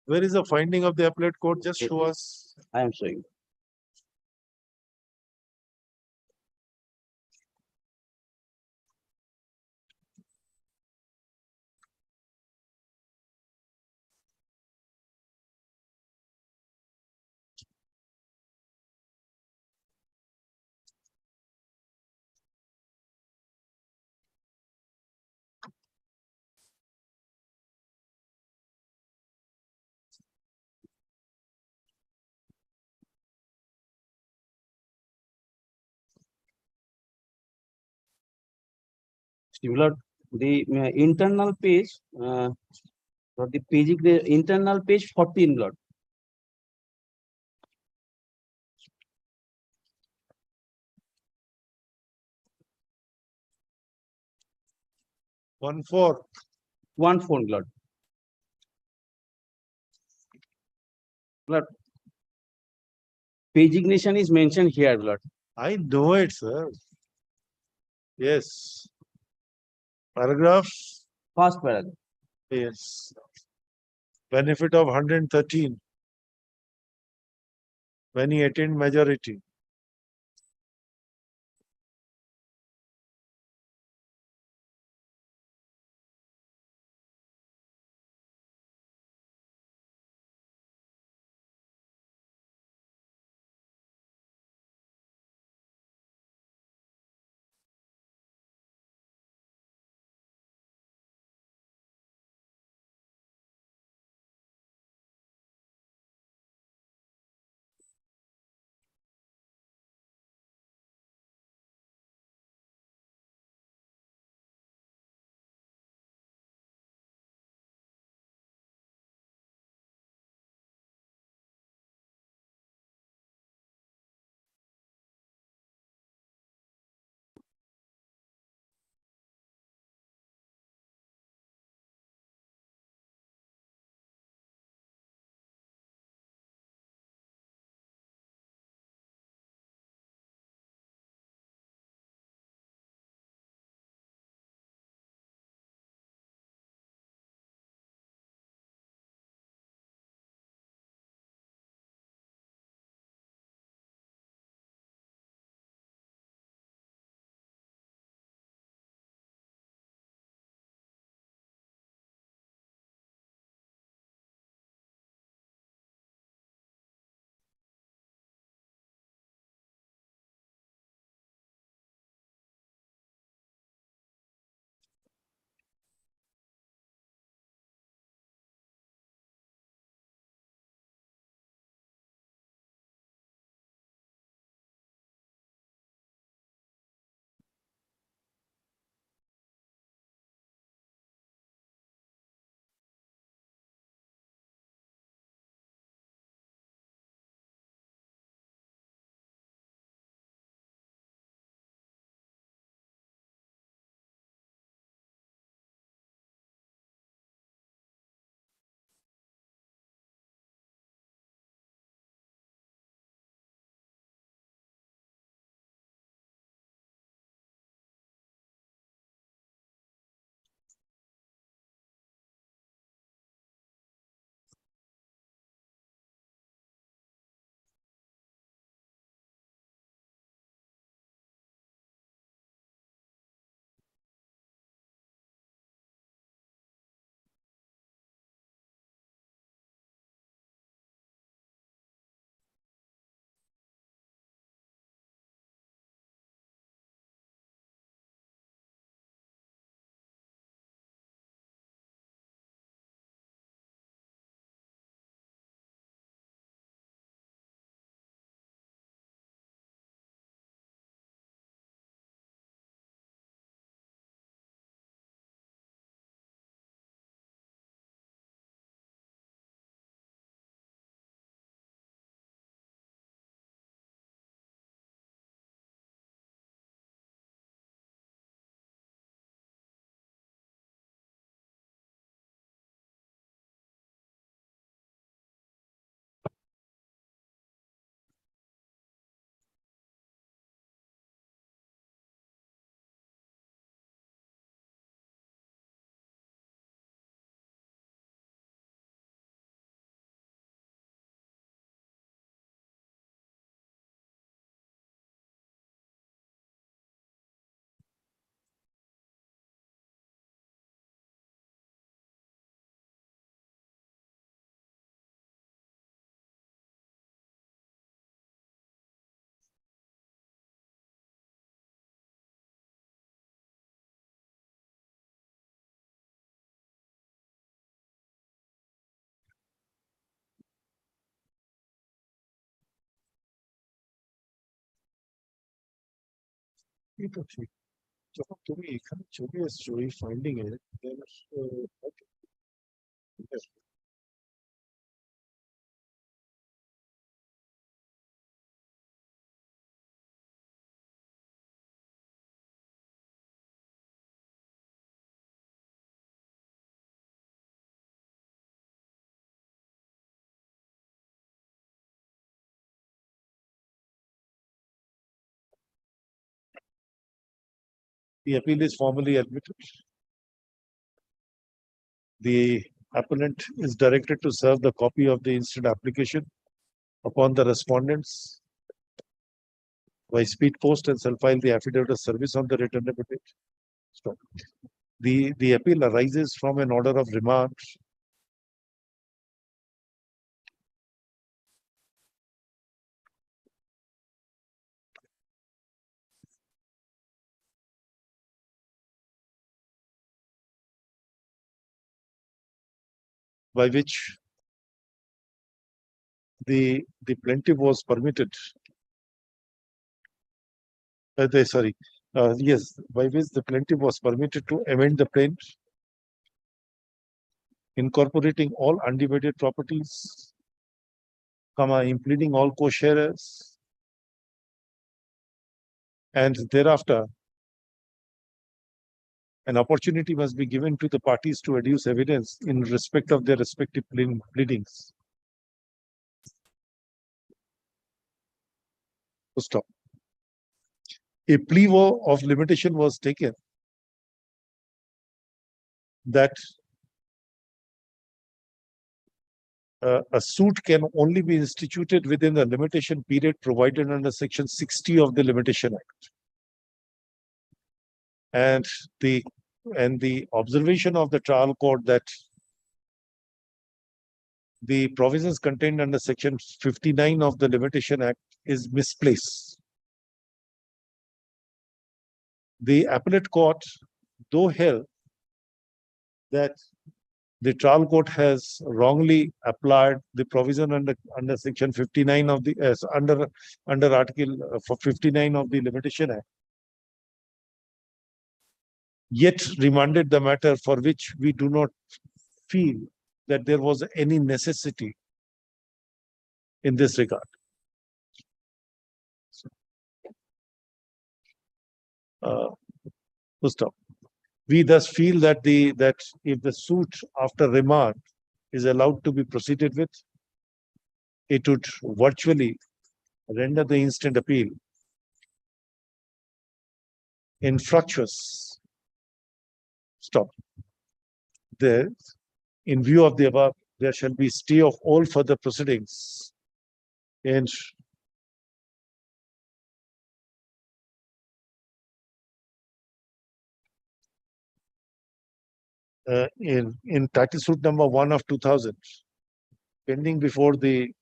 Where is the finding of the appellate court? Just show us. I am showing. Similar, the internal page, or the page, the internal page 14, Lord. One four. 1/4, Lord. Lord. Page ignition is mentioned here, Lord. I know it, sir. Yes. Paragraph. First paragraph. Yes. Benefit of 113. When he attained majority. এই তো ঠিক। যখন তুমি এখানে চলে এসছো এই finding এ then, okay, ঠিক আছে। The appeal is formally admitted. The appellant is directed to serve the copy of the instant application upon the respondents by speed post and shall file the affidavit of service on the returnable date. Stop. The appeal arises from an order of remand by which the plaintiff was permitted by which the plaintiff was permitted to amend the plaint, incorporating all undivided properties, impleading all co-sharers, and thereafter an opportunity must be given to the parties to adduce evidence in respect of their respective pleadings. Stop. A plea of limitation was taken that a suit can only be instituted within the limitation period provided under Section 60 of the Limitation Act. And the observation of the trial court that the provisions contained under Section 59 of the Limitation Act is misplaced. The appellate court, though held that the trial court has wrongly applied the provision under Section 59 of the under Article 59 of the Limitation Act, yet remanded the matter, for which we do not feel that there was any necessity in this regard. Stop. We thus feel that if the suit after remand is allowed to be proceeded with, it would virtually render the instant appeal infructuous. Stop. There, in view of the above, there shall be stay of all further proceedings and in title suit number 1 of 2000, pending before the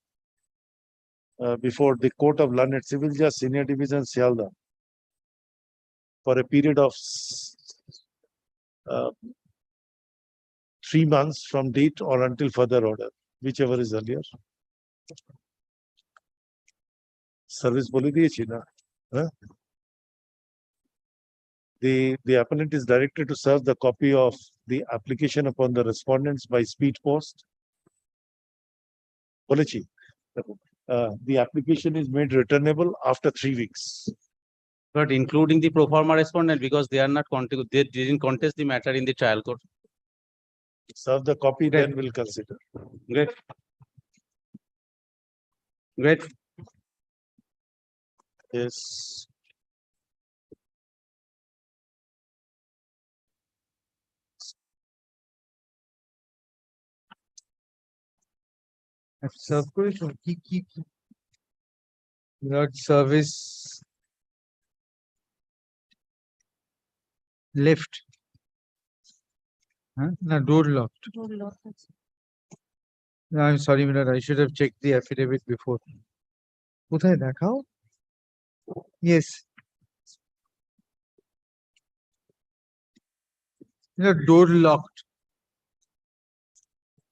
Court of Learned Civil Judge, Senior Division, Sialda, for a period of 3 months from date or until further order, whichever is earlier. Service boli diyechi na? The appellant is directed to serve the copy of the application upon the respondents by speed post. Bolechi. The application is made returnable after 3 weeks. But including the pro forma respondent, because they are not they didn't contest the matter in the trial court. Serve the copy, then we'll consider. Great. Great. Yes. Not service left. Huh? No, door locked. No, I'm sorry, Milord. I should have checked the affidavit before. কোথায় দেখাও? Yes. No, door locked.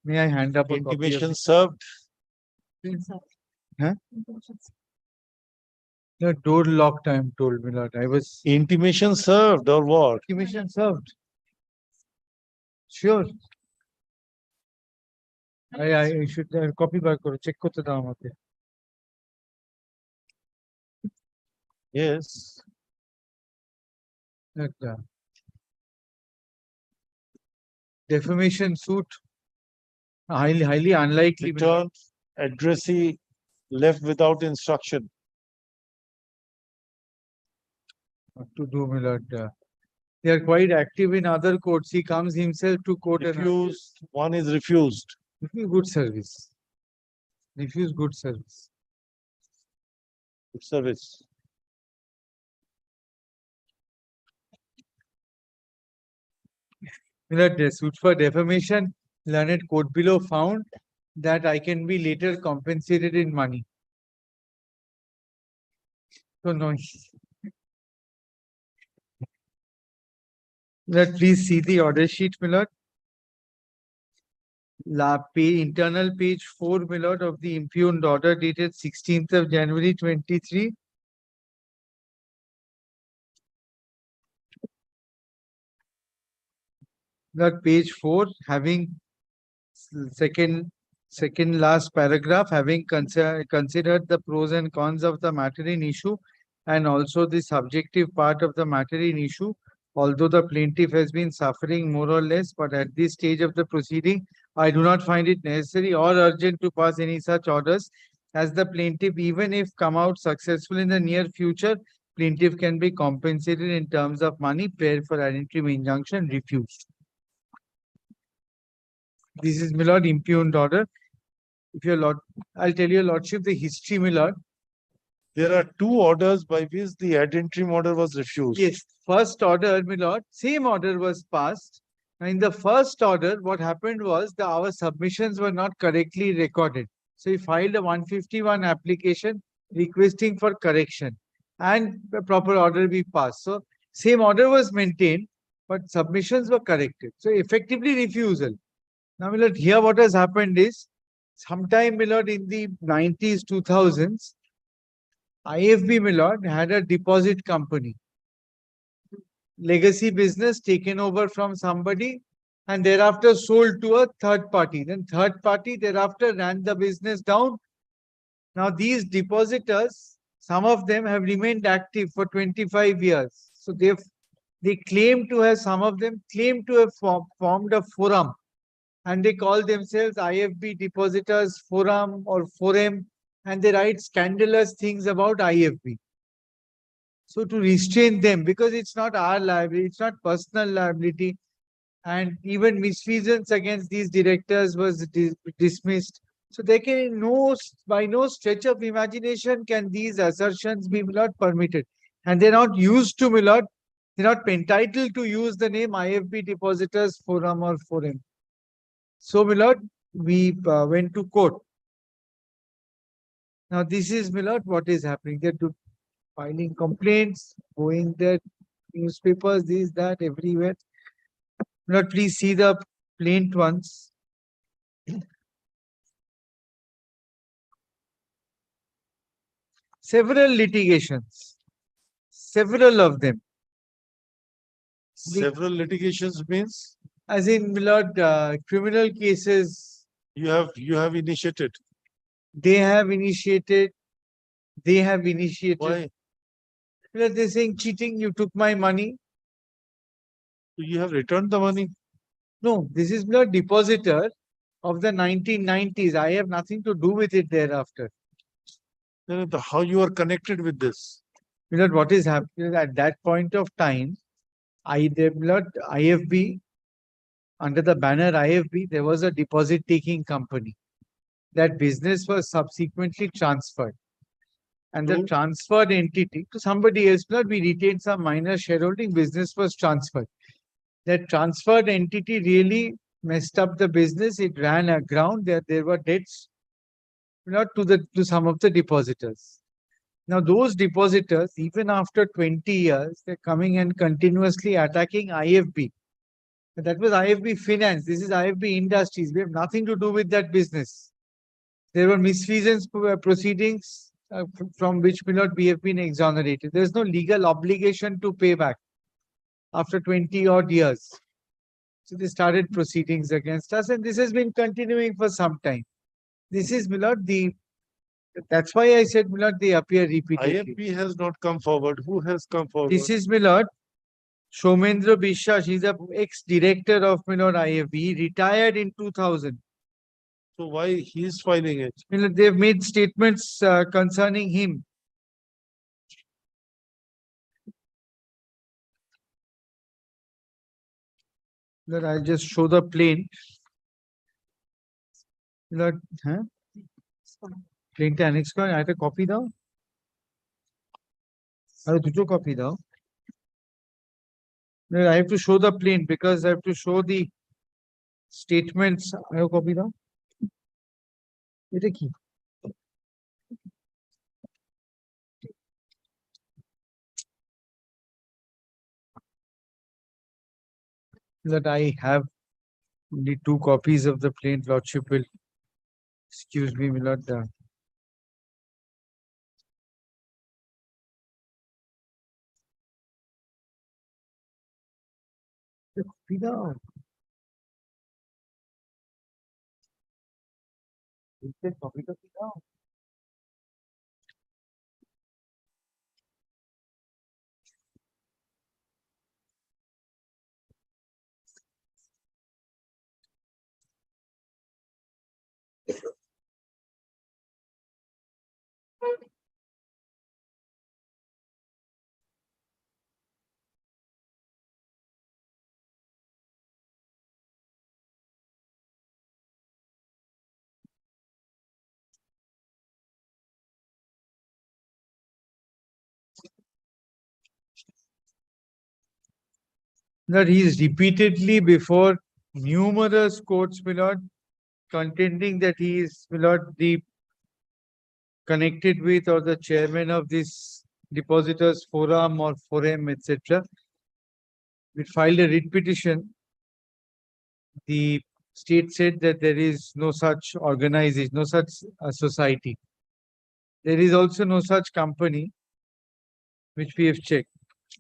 May I hand up a copy of Intimation it? served. Huh? The door locked, I am told, my lord. I was Intimation served or what? intimation served. Sure. I should copy bar karo, check korte dao amake. Yes. একটা defamation suit, highly unlikely. Return addressee left without instruction. What to do, my lord? They are quite active in other courts. He comes himself to court and Refused, one is refused. refuse good service. Refuse good service. Good service. My lord, the suit for defamation, learned court below found that I can be later compensated in money. So no. Please see the order sheet, my lord. Internal page 4, my lord, of the impugned order dated 16th of January 23. That page 4, having second last paragraph, having considered the pros and cons of the matter in issue and also the subjective part of the matter in issue, although the plaintiff has been suffering more or less, but at this stage of the proceeding, I do not find it necessary or urgent to pass any such orders, as the plaintiff, even if come out successful in the near future, plaintiff can be compensated in terms of money paid for an interim injunction refused. This is, my lord, impugned order. If your lord, I'll tell your lordship the history, my lord. There are two orders by which the ad interim order was refused. Yes, first order, my lord, same order was passed. Now, in the first order, what happened was our submissions were not correctly recorded. So he filed a 151 application requesting for correction and the proper order be passed. So same order was maintained, but submissions were corrected. So effectively refusal. Now, my lord, here what has happened is, sometime, my lord, in the 90s, 2000s, IFB, my lord, had a deposit company. Legacy business taken over from somebody and thereafter sold to a third party. Then third party thereafter ran the business down. Now these depositors, some of them have remained active for 25 years. So they claim to have, some of them claim to have formed a forum, and they call themselves IFB Depositors Forum or Forum, and they write scandalous things about IFB. So to restrain them, because it's not our liability, it's not personal liability, and even misfeasance against these directors was dismissed. So they can by no stretch of imagination can these assertions be, my lord, permitted. And they're not used to, my lord, they're not entitled to use the name IFB Depositors Forum or Forum. So, my lord, we went to court. Now, this is, my lord, what is happening. They're filing complaints, going there, newspapers, this, that, everywhere. My lord, please see the plaint once. Several litigations, several of them. Several litigations means? As in, my lord, criminal cases. You have initiated. They have initiated. Why? They're saying cheating, you took my money. You have returned the money? No, this is the depositor of the 1990s. I have nothing to do with it thereafter. How you are connected with this? You know what is happening at that point of time? IFB, under the banner IFB, there was a deposit taking company. That business was subsequently transferred. And the transferred entity to somebody else, we retained some minor shareholding, business was transferred. That transferred entity really messed up the business. It ran aground. There were debts to some of the depositors. Now, those depositors, even after 20 years, they're coming and continuously attacking IFB. That was IFB Finance. This is IFB Industries. We have nothing to do with that business. There were misfeasance proceedings from which, my lord, we have been exonerated. There is no legal obligation to pay back after 20 odd years. So they started proceedings against us, and this has been continuing for some time. This is, my lord, that's why I said, my lord, they appear repeatedly. IFB has not come forward. Who has come forward? This is, my lord, Shomendra Biswas. He's a ex-director of, my lord, IFB. He retired in 2000. So why he is filing it? My lord, they've made statements concerning him. That I'll just show the plane. That, huh? Plane টা annex করে একটা copy দাও। আরে দুটো copy দাও। I have to show the plane because I have to show the statements. আরে copy দাও। এটা কি? That I have only 2 copies of the plane. Lordship will excuse me, my lord. Copy দাও। Copy টা কি দাও? That he is repeatedly before numerous courts, my lord, contending that he is, my lord, the connected with or the chairman of this depositors forum or forum, etc. We filed a writ petition. The state said that there is no such organization, no such society. There is also no such company, which we have checked.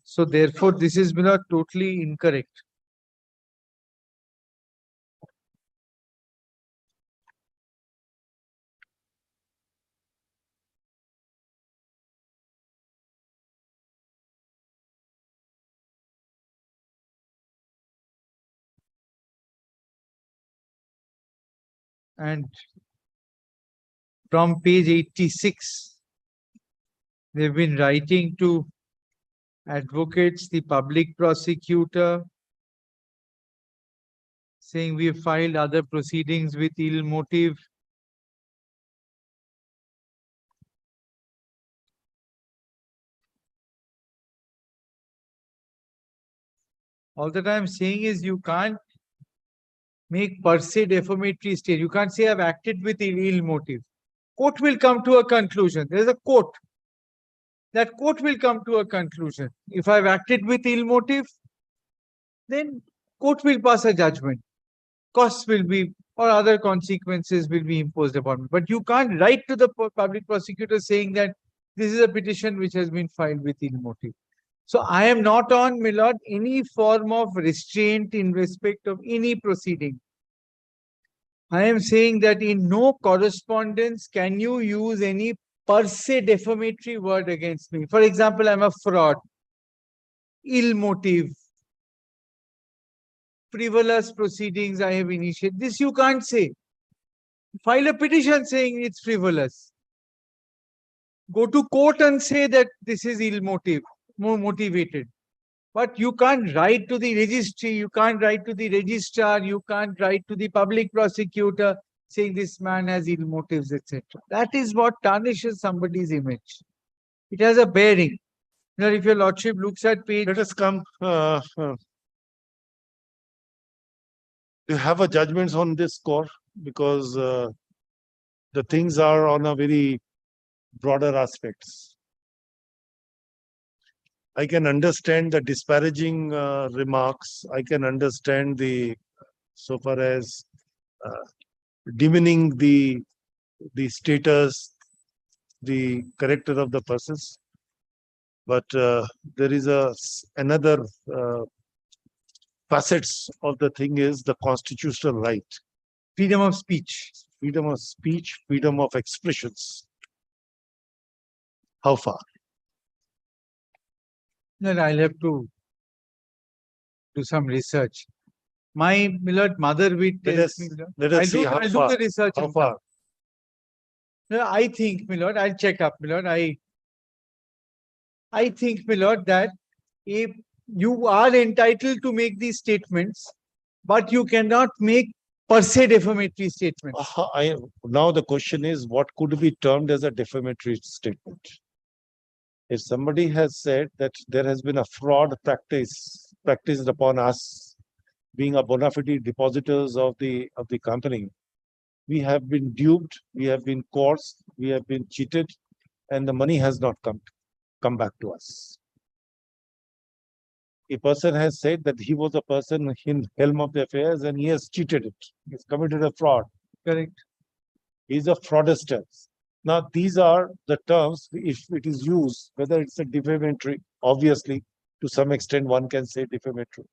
So therefore, this is, my lord, totally incorrect. And from page 86, they've been writing to advocates, the public prosecutor, saying we have filed other proceedings with ill motive. All that I'm saying is you can't make per se defamatory state. You can't say I've acted with ill motive. Court will come to a conclusion. There's a court. That court will come to a conclusion. If I've acted with ill motive, then court will pass a judgment. Costs will be or other consequences will be imposed upon me. But you can't write to the public prosecutor saying that this is a petition which has been filed with ill motive. So I am not on, my lord, any form of restraint in respect of any proceeding. I am saying that in no correspondence can you use any per se defamatory word against me. For example, I'm a fraud, ill motive, frivolous proceedings I have initiated. This you can't say. File a petition saying it's frivolous. Go to court and say that this is ill motive, more motivated. But you can't write to the registry, you can't write to the registrar, you can't write to the public prosecutor saying this man has ill motives, etc. That is what tarnishes somebody's image. It has a bearing. Now, if your lordship looks at page... Let us come. Do you have a judgment on this score? Because the things are on a very broader aspects. I can understand the disparaging remarks. I can understand the, so far as demeaning the status, the character of the persons. But there is another facets of the thing is the constitutional right. Freedom of speech. Freedom of speech, freedom of expressions. How far? Then I'll have to do some research. My milord mother will Let tell us, me, milord. let us see how I'll far. do the research. How and far? come. No, I think, milord, I'll check up, milord. I think, milord, that if you are entitled to make these statements, but you cannot make per se defamatory statements. Now the question is, what could be termed as a defamatory statement? If somebody has said that there has been a fraud practiced upon us, being a bona fide depositors of the company, we have been duped, we have been coerced, we have been cheated, and the money has not come back to us. A person has said that he was the person in helm of the affairs and he has cheated it. He's committed a fraud. Correct. He's a fraudster. Now, these are the terms, if it is used, whether it's a defamatory, obviously, to some extent, one can say defamatory.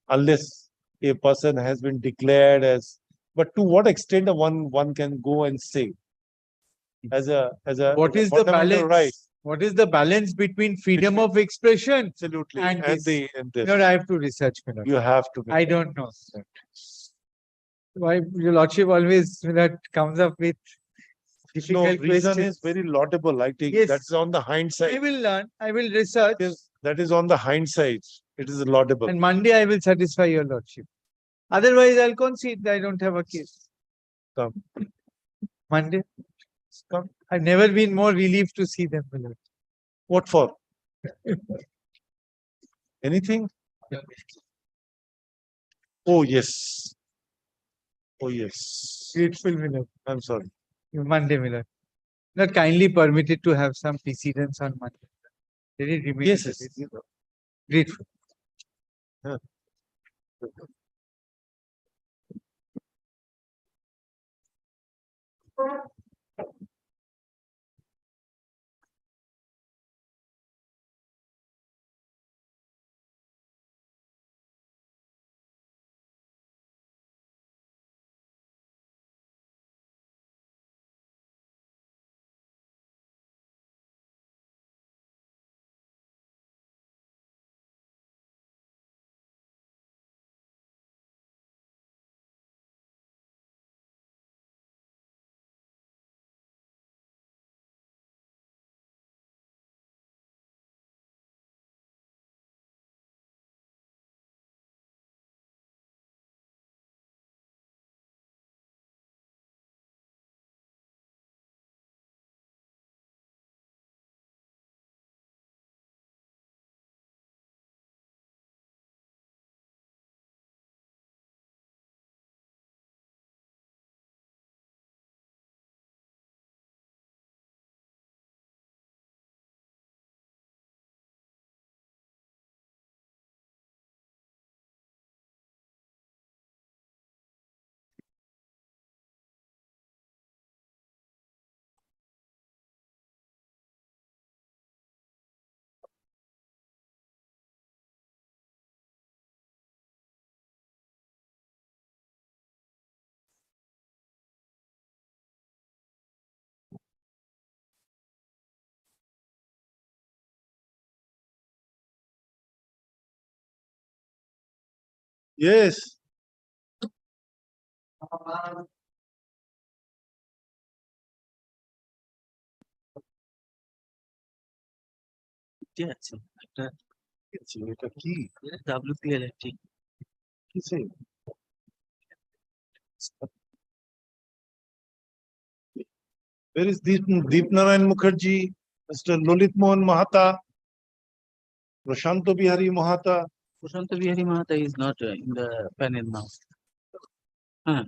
Unless a person has been declared as, but to what extent one can go and say as a What is the fundamental balance? right? What is the balance between freedom of expression Absolutely. and this? this. No, I have to research, milord. You have to. I don't know. Why your lordship always, milord, comes up with No, difficult reason questions. is very laudable. I think Yes. that's on the hindsight. I will learn. I will research. That is on the hindsight. It is laudable. And Monday I will satisfy your lordship. Otherwise, I'll concede I don't have a case. Come. Monday. Come. I've never been more relieved to see them, milord. What for? Anything? Oh, yes. Oh, yes. Grateful, milord. I'm sorry. Monday, milord. Not kindly permitted to have some precedence on Monday. Very limited. Yes, yes. Grateful. Huh. Yes. আছে একটা এটা কি? WPLFT কিসে? Where is Deep Narayan Mukherjee, Mr. Lolit Mohan Mahata, Prashanto Bihari Mahata? Prashant Bihari Mahata is not in the panel now.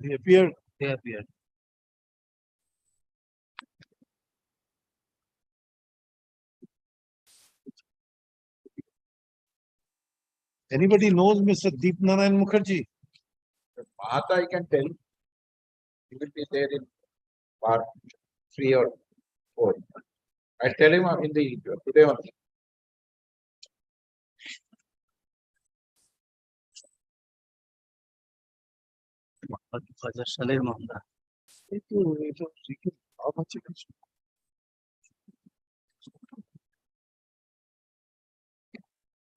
They appeared. They appeared. Anybody knows Mr. Deep Narayan Mukherjee? Mahata, I can tell. He will be there in part 3 or Oh, I tell him in the today only. সালের মামলা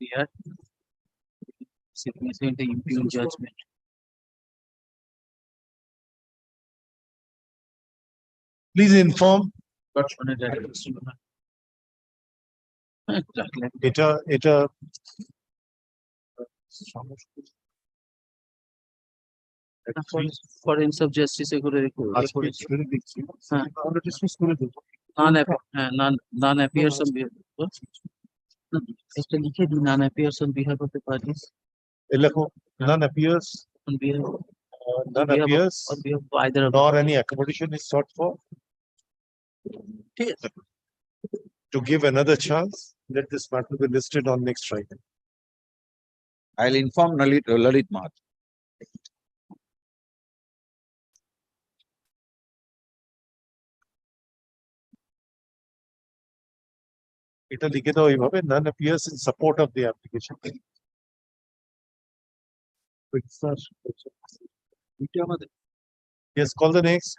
here significant impugned judgment. Please inform. এটা Foreign of justice করে non appears on behalf একটা লিখে দিন non appears on behalf of the parties. None appears. On behalf None appears. on behalf of either of Nor any accommodation is sought for. To give another chance, let this matter be listed on next Friday. I'll inform Lalit Mahat. এটা লিখে দাও এইভাবে, none appears in support of the application. Yes, call the next.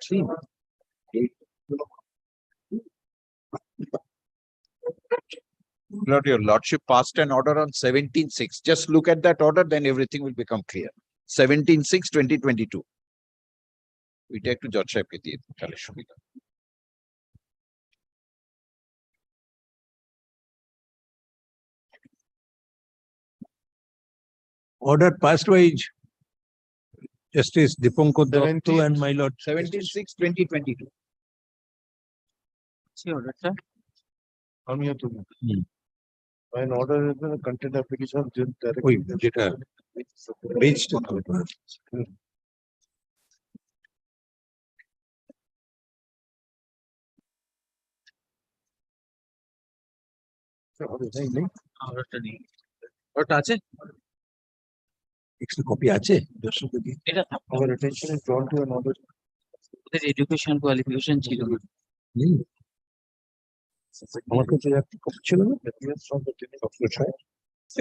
Lord, your lordship passed an order on 17/6. Just look at that order, then everything will become clear. 17/6/2022. We take to Judge Sahib ke diye tale shubida. Order passed by Justice Dipankar Datta and my lord. 17/6/2022. see order sir. আমি তো an order is a content application directly. ওই যেটা বেচতে orderটা নেই order আছে extra copy আছে এটা Our attention is drawn to an order. ওদের এডুকেশন কোয়ালিফিকেশন ছিল না আমার কাছে একটা কপি ছিল না Appears from the clinic of the child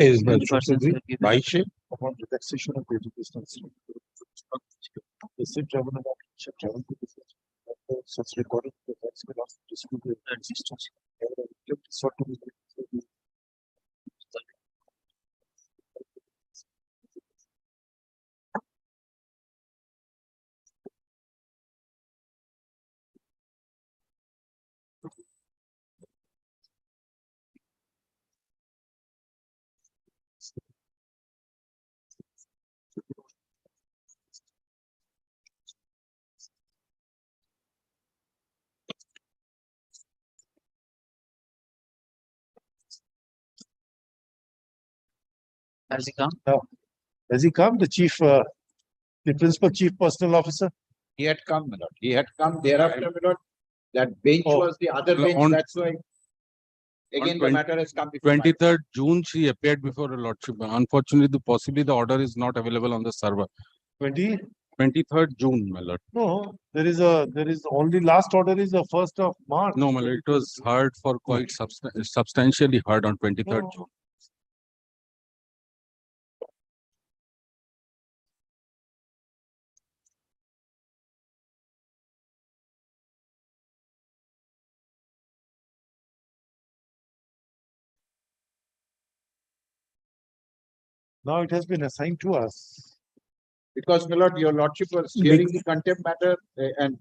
এই 22 upon relaxation of the educational system. The said tribunal shall travel to the such recording the facts will also dispute the existence. Sought to be has he come Has he come, the chief, the principal chief personal officer? He had come, my lord. He had come thereafter, my lord. That bench Oh. was the other bench, On- that's why. Again, the matter has come before. my- 23rd June, she appeared before a lordship. Unfortunately, possibly the order is not available on the server. 23rd June, my lord. No, there is only last order is the 1st of March. No, my lord, it was heard for quite substantially heard on 23rd No. June. Now it has been assigned to us. Because, my lord, your lordship was hearing the contempt matter and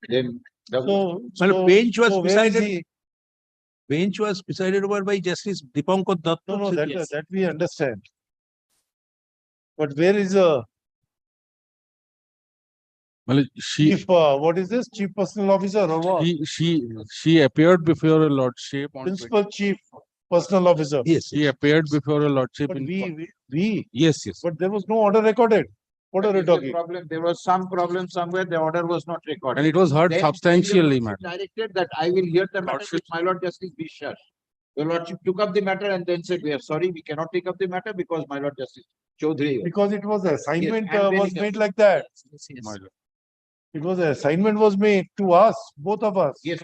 then. So. Well, bench was so where is decided- he? Bench was presided over by Justice Dipankar Datta. No, so that, yes. that we understand. But where is Well, she, chief, what is this, chief personal officer or what? she appeared before a lordship on. Principal chief personal officer. Yes, he appeared before a lordship But in. we, Yes, yes. but there was no order recorded. What are you That is the talking? problem. There was some problem somewhere, the order was not recorded. And it was heard Then substantially, your madam. lordship directed that I will hear the matter Lordship- with my lord justice Bishar. Your lordship took up the matter and then said, we are sorry, we cannot take up the matter because my lord justice Chaudhary. Because it was assignment and then was it- made like that. yes, yes. My lord. It was assignment was made to us, both of us. Yes.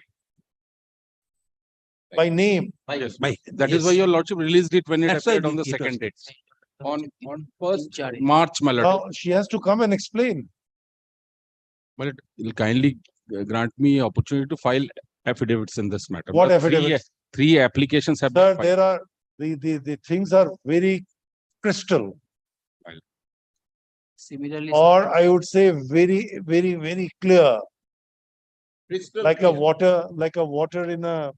by name. Yes, that is why your lordship released it when it That's why appeared on the it was- second date. On first March, my lord. Now she has to come and explain. But you'll kindly grant me opportunity to file affidavits in this matter. What Because affidavits? Three applications have Sir, been filed. there are, the things are very crystal, Similarly. or I would say very clear, Crystal like clear. like a water in a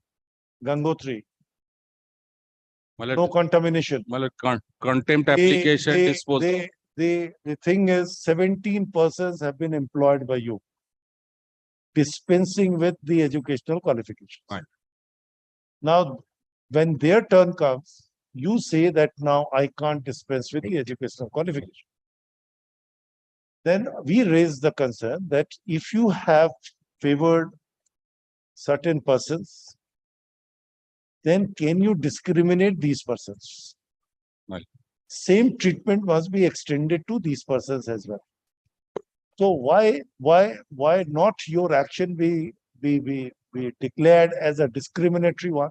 Gangotri. My lord, No contamination. my lord, contempt They- application they- disposal. The thing is 17 persons have been employed by you, dispensing with the educational qualifications. Fine. Now, when their turn comes, you say that now I can't dispense with the educational qualification. Then we raise the concern that if you have favored certain persons, then can you discriminate these persons? Well. Same treatment must be extended to these persons as well. So why not your action be declared as a discriminatory one?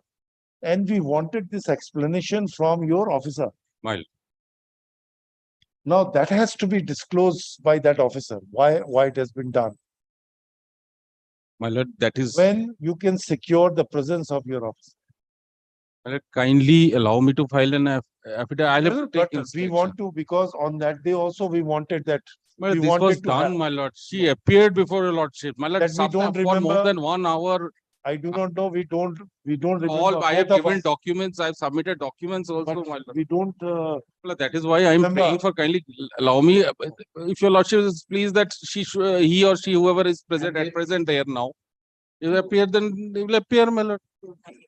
And we wanted this explanation from your officer. Well. Now that has to be disclosed by that officer, why it has been done. My lord, that is, When you can secure the presence of your officer. my lord, kindly allow me to file an affidavit. I'll have to take But we inspection. want to, because on that day also we wanted that. My lord, we this was wanted to done, have- my lord. She appeared before your lordship. My lord, That we sat don't for more remember. than 1 hour. I do not know, we don't remember. All, I have both of given us. documents, I have submitted documents also, But my lord. we don't, Well, that is why I am remember. praying for kindly allow me, if your lordship is pleased that he or she, whoever is present at present there now, will appear, then they will appear, my lord.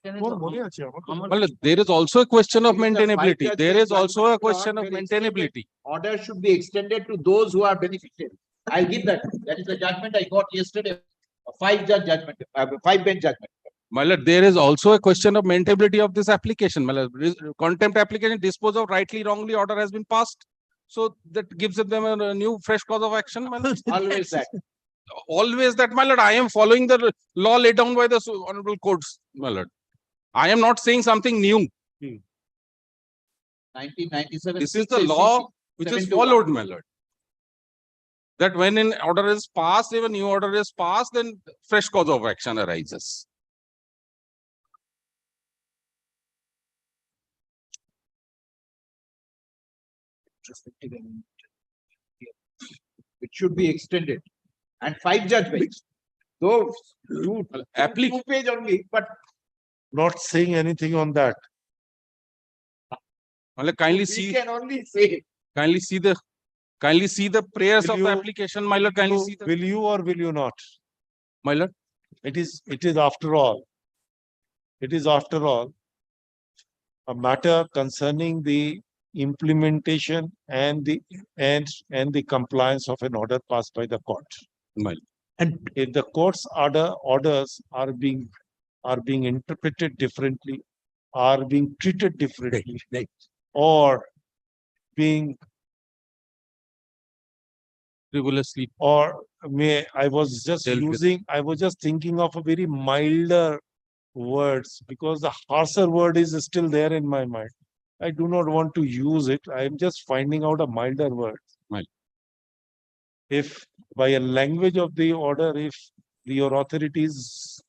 Well, there is also a question of It is a maintainability. five-judge There is also a judgment, question of Lord, there is extended. maintainability. Order should be extended to those who are beneficiaries. I'll give that. That is the judgment I got yesterday. A 5-judge judgment, 5-bench judgment. My lord, there is also a question of maintainability of this application. My lord, contempt application disposed of rightly, wrongly, order has been passed. So that gives them a new fresh cause of action, my lord. Always that. Always that, my lord. I am following the law laid down by the honorable courts, my lord. I am not saying something new. 1997. This is the law which is 71. followed, my lord. That when an order is passed, if a new order is passed, then fresh cause of action arises. It should be extended. And 5-judge bench. Though you Applic- 2-page only, but not saying anything on that. My lord, kindly we see, can only say. kindly see the prayers Will of the you- application, my lord. Kindly see the, Will you or will you not? my lord. It is after all a matter concerning the implementation and the compliance of an order passed by the court. My lord. And if the court's orders are being interpreted differently, are being treated differently, or being, Frivolously. or I was just Dealt with. I was just thinking of a very milder words, because the harsher word is still there in my mind. I do not want to use it. I am just finding out a milder word. Right. If by a language of the order, if your authorities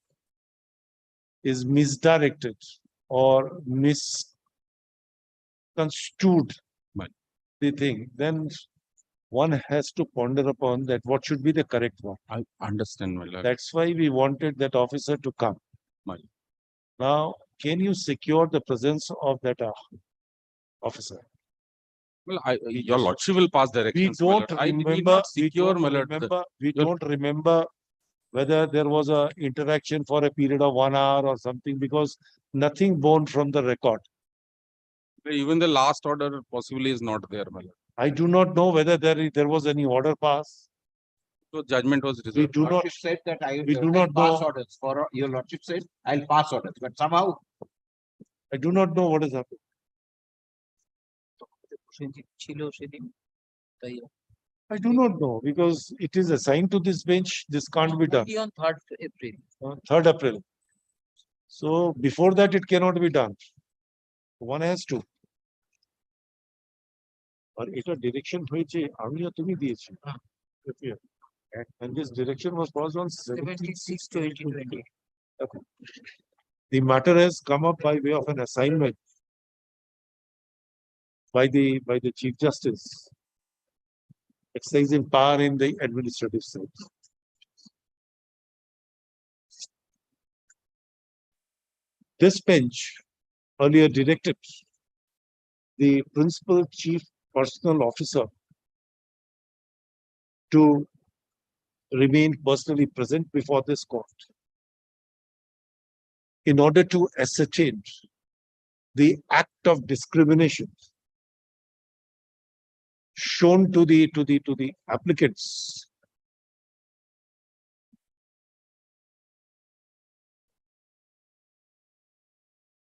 is misdirected or misconstrued Right. the thing, then one has to ponder upon that what should be the correct one. I understand, my lord. That's why we wanted that officer to come. Right. Now, can you secure the presence of that officer? Well, your lordship will pass We directions. my don't lord. I need remember, not secure, my lord. we Your- don't remember whether there was a interaction for a period of 1 hour or something, because nothing born from the record. Even the last order possibly is not there, my lord. I do not know whether there was any order passed. So judgment was We reserved. do not, Lordship said that I we do will not pass know. orders. For your lordship said, I'll pass orders, but somehow I do not know what is happening. ছিল সেদিন তাই I do not know, because it is assigned to this bench. This can't be done. only on 3rd April. 3rd April. So before that, it cannot be done. One has to. আর এটা direction হয়েছে আমি আর তুমি দিয়েছি and this direction was passed on 76/2020. Okay. The matter has come up by way of an assignment by the Chief Justice, exercising power in the administrative sense. This bench earlier directed the Principal Chief Personnel Officer to remain personally present before this court in order to ascertain the act of discrimination shown to the applicants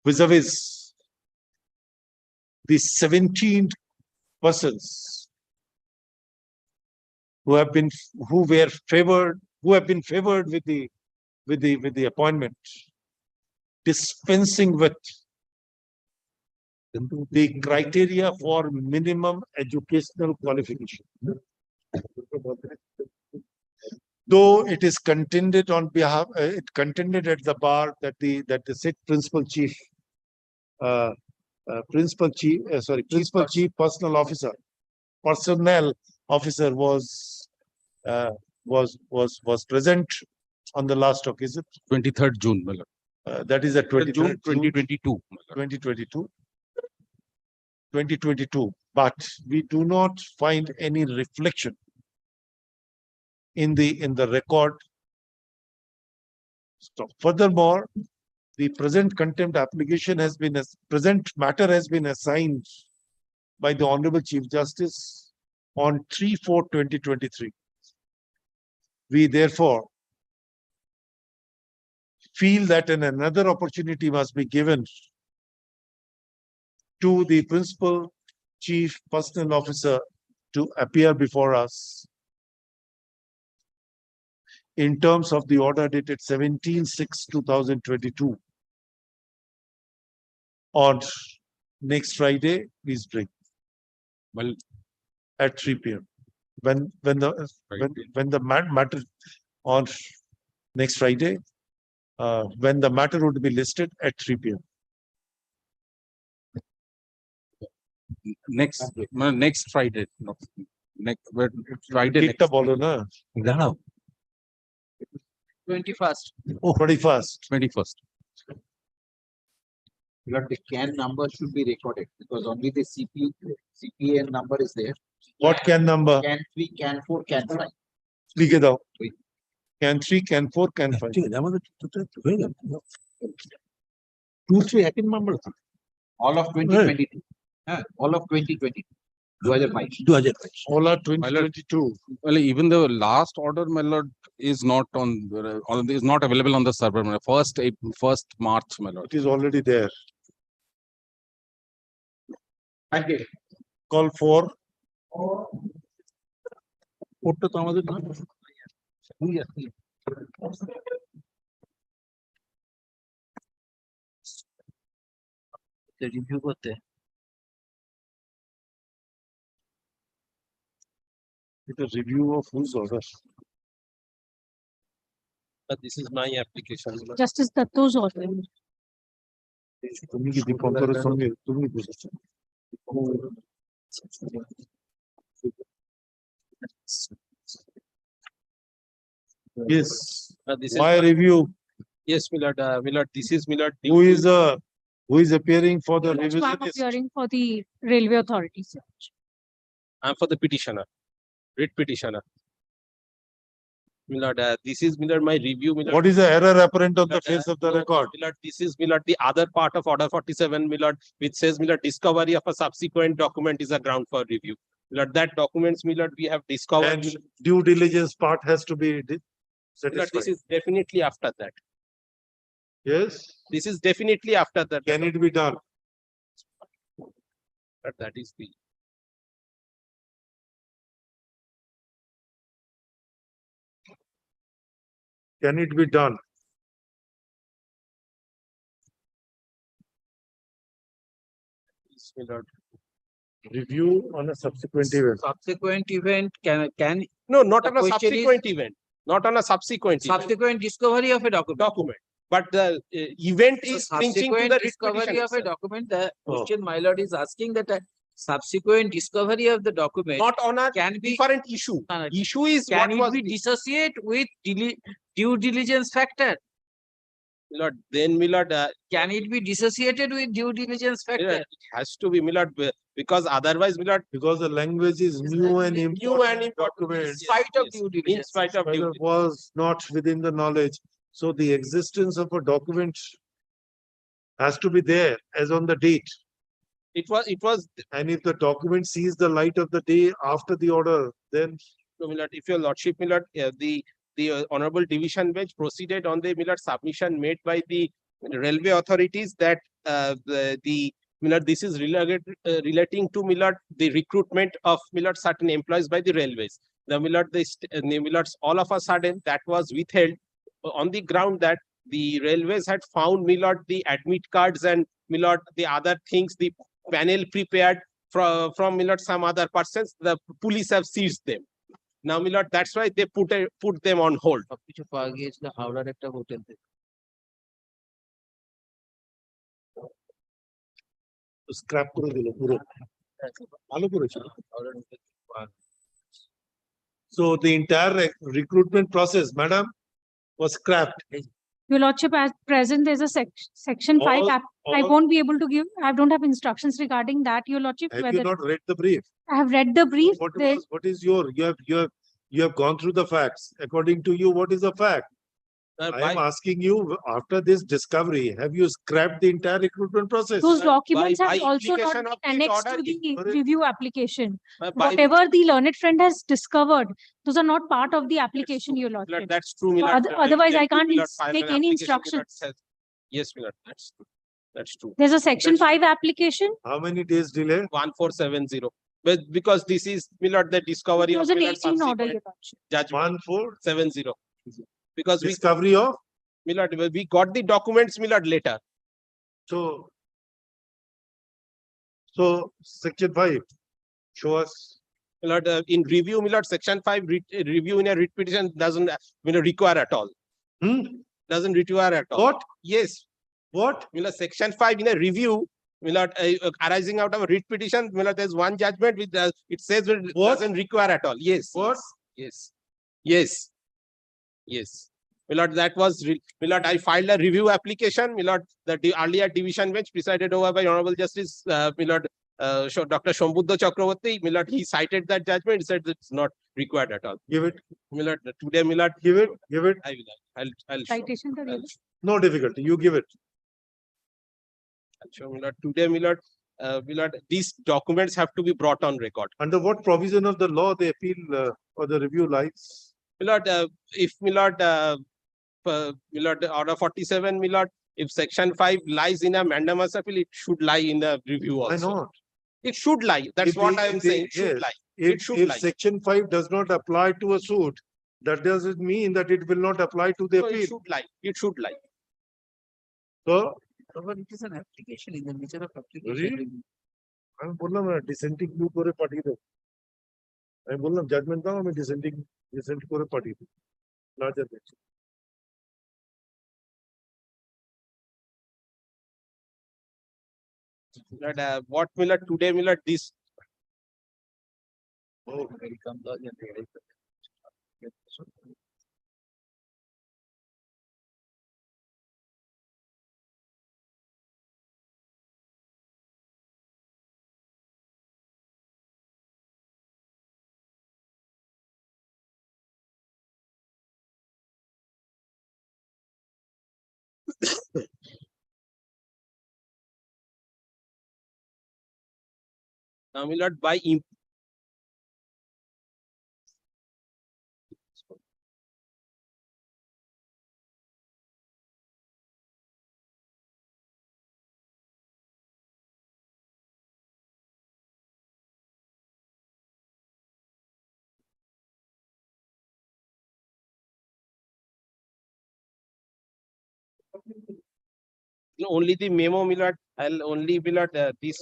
vis-a-vis the 17 persons who have been favored with the appointment, dispensing with the criteria for minimum educational qualification. Though it is contended on behalf, it contended at the bar that the said principal chief personnel officer was present on the last occasion. 23rd June, my lord. That is at 23rd June 2022. 2022. But we do not find any reflection in the record. So furthermore, the present contempt application present matter has been assigned by the Honorable Chief Justice on 3/4/2023. We therefore feel that another opportunity must be given to the Principal Chief Personnel Officer to appear before us in terms of the order dated 17/6/2022 on next Friday. Please bring. Well, at 3 p.m. When the matter on next Friday, when the matter would be listed at 3 p.m. Next Friday. No. Next Friday. Next bolo na. 21st. Oh, 21st. 21st. But the CAN number should be recorded because only the CPN number is there. What CAN number? CAN 3, CAN 4, CAN 5. লিখে দাও। CAN 3, CAN 4, CAN 5. 2, 3 একই number আছে। All of 2022. All of 2022. 2022. All are 2022. Well, even the last order, my lord, is not is not available on the server. My lord. First March, my lord. It is already there. Thank you. Call for কোডটা তো আমাদের না। Review করতে it is review of whose order. But this is my application. Justice Datto's order. তুমি কি দীপঙ্করের সঙ্গে তুমি বুঝেছো? Yes. This My is review. Yes, Millard. Millard, this is Millard. Who is appearing for the So revision I'm list? appearing for the railway authorities. I'm for the petitioner. Writ petitioner. Millard, this is Millard my review. Millard. What is the error apparent on the face of the record? Millard, this is Millard the other part of order 47, Millard, which says Millard discovery of a subsequent document is a ground for review. Millard, that documents, Millard, we have discovered. And due diligence part has to be Millard, satisfied. this is definitely after that. Yes. This is definitely after that. Can it be done? But that is the. Can it be done? my lord. Review on a subsequent event. Subsequent event can. No, not The on a question is- subsequent event, not on a subsequent event, Subsequent discovery of a document. but the event So is linked to subsequent the discovery discovery of a document, the Oh. question my lord is asking that a subsequent discovery of the document not on a can be, different issue. Issue is can what it was be dissociate with due diligence factor? Lord, then Milord, Can it be dissociated with due diligence factor? it has to be Milord, because otherwise Milord, Because the language is new and new and important important document. in spite of due diligence. In spite of due Whether diligence. was not within the knowledge. So the existence of a document has to be there as on the date. It was, And if the document sees the light of the day after the order, then so, Milord, if your lordship, Milord, the honorable division bench proceeded on the Milord submission made by the railway authorities that Milord, this is relating to Milord the recruitment of Milord certain employees by the railways. The Milord, Milords, all of a sudden that was withheld on the ground that the railways had found Milord the admit cards and Milord the other things, the panel prepared from Milord some other persons. The police have seized them. Now, Milord, that's why they put them on hold. সবকিছু পাওয়া গিয়েছিল হাওড়ার একটা hotel থেকে। scrap করে দিল পুরো। ভালো করেছে। So the entire recruitment process, madam, was scrapped. Your Lordship, at present, there's a section five, I all- won't be able to give, I don't have instructions regarding that, Your Lordship. Have you Whether not read the brief? I have read the brief, What is your, you have gone through the facts. According to you, what is the fact? I am asking you, after this discovery, have you scrapped the entire recruitment process? those documents by have also not implication been of this annexed order, to the review application. By- Whatever the learned friend has discovered, those are not part of the application, Your Milord, Lordship. that's true, So Milord. otherwise, I can't Milord, file take an any application, Milord, instructions. says- Yes, Milord, that's true. That's true. There's a section That's- five application. How many days delay? 1470. But because this is Milord the discovery of Milord 2018 order, subsequent Your Lordship. judgment 1470. Because we Discovery of? Milord, we got the documents Milord later. So section five, show us. Milord, in review, Milord, section 5 review in a writ petition doesn't require at all. Doesn't require at all. What? Yes. What? Milord, section 5 in a review, Milord, arising out of a writ petition, Milord, there's one judgment which it says it doesn't require at all. Yes. What? Yes. Yes. Yes. Milord, that was, Milord, I filed a review application, Milord, the earlier division bench presided over by Honorable Justice, Milord, Dr. Shambhuddha Chakraborty, Milord, he cited that judgment, he said it's not required at all. Give it. Milord, today, Milord. Give it. I will. I'll show. Citation to review. No difficulty. You give it. I'll show, Milord. Today, Milord, Milord, these documents have to be brought on record. Under what provision of the law the appeal or the review lies? Milord, if Milord, Milord, order 47, Milord, if section 5 lies in a mandamus appeal, it should lie in the review also. Why not? It should lie. That's If what the- I am if the- saying. It should yes. lie. If, It should if lie. section 5 does not apply to a suit, that doesn't mean that it will not apply to the So it appeal. should lie. It should lie. So, But it is an application in the nature of Really? application. আমি বললাম না dissenting view করে পাঠিয়ে দেবো। আমি বললাম judgement দাও আমি ডিসেন্ট করে পাঠিয়ে দেবো। Larger bench. Milord, what Milord today, Milord, this. Oh, Now, Milord, by only the memo, Milord, I'll only be at this.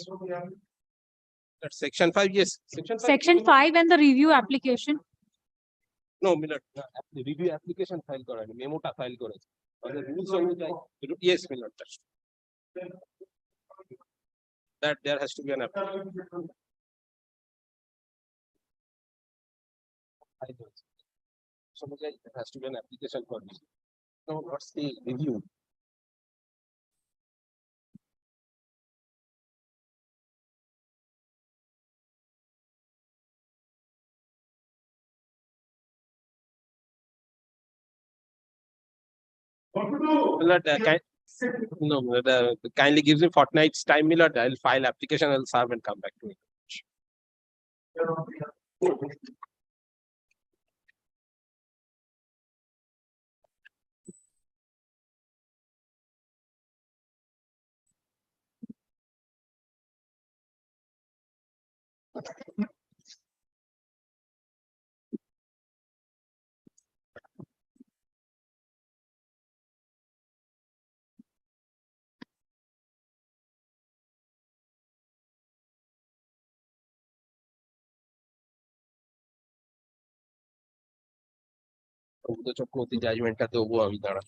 Section 5, yes. Section 5. Section 5 and the review application. No, Milord, review application file kora ni, memo ta file করেছে। The rules অনুযায়ী, yes, Milord, that's true. That there has to be an application. So there has to be an application for this. No, what's the review? Milord, no, Milord, kindly gives me fortnight's time, Milord. I'll file application, I'll serve and come back to it. The Chokmoti judgment টা দেবো আমি দাঁড়া।